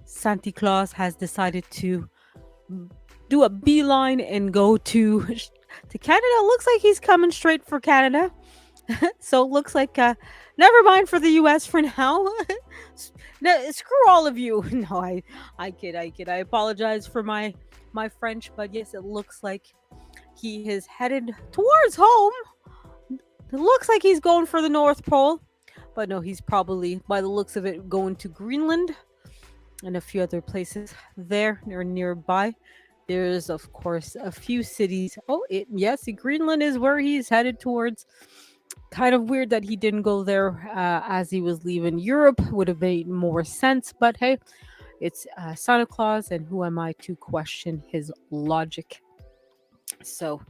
Santa Claus has decided to do a beeline and go to Canada. Looks like he's coming straight for Canada. So it looks like never mind for the US for now. No, screw all of you. No, I kid. I apologize for my French, but yes, it looks like he is headed towards home. It looks like he's going for the North Pole, but no, he's probably, by the looks of it, going to Greenland and a few other places there or nearby. There's, of course, a few cities. Yes, Greenland is where he's headed towards. Kind of weird that he didn't go there as he was leaving Europe. Would have made more sense, but hey, it's Santa Claus, and who am I to question his logic? So,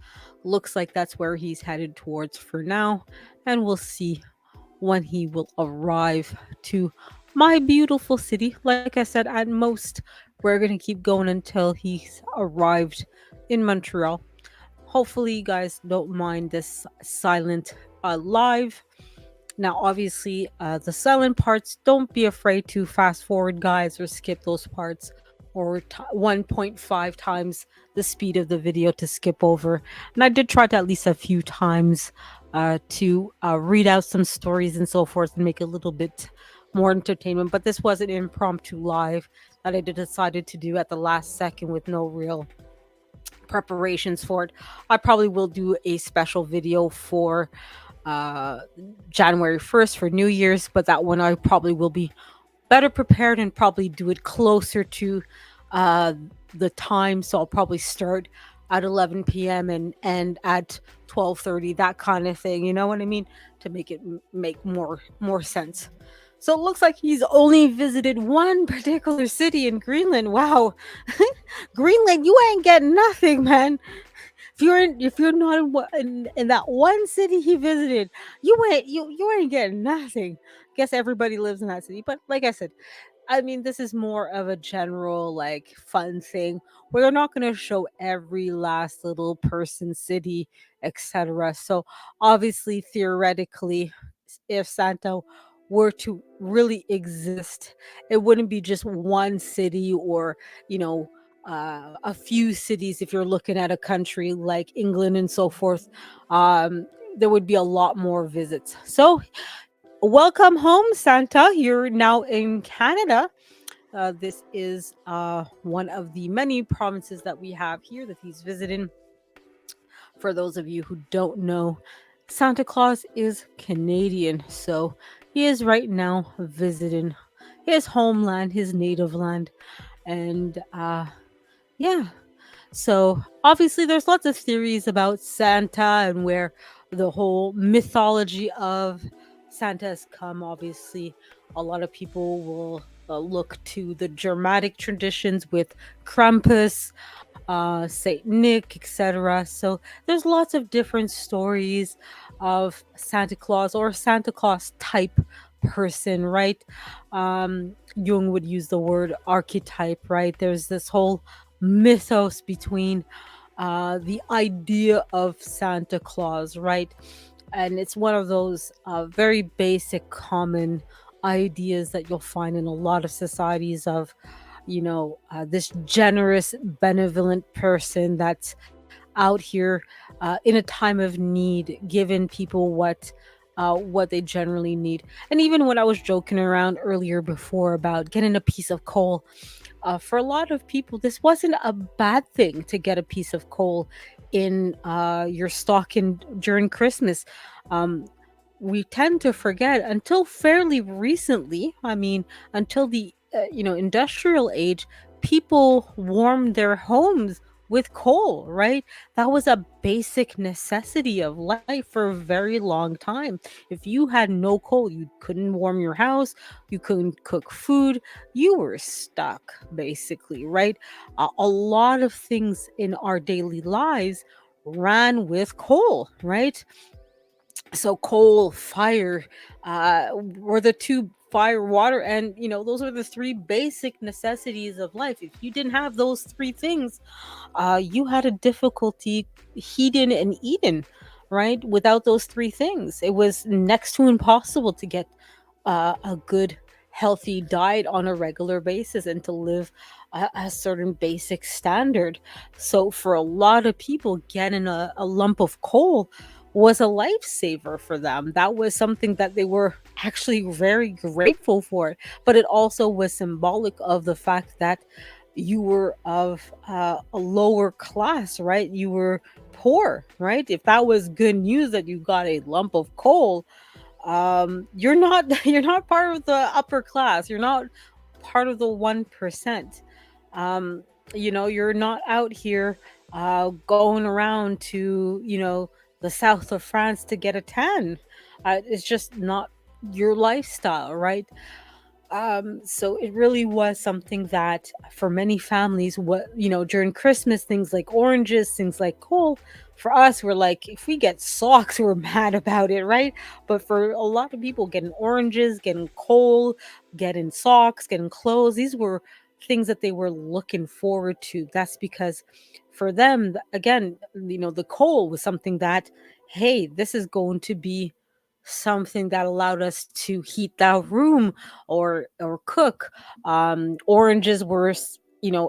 looks like that's where he's headed towards for now, and we'll see when he will arrive to my beautiful city. Like I said, at most, we're gonna keep going until he's arrived in Montreal. Hopefully, you guys don't mind this silent live. Now, obviously, the silent parts, don't be afraid to fast forward, guys, or skip those parts, or 1.5 times the speed of the video to skip over. And I did try to at least a few times to read out some stories and so forth and make it a little bit more entertainment. But this was an impromptu live that I decided to do at the last second with no real preparations for it. I probably will do a special video for January 1st for New Year's, but that one I probably will be better prepared and probably do it closer to the time. So I'll probably start at 11 p.m. and end at 12:30, that kind of thing. You know what I mean? To make it make more sense. So it looks like he's only visited one particular city in Greenland. Wow, Greenland, you ain't getting nothing, man. If you're not in that one city he visited, you ain't getting nothing. Guess everybody lives in that city, but like I said, I mean, this is more of a general like fun thing. We're not going to show every last little person, city, etc. So obviously, theoretically, if Santa were to really exist, it wouldn't be just one city or a few cities. If you're looking at a country like England and so forth, there would be a lot more visits. So welcome home, Santa. You're now in Canada. This is one of the many provinces that we have here that he's visiting. For those of you who don't know, Santa Claus is Canadian, so he is right now visiting his homeland, his native land, and yeah. So obviously, there's lots of theories about Santa and where the whole mythology of Santa has come. Obviously, a lot of people will look to the Germanic traditions with Krampus, Saint Nick, etc. So there's lots of different stories of Santa Claus or Santa Claus type person, right? Jung would use the word archetype, right? There's this whole mythos between the idea of Santa Claus, right? And it's one of those very basic, common ideas that you'll find in a lot of societies of, this generous, benevolent person that's out here in a time of need, giving people what what they generally need. And even when I was joking around earlier before about getting a piece of coal, for a lot of people, this wasn't a bad thing to get a piece of coal in your stocking during Christmas. Um, we tend to forget until fairly recently. I mean, until the industrial age, people warmed their homes with coal, right? That was a basic necessity of life for a very long time. If you had no coal, you couldn't warm your house, you couldn't cook food, you were stuck, basically, right? A lot of things in our daily lives ran with coal, right? So coal, fire, were the two, fire, water, and those are the three basic necessities of life. If you didn't have those three things, you had a difficulty heating and eating, right? Without those three things, it was next to impossible to get a good healthy diet on a regular basis and to live a certain basic standard. So for a lot of people, getting a lump of coal was a lifesaver for them. That was something that they were actually very grateful for. But it also was symbolic of the fact that you were of a lower class, right? You were poor, right? If that was good news that you got a lump of coal, you're not you're not part of the upper class. You're not part of the 1%. um you're not out here going around to the south of France to get a tan. It's just not your lifestyle, right? So it really was something that for many families, what during Christmas, things like oranges, things like coal, for us, we're like, if we get socks, we're mad about it, right? But for a lot of people, getting oranges, getting coal, getting socks, getting clothes, these were things that they were looking forward to. That's because for them, again, the coal was something that, hey, this is going to be something that allowed us to heat that room or cook. Oranges were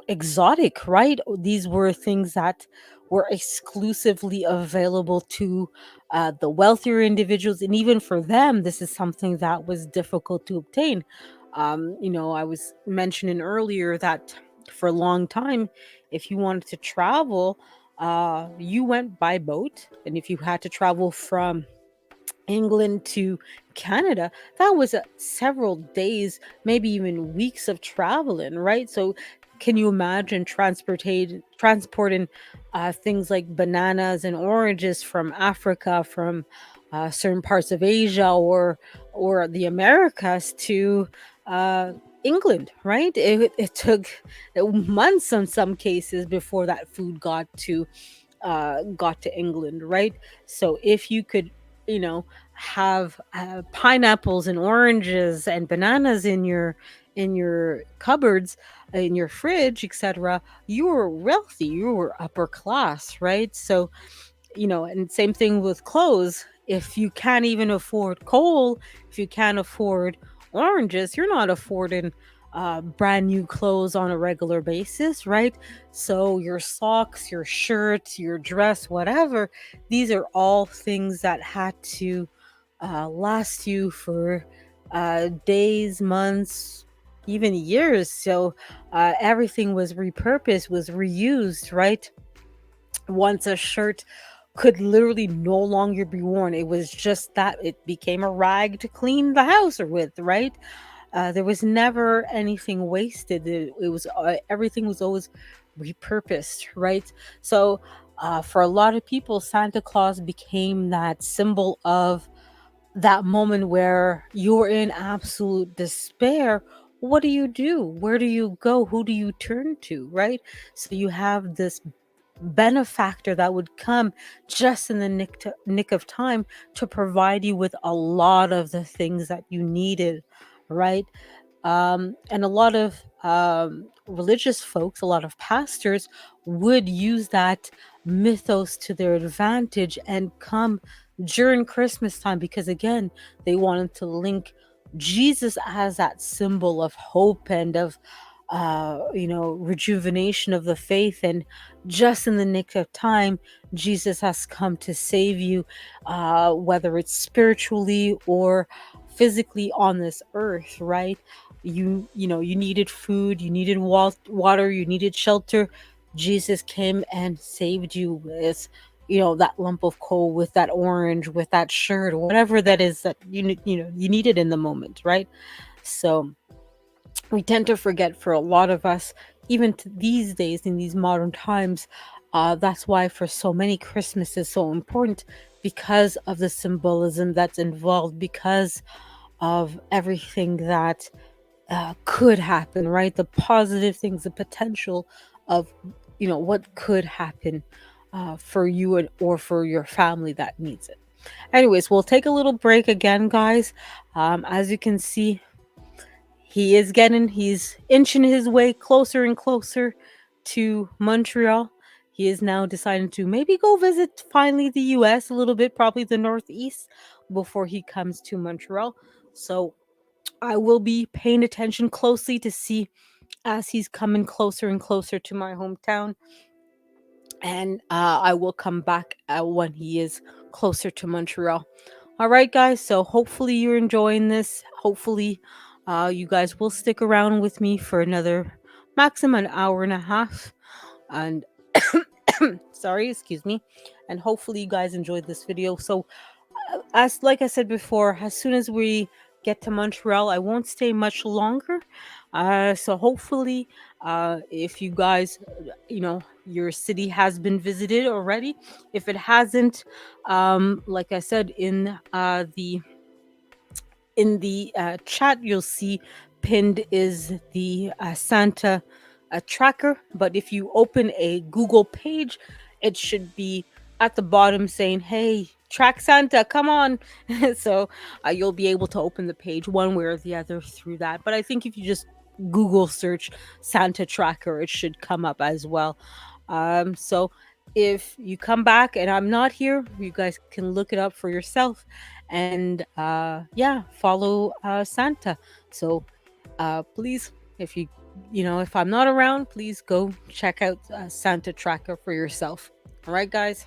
exotic, right? These were things that were exclusively available to the wealthier individuals, and even for them, this is something that was difficult to obtain. I was mentioning earlier that for a long time, if you wanted to travel, you went by boat, and if you had to travel from England to Canada, that was several days, maybe even weeks of traveling, right? So, can you imagine transporting things like bananas and oranges from Africa, from certain parts of Asia or the Americas to uh, England, right? It took months in some cases before that food got to England, right? So if you could, have pineapples and oranges and bananas in your cupboards, in your fridge, etc., you were wealthy, you were upper class, right? So, and same thing with clothes. If you can't even afford coal, if you can't afford oranges, you're not affording brand new clothes on a regular basis, right? So your socks, your shirts, your dress, whatever, these are all things that had to last you for days, months, even years. So everything was repurposed, was reused, right? Once a shirt could literally no longer be worn, it was just that it became a rag to clean the house with, right? There was never anything wasted. It was everything was always repurposed, right? So for a lot of people, Santa Claus became that symbol of that moment where you're in absolute despair. What do you do? Where do you go? Who do you turn to, right? So you have this benefactor that would come just in the nick of time to provide you with a lot of the things that you needed, right? And a lot of religious folks, a lot of pastors would use that mythos to their advantage and come during Christmas time because, again, they wanted to link Jesus as that symbol of hope and of rejuvenation of the faith. And just in the nick of time, Jesus has come to save you, whether it's spiritually or physically on this earth, right? You needed food, you needed water, you needed shelter. Jesus came and saved you with, that lump of coal, with that orange, with that shirt, or whatever that is that you needed in the moment, right? So we tend to forget, for a lot of us, even to these days, in these modern times. That's why for so many, Christmas is so important, because of the symbolism that's involved, because of everything that could happen, right? The positive things, the potential of, what could happen for you or for your family that needs it. Anyways, we'll take a little break again, guys. As you can see, he's inching his way closer and closer to Montreal. He is now deciding to maybe go visit finally the US a little bit, probably the Northeast, before he comes to Montreal. So I will be paying attention closely to see as he's coming closer and closer to my hometown. And I will come back when he is closer to Montreal. All right, guys. So hopefully you're enjoying this. Hopefully you guys will stick around with me for another maximum an hour and a half. And sorry, excuse me. And hopefully you guys enjoyed this video. So as like I said before, as soon as we get to Montreal, I won't stay much longer. So hopefully, if you guys, your city has been visited already. If it hasn't, like I said in the chat, you'll see pinned is the Santa tracker. But if you open a Google page, it should be at the bottom saying, "Hey, track Santa, come on." So you'll be able to open the page one way or the other through that. But I think if you just Google search Santa tracker, it should come up as well. So if you come back and I'm not here, you guys can look it up for yourself and follow Santa. So please, if if I'm not around, please go check out Santa tracker for yourself. All right, guys.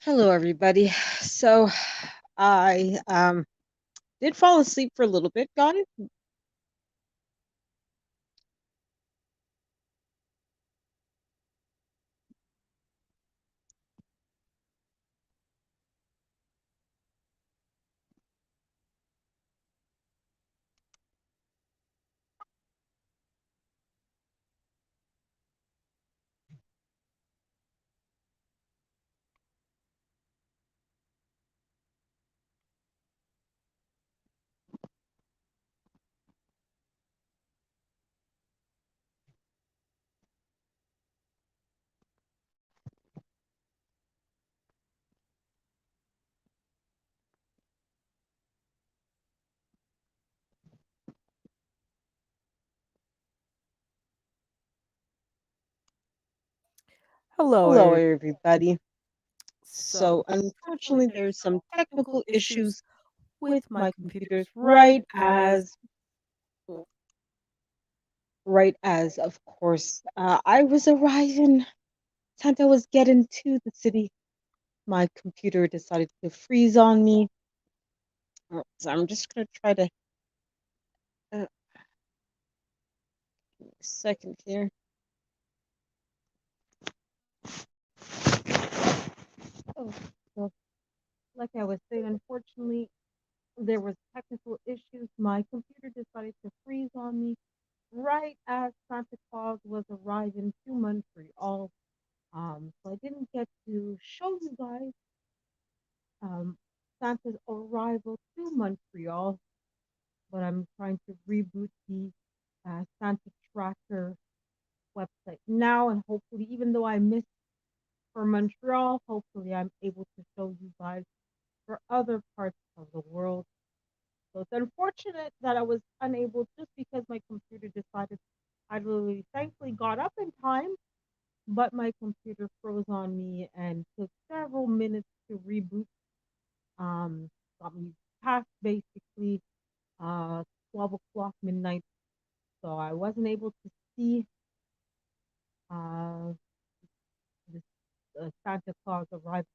Hello, everybody. So I did fall asleep for a little bit, guys. Hello, everybody. So, unfortunately, there's some technical issues with my computers right as, of course, I was arriving. Santa was getting to the city. My computer decided to freeze on me. So I'm just gonna try to give me a second here. Oh, so like I was saying, unfortunately, there was technical issues. My computer decided to freeze on me right as Santa Claus was arriving to Montreal. So I didn't get to show you guys Santa's arrival to Montreal, but I'm trying to reboot the Santa Tracker website now, and hopefully, even though I missed for Montreal, hopefully I'm able to show you guys for other parts of the world. So it's unfortunate that I was unable just because my computer decided. I literally thankfully got up in time, but my computer froze on me and took several minutes to reboot. Got me past basically uh 12 o'clock midnight, so I wasn't able to see uh this Santa Claus arrival